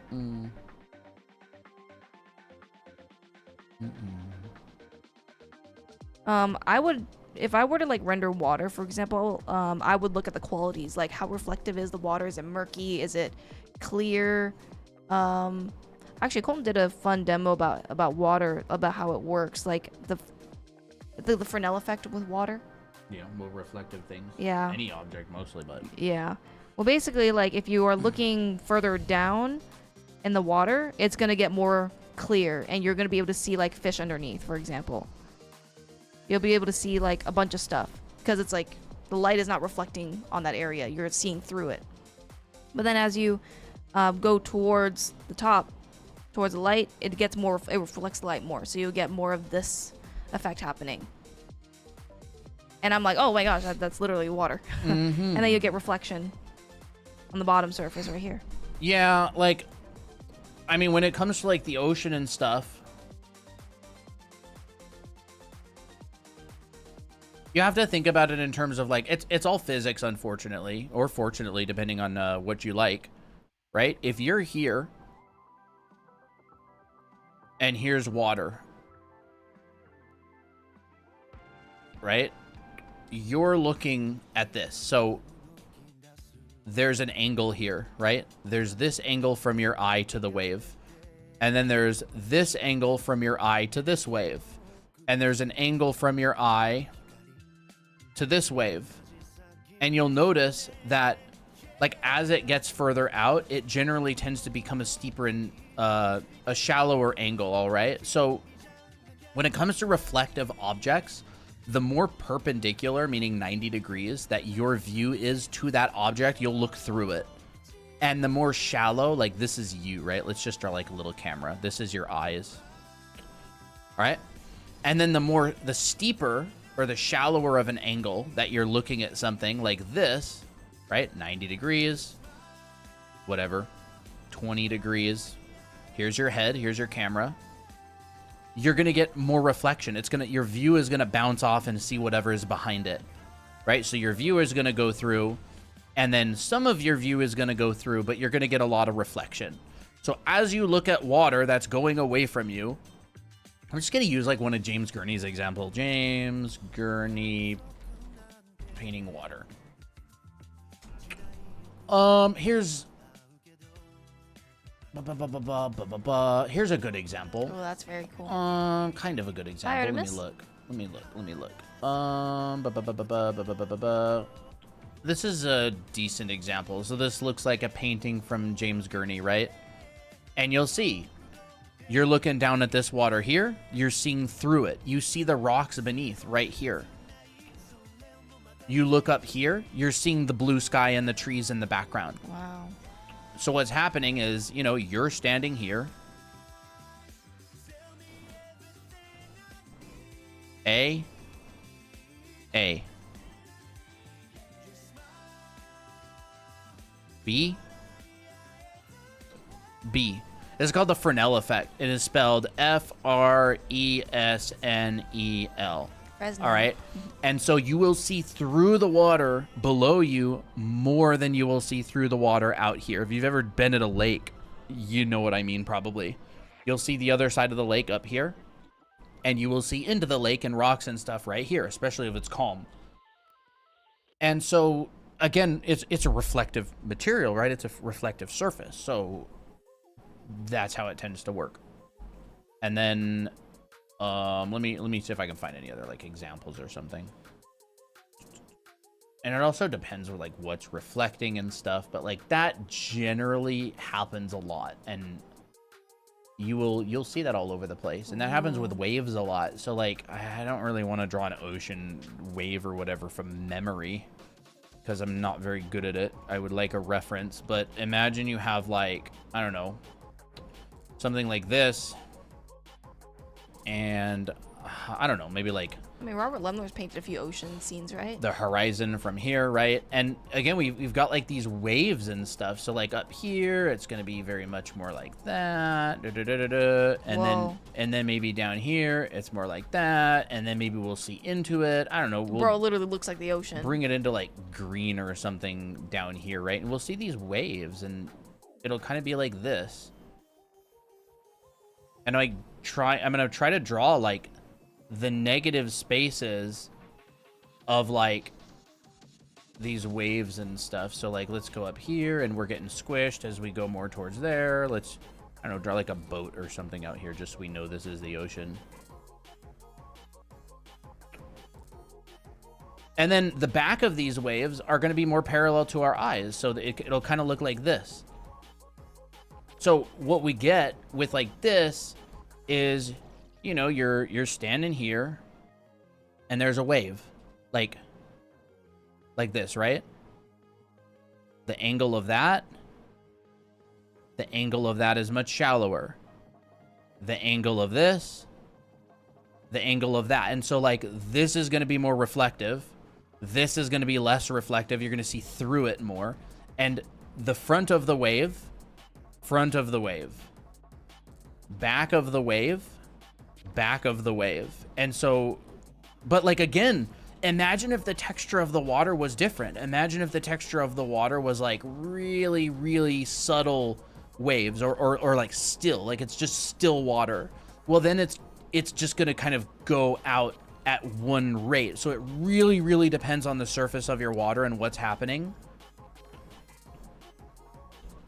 I would, if I were to like render water, for example, I would look at the qualities, like how reflective is the water? Is it murky? Is it clear? Actually, Colton did a fun demo about water, about how it works, like the Fresnel effect with water. Yeah, more reflective things. Yeah. Any object mostly, but Yeah. Well, basically, like if you are looking further down in the water, it's gonna get more clear, and you're gonna be able to see like fish underneath, for example. You'll be able to see like a bunch of stuff because it's like the light is not reflecting on that area. You're seeing through it. But then as you go towards the top, towards the light, it reflects the light more. So you'll get more of this effect happening. And I'm like, oh my gosh, that's literally water. And then you get reflection on the bottom surface right here. yeah, like, I mean, when it comes to like the ocean and stuff, you have to think about it in terms of like, it's all physics, unfortunately, or fortunately, depending on what you like, right? If you're here and here's water, right? You're looking at this. So there's an angle here, right? There's this angle from your eye to the wave. And then there's this angle from your eye to this wave. And there's an angle from your eye to this wave. And you'll notice that, like, as it gets further out, it generally tends to become a steeper and a shallower angle, all right? So when it comes to reflective objects, the more perpendicular, meaning 90 degrees, that your view is to that object, you'll look through it. And the more shallow, like this is you, right? Let's just draw like a little camera. This is your eyes. All right? And then the steeper or the shallower of an angle that you're looking at something like this, right? 90 degrees, whatever. 20 degrees. Here's your head, here's your camera. You're going to get more reflection. Your view is going to bounce off and see whatever is behind it, right? So your viewer is going to go through, and then some of your view is going to go through, but you're going to get a lot of reflection. So as you look at water that's going away from you, I'm just going to use like one of James Gurney's example. James Gurney painting water. Here's here's a good example. Oh, that's very cool. Kind of a good example. Hi, Let me Artemis. look. This is a decent example. So this looks like a painting from James Gurney, right? And you'll see, you're looking down at this water here. You're seeing through it. You see the rocks beneath right here. You look up here. You're seeing the blue sky and the trees in the background. Wow. So what's happening is, you know, you're standing here. A. B. It's called the Fresnel effect. It is spelled Fresnel. Fresnel. All right. And so you will see through the water below you more than you will see through the water out here. If you've ever been at a lake, you know what I mean, probably. You'll see the other side of the lake up here, and you will see into the lake and rocks and stuff right here, especially if it's calm. And so, again, it's a reflective material, right? It's a reflective surface. So that's how it tends to work. And then let me see if I can find any other like examples or something. And it also depends on like what's reflecting and stuff, but like that generally happens a lot, and you'll see that all over the place. And that happens with waves a lot. So like I don't really want to draw an ocean wave or whatever from memory, because I'm not very good at it. I would like a reference, but imagine you have like, I don't know, something like this, and I don't know, maybe like I mean, Robert Lemler's painted a few ocean scenes, right? the horizon from here, right? And again, we've got like these waves and stuff. So like up here, it's going to be very much more like that, and Whoa. then maybe down here, it's more like that, and then maybe we'll see into it. I don't know. We'll Bro, it literally looks like the ocean. bring it into like green or something down here, right? And we'll see these waves, and it'll kind of be like this. And I'm gonna try to draw like the negative spaces of like these waves and stuff. So like, let's go up here, and we're getting squished as we go more towards there. Let's, I don't know, draw like a boat or something out here, just so we know this is the ocean. And then the back of these waves are going to be more parallel to our eyes, so that it'll kind of look like this. So what we get with like this is, you know, you're standing here, and there's a wave, like this, right? The angle of that is much shallower. The angle of this, the angle of that. And so like this is going to be more reflective. This is going to be less reflective. You're going to see through it more. And the front of the wave, back of the wave, back of the wave. And so, but like, again, imagine if the texture of the water was different. Imagine if the texture of the water was like really, really subtle waves, or like still, like it's just still water. Well, then it's just going to kind of go out at one rate. So it really, really depends on the surface of your water and what's happening.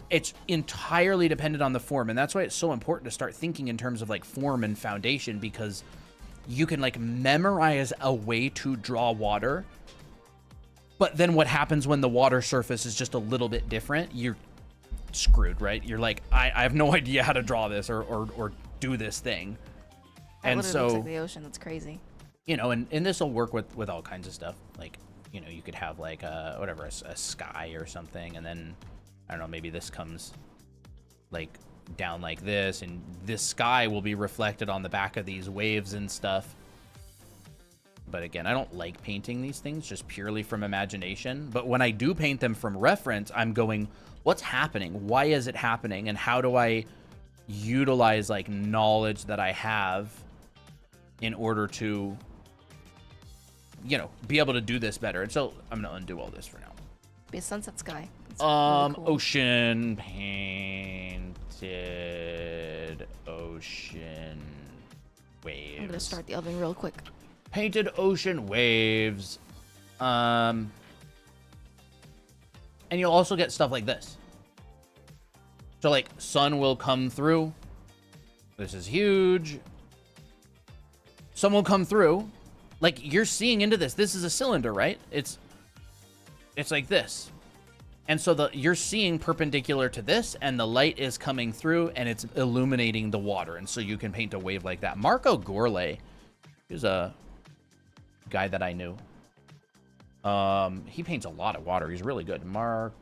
It's entirely dependent on the form, and that's why it's so important to start thinking in terms of like form and foundation, because you can like memorize a way to draw water, but then what happens when the water surface is just a little bit different? You're screwed, right? You're like, I have no idea how to draw this or do this thing. That And literally so, looks like the ocean. That's crazy. you know, and this will work with all kinds of stuff. Like, you know, you could have like a sky or something, and then I don't know, maybe this comes like down like this, and this sky will be reflected on the back of these waves and stuff. But again, I don't like painting these things just purely from imagination. But when I do paint them from reference, I'm going, what's happening? Why is it happening? And how do I utilize like knowledge that I have in order to, you know, be able to do this better? And so I'm going to undo all this for now. Be a sunset sky. It's really cool. Ocean painted ocean waves. I'm going to start the oven real quick. Painted ocean waves. And you'll also get stuff like this. So like sun will come through. This is huge. Sun will come through. Like you're seeing into this. This is a cylinder, right? It's like this. And so you're seeing perpendicular to this, and the light is coming through and it's illuminating the water. And so you can paint a wave like that. Marco Gourlay is a guy that I knew. He paints a lot of water. He's really good. Marco,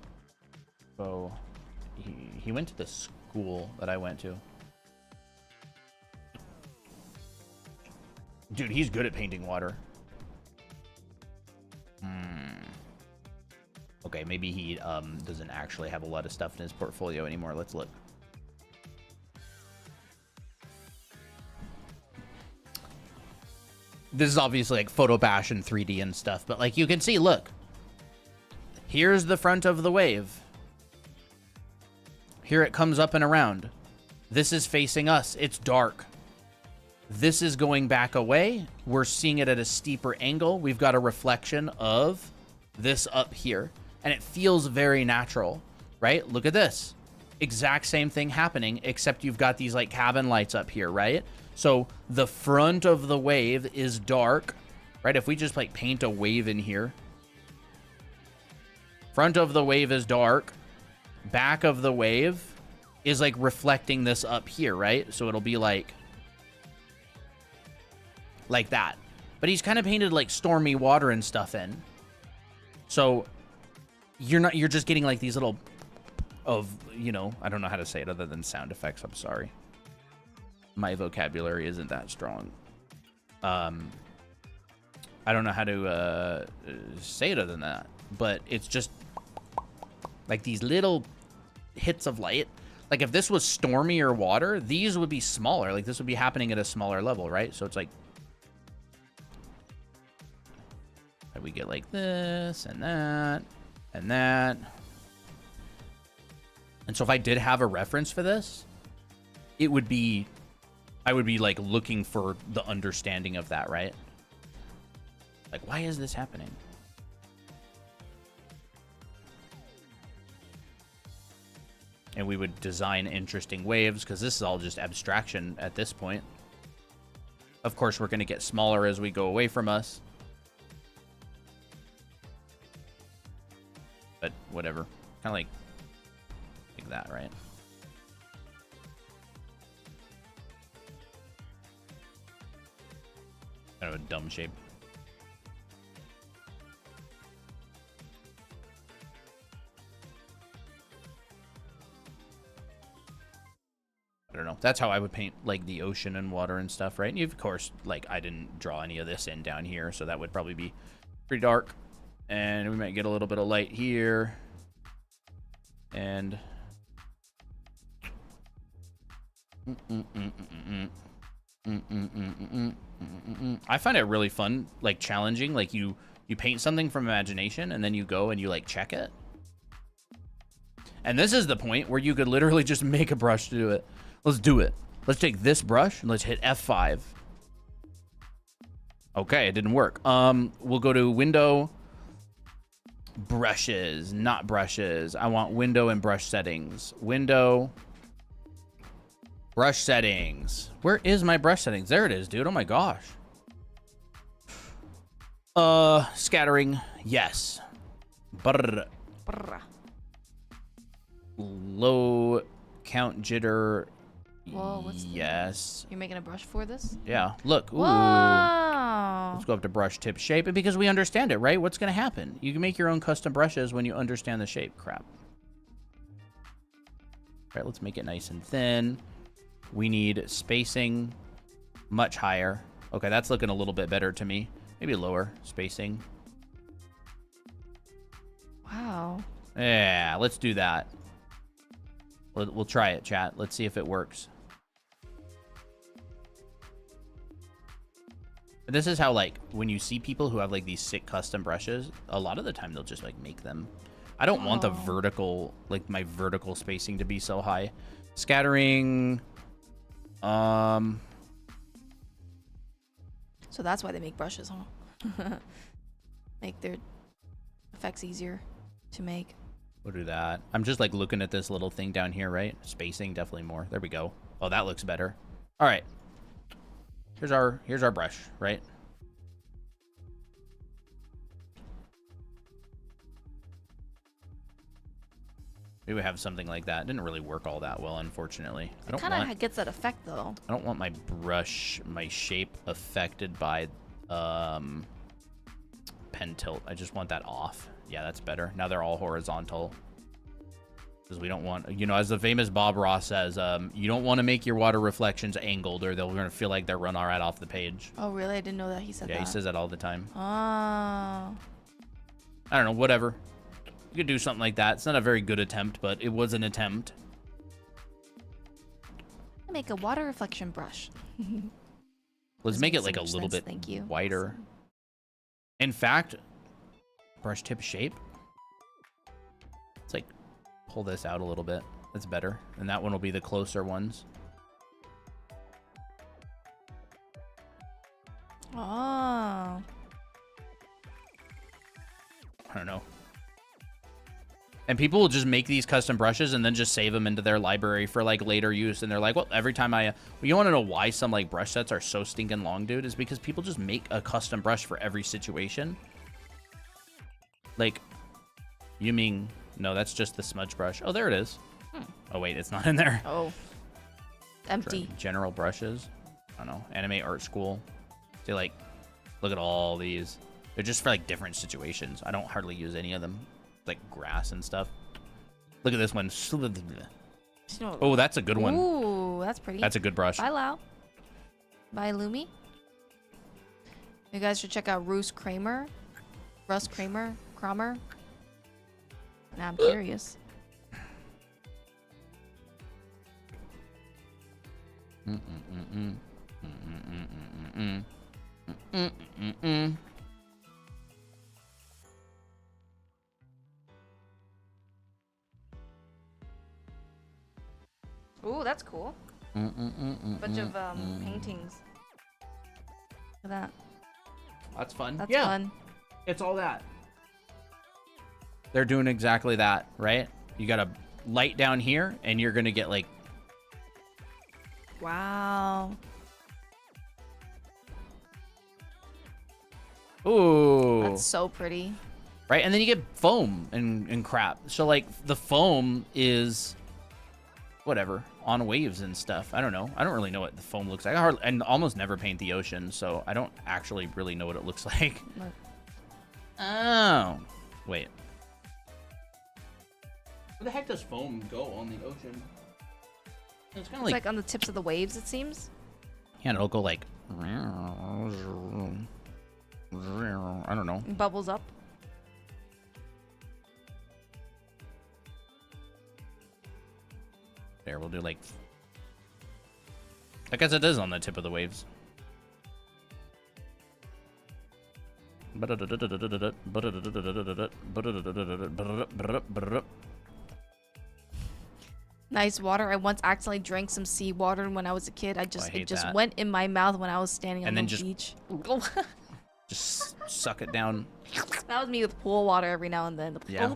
he went to the school that I went to. Dude, he's good at painting water. Okay, maybe he doesn't actually have a lot of stuff in his portfolio anymore. Let's look. This is obviously like photo bash and 3D and stuff, but like you can see, look. Here's the front of the wave. Here it comes up and around. This is facing us. It's dark. This is going back away. We're seeing it at a steeper angle. We've got a reflection of this up here. And it feels very natural, right? Look at this. Exact same thing happening, except you've got these like cabin lights up here, right? So the front of the wave is dark, right? If we just like paint a wave in here. Front of the wave is dark. Back of the wave is like reflecting this up here, right? So it'll be like that. But he's kind of painted like stormy water and stuff in. So you're just getting like these little of, you know, I don't know how to say it other than sound effects. I'm sorry. My vocabulary isn't that strong. I don't know how to say it other than that, but it's just like these little hits of light. Like if this was stormy or water, these would be smaller. Like this would be happening at a smaller level, right? So it's like we get like this and that and that. And so if I did have a reference for this, it would be, I would be like looking for the understanding of that, right? Like, why is this happening? And we would design interesting waves because this is all just abstraction at this point. Of course, we're going to get smaller as we go away from us. But whatever. Kind of like that, right? Kind of a dumb shape. I don't know. That's how I would paint like the ocean and water and stuff, right? And of course, like I didn't draw any of this in down here, so that would probably be pretty dark. And we might get a little bit of light here. And I find it really fun, like challenging. Like you paint something from imagination and then you go and you like check it. And this is the point where you could literally just make a brush to do it. Let's do it. Let's take this brush and let's hit F5. Okay, it didn't work. We'll go to window, brushes, not brushes. I want window and brush settings. Window, brush settings. Where is my brush settings? There it is, dude. Oh my gosh. Scattering, yes. Brr. Brr. Low count jitter. Whoa, what's yes. You're making a brush for this? Yeah. Look. Ooh. Wow. Let's go up to brush tip shape. And because we understand it, right? What's going to happen? You can make your own custom brushes when you understand the shape. Crap. All right, let's make it nice and thin. We need spacing much higher. Okay, that's looking a little bit better to me. Maybe lower spacing. Wow. Yeah, let's do that. We'll try it, chat. Let's see if it works. But this is how, like, when you see people who have, like, these sick custom brushes, a lot of the time they'll just, like, make them. I don't want the vertical, like, my vertical spacing to be so high. Scattering. So that's why they make brushes, huh? Make their effects easier to make. We'll do that. I'm just, like, looking at this little thing down here, right? Spacing, definitely more. There we go. Oh, that looks better. All right. Here's our brush, right? Maybe we have something like that. Didn't really work all that well, unfortunately. It kind of gets that effect, though. I don't want my brush, my shape affected by pen tilt. I just want that off. Yeah, that's better. Now they're all horizontal. Because we don't want, you know, as the famous Bob Ross says, you don't want to make your water reflections angled or they're going to feel like they're run right off the page. Oh, really? I didn't know that he said that. Yeah, he says that all the time. Oh. I don't know, whatever. You could do something like that. It's not a very good attempt, but it was an attempt. Make a water reflection brush. Let's make it like a little bit wider. In fact, brush tip shape. Let's like pull this out a little bit. That's better. And that one will be the closer ones. Oh. I don't know. And people will just make these custom brushes and then just save them into their library for like later use. And they're like, well, every time well, you want to know why some like brush sets are so stinking long, dude? Is because people just make a custom brush for every situation. Like, you mean, no, that's just the smudge brush. Oh, there it is. Oh, wait, it's not in there. Oh. Empty. General brushes. I don't know. Anime art school. They like, look at all these. They're just for like different situations. I don't hardly use any of them. Like grass and stuff. Look at this one. Oh, that's a good one. Ooh, that's pretty. That's a good brush. Bye, Lau. Bye, Lumi. You guys should check out Russ Kramer. Now I'm curious. Ooh, that's cool. Bunch of paintings. Look at that. That's fun. That's yeah, fun. It's all that. They're doing exactly that, right? You got a light down here, and you're gonna get like. Wow. Ooh. That's so pretty. Right, and then you get foam and crap. So like the foam is. Whatever, on waves and stuff. I don't know. I don't really know what the foam looks like. And almost never paint the ocean, so I don't actually really know what it looks like. Look. Oh. Wait. Where the heck does foam go on the ocean? It's kind of Like on the tips of the waves, it seems. Yeah, and it'll go like... I don't know. It bubbles up. There, we'll do like... I guess it is on the tip of the waves. Nice water. I once accidentally drank some seawater when I was a kid. It just went in my mouth when I was standing on the beach. Just suck it down. That was me with pool water every now and then. Yeah.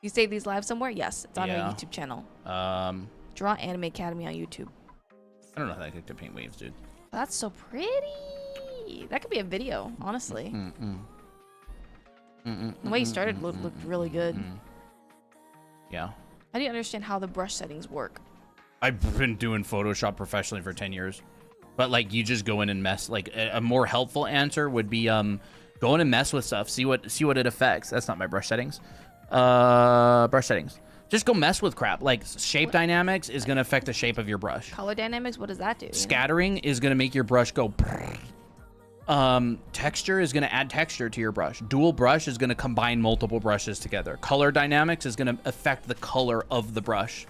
You save these live somewhere? Yes, it's on our YouTube channel. Draw Anime Academy on YouTube. I don't know how I like to paint waves, dude. That's so pretty. That could be a video, honestly. The way you started looked really good. Yeah. How do you understand how the brush settings work? I've been doing Photoshop professionally for 10 years. But like you just go in and mess. Like a more helpful answer would be go in and mess with stuff. See what it affects. That's not my brush settings. Brush settings. Just go mess with crap. Like shape dynamics is going to affect the shape of your brush. Color dynamics, what does that do? Scattering is going to make your brush go. Texture is going to add texture to your brush. Dual brush is going to combine multiple brushes together. Color dynamics is going to affect the color of the brush.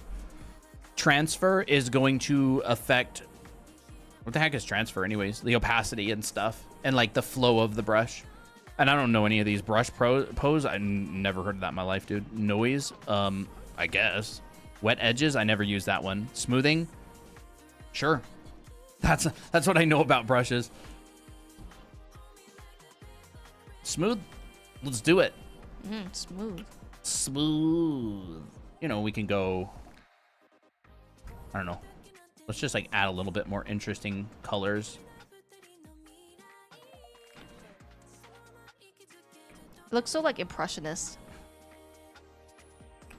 Transfer is going to affect, what the heck is transfer anyways? The opacity and stuff, and like the flow of the brush. And I don't know any of these brush pose. I never heard of that in my life, dude. Noise, I guess. Wet edges, I never used that one. Smoothing, sure. That's what I know about brushes. Smooth, let's do it. Smooth. Smooth. You know, we can go, I don't know. Let's just like add a little bit more interesting colors. It looks so like impressionist.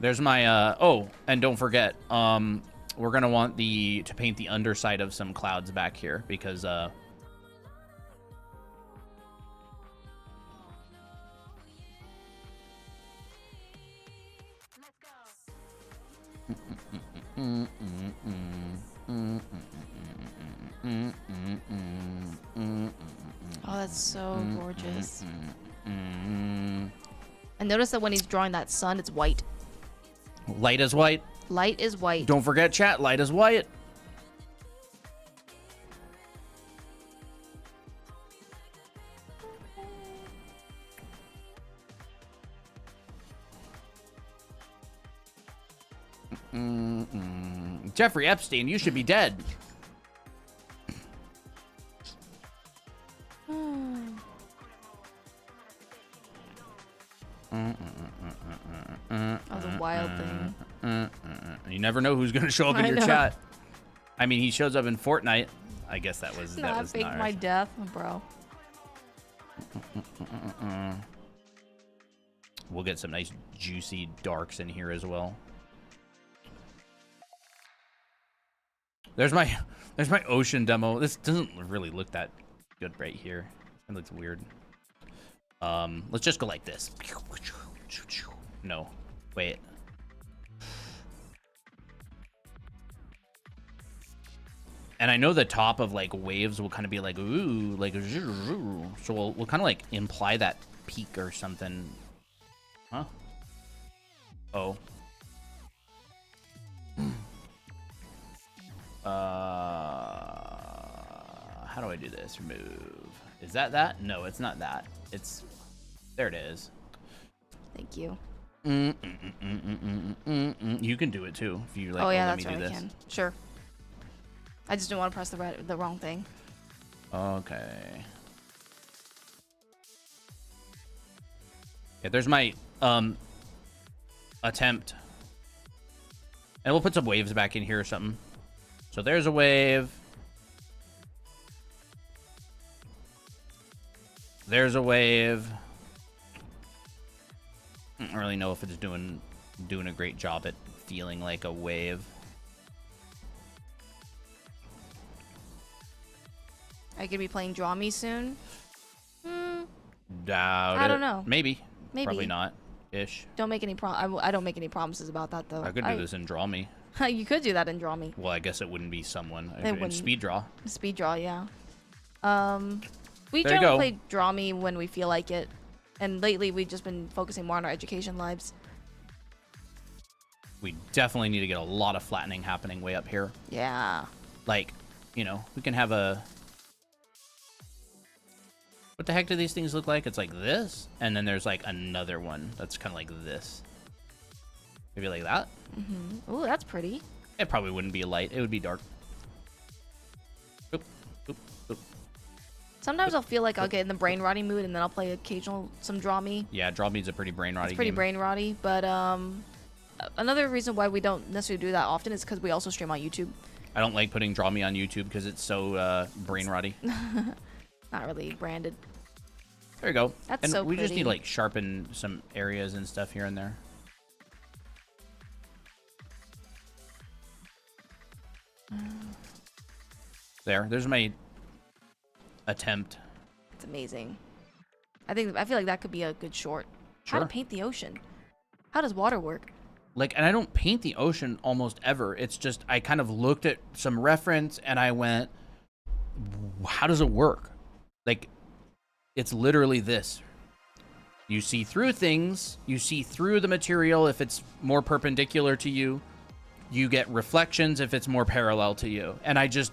There's my, oh, and don't forget, we're gonna want to paint the underside of some clouds back here because, Oh, that's so gorgeous. I noticed that when he's drawing that sun, it's white. light as white. Light is white. Don't forget, chat, light as white. Jeffrey Epstein, you should be dead. Oh, the wild thing. You never know who's gonna show up in your chat. I mean, he shows up in Fortnite. I guess that was Not fake my death, bro. We'll get some nice juicy darks in here as well. There's my ocean demo. This doesn't really look that good right here. It looks weird. Let's just go like this. No, wait. And I know the top of like waves will kind of be like ooh, like so we'll kind of like imply that peak or something. Huh? Oh. How do I do this? Remove. Is that? No, it's not that. It's, there it is. Thank you. You can do it too if you like. Oh yeah, let that's me do right. I this. can. Sure. I just didn't want to press the wrong thing. Okay. Yeah, there's my attempt. And we'll put some waves back in here or something. So there's a wave. There's a wave. I don't really know if it's doing a great job at feeling like a wave. Are you gonna be playing Draw Me soon? Doubt I it. don't know. Maybe. Maybe. Probably not. Ish. Don't make any I don't make any promises about that though. I could do this in Draw Me. You could do that in Draw Me. Well, I guess it wouldn't be someone. It In wouldn't. Speed Draw. Speed Draw, yeah. We There you generally go. play Draw Me when we feel like it, and lately we've just been focusing more on our education lives. We definitely need to get a lot of flattening happening way up here. Yeah. Like, you know, we can have a... What the heck do these things look like? It's like this, and then there's like another one that's kind of like this. Maybe like that? Ooh, that's pretty. It probably wouldn't be light. It would be dark. Oop, oop, oop. Sometimes I'll feel like I'll get in the brain rotty mood, and then I'll play some Draw Me. Yeah, Draw Me's a pretty brain rotty It's pretty game. brain rotty, but another reason why we don't necessarily do that often is because we also stream on YouTube. I don't like putting Draw Me on YouTube because it's so brain rotty. Not really branded. There you go. That's and so we just need pretty. to like sharpen some areas and stuff here and there. There's my attempt. It's amazing. I feel like that could be a good short. How to Sure. paint the ocean. How does water work? Like, and I don't paint the ocean almost ever. It's just I kind of looked at some reference and I went, how does it work? Like, It's literally this. You see through things. You see through the material if it's more perpendicular to you. You get reflections if it's more parallel to you. And I just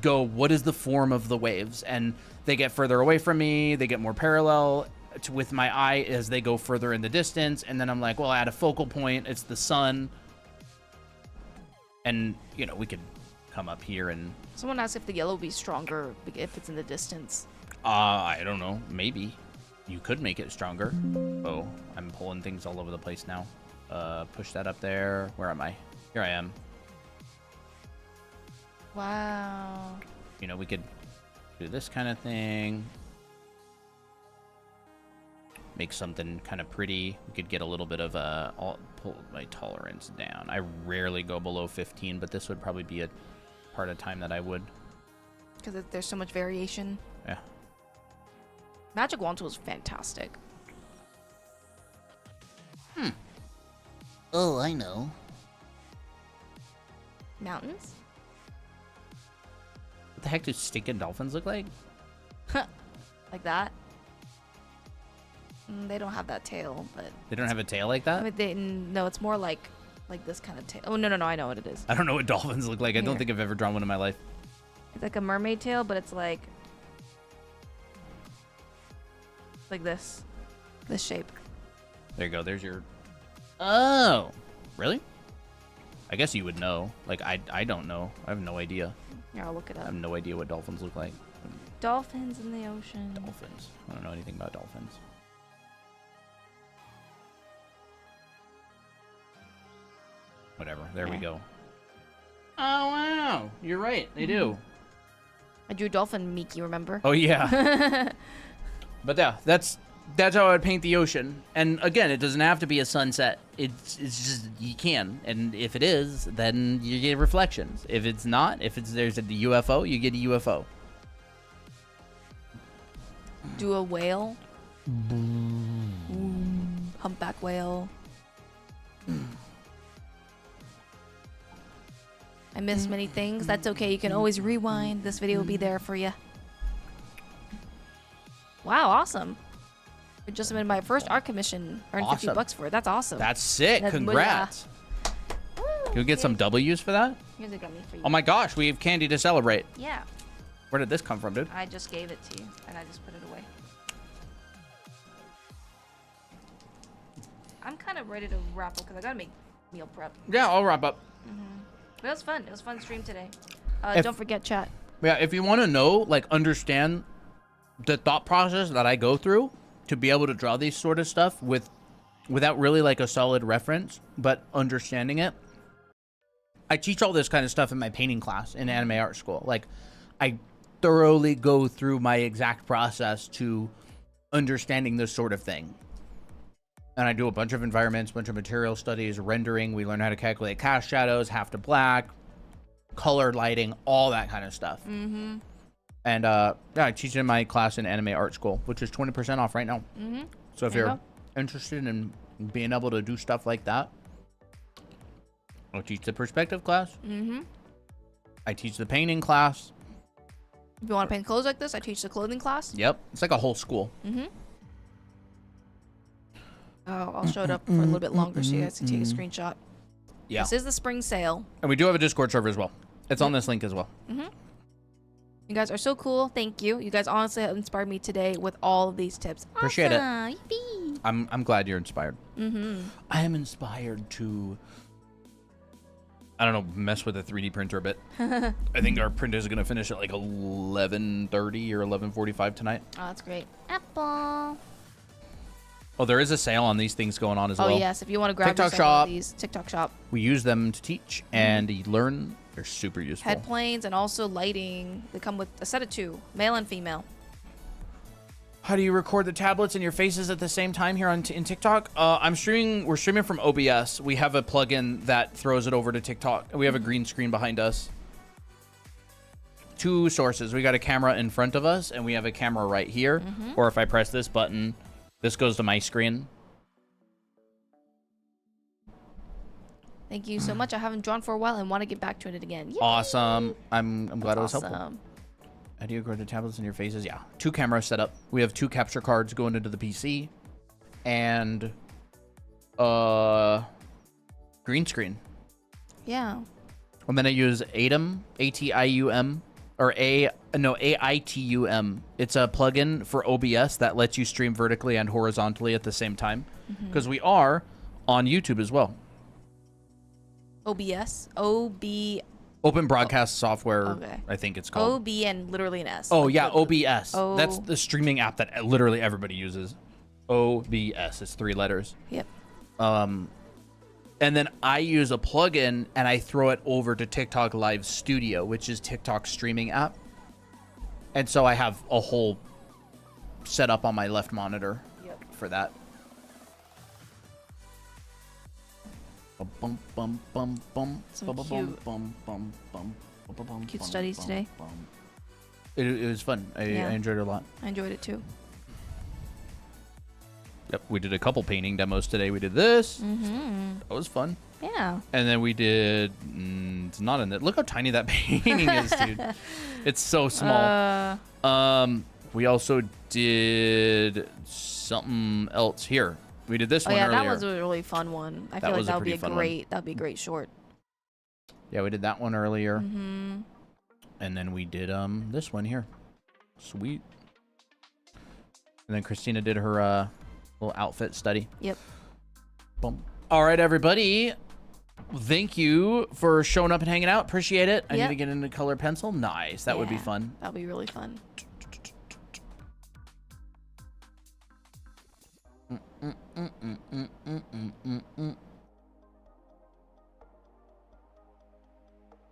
go, what is the form of the waves? And they get further away from me. They get more parallel with my eye as they go further in the distance. And then I'm like, well, at a focal point, it's the sun. And, you know, we could come up here and... Someone asked if the yellow would be stronger if it's in the distance. I don't know. Maybe. You could make it stronger. Oh, I'm pulling things all over the place now. Push that up there. Where am I? Here I am. Wow. You know, we could do this kind of thing. Make something kind of pretty. We could get a little bit of I'll pull my tolerance down. I rarely go below 15, but this would probably be a part of time that I would. Because there's so much variation. Yeah. Magic Wand Tool is fantastic. Oh, I know. Mountains? What the heck do stinking dolphins look like? Like that? They don't have that tail, but... They don't have a tail like that? I mean, no, it's more like this kind of tail. Oh, no, I know what it is. I don't know what dolphins look like. I don't Here. think I've ever drawn one in my life. It's like a mermaid tail, but it's like this shape. There you go. There's your... Oh! Really? I guess you would know. Like, I don't know. I have no idea. Here, I'll look it I up. have no idea what dolphins look like. Dolphins in the ocean. Dolphins. I don't know anything about dolphins. Whatever. There we go. Oh, wow. You're right. They do. I drew dolphin Miki, remember? Oh, yeah. But yeah, that's how I would paint the ocean. And again, it doesn't have to be a sunset. It's just, you can. And if it is, then you get reflections. If it's not, there's a UFO, you get a UFO. Do a whale. Humpback whale. I missed many things. That's okay. You can always rewind. This video will be there for you. Wow, awesome. I just submitted my first art commission. Earned Awesome. $50 for it. That's awesome. That's sick. That's Congrats. Can we get some W's for that? Here's a gummy for you. Oh my gosh, we have candy to celebrate. Yeah. Where did this come from, dude? I just gave it to you, and I just put it away. I'm kind of ready to wrap up because I gotta make meal prep. Yeah, I'll wrap up. But it was fun. It was a fun stream today. If- Don't forget chat. Yeah, if you want to know, like, understand the thought process that I go through to be able to draw these sort of stuff without really like a solid reference, but understanding it. I teach all this kind of stuff in my painting class in anime art school. Like, I thoroughly go through my exact process to understanding this sort of thing. And I do a bunch of environments, bunch of material studies, rendering. We learn how to calculate cast shadows, half to black, color lighting, all that kind of stuff. And yeah, I teach it in my class in anime art school, which is 20% off right now. So if There you you're go. interested in being able to do stuff like that, I'll teach the perspective class. I teach the painting class. If you want to paint clothes like this, I teach the clothing class. Yep, it's like a whole school. Oh, I'll show it up for a little bit longer so you guys can take a screenshot. Yeah, This is the spring sale. and we do have a Discord server as well. It's on this link as well. You guys are so cool. Thank you. You guys honestly have inspired me today with all of these tips. Appreciate it. Awesome. Yippee. I'm glad you're inspired. I am inspired to, I don't know, mess with a 3D printer a bit. I think our print is going to finish at like 11:30 or 11:45 tonight. Oh, that's great. Apple. Oh, there is a sale on these things going on as well. Oh, yes. If you want to grab TikTok yourself one shop. of these, TikTok shop. We use them to teach and learn. They're super useful. Head planes and also lighting. They come with a set of 2, male and female. How do you record the tablets and your faces at the same time here in TikTok? We're streaming from OBS. We have a plugin that throws it over to TikTok. We have a green screen behind us. 2 sources. We got a camera in front of us, and we have a camera right here. Or if I press this button, this goes to my screen. Thank you so much. I haven't drawn for a while and want to get back to it again. Yay! Awesome. I'm glad it was helpful. Awesome. How do you grow the tablets in your faces? Yeah, 2 cameras set up. We have 2 capture cards going into the PC, and green screen. Yeah. And then I use Atom, ATIUM, or AITUM. It's a plugin for OBS that lets you stream vertically and horizontally at the same time. Because we are on YouTube as well. OBS? Open Broadcast Software, Okay. I think it's called. OB and literally an S. Oh, like yeah, the- OBS. That's the streaming app that literally everybody uses. OBS. It's 3 letters. Yep. And then I use a plugin and I throw it over to TikTok Live Studio, which is TikTok's streaming app. And so I have a whole setup on my left monitor for that. Some cute studies today. It was fun. I enjoyed it a lot. I enjoyed it too. Yep, we did a couple painting demos today. We did this. Mm-hmm. That was fun. Yeah. And then we did. It's not in it. Look how tiny that painting is, dude. It's so small. We also did something else here. We did this one earlier. That was a really fun one. I feel like that would be a great short. Yeah, we did that one earlier. Mm-hmm. And then we did this one here. Sweet. And then Christina did her little outfit study. Yep. Boom. All right, everybody. Thank you for showing up and hanging out. Appreciate it. I need to get into color pencil. Nice. That would be fun. That would be really fun.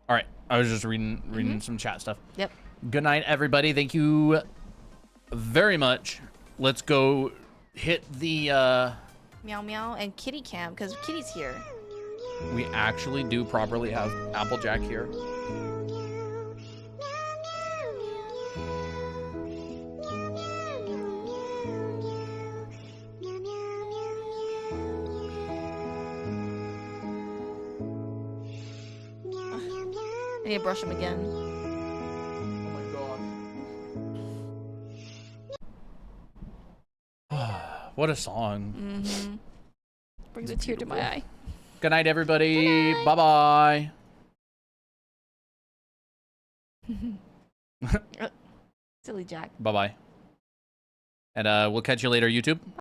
All right. I was just reading some chat stuff. Yep. Good night, everybody. Thank you very much. Let's go hit the Meow meow and kitty cam because Kitty's here. we actually do properly have Applejack here. I need to brush him again. Oh my god. What a song. Mm-hmm. Brings a tear to my eye. Good night, everybody. Bye-bye. Silly Jack. Bye-bye. And we'll catch you later, YouTube.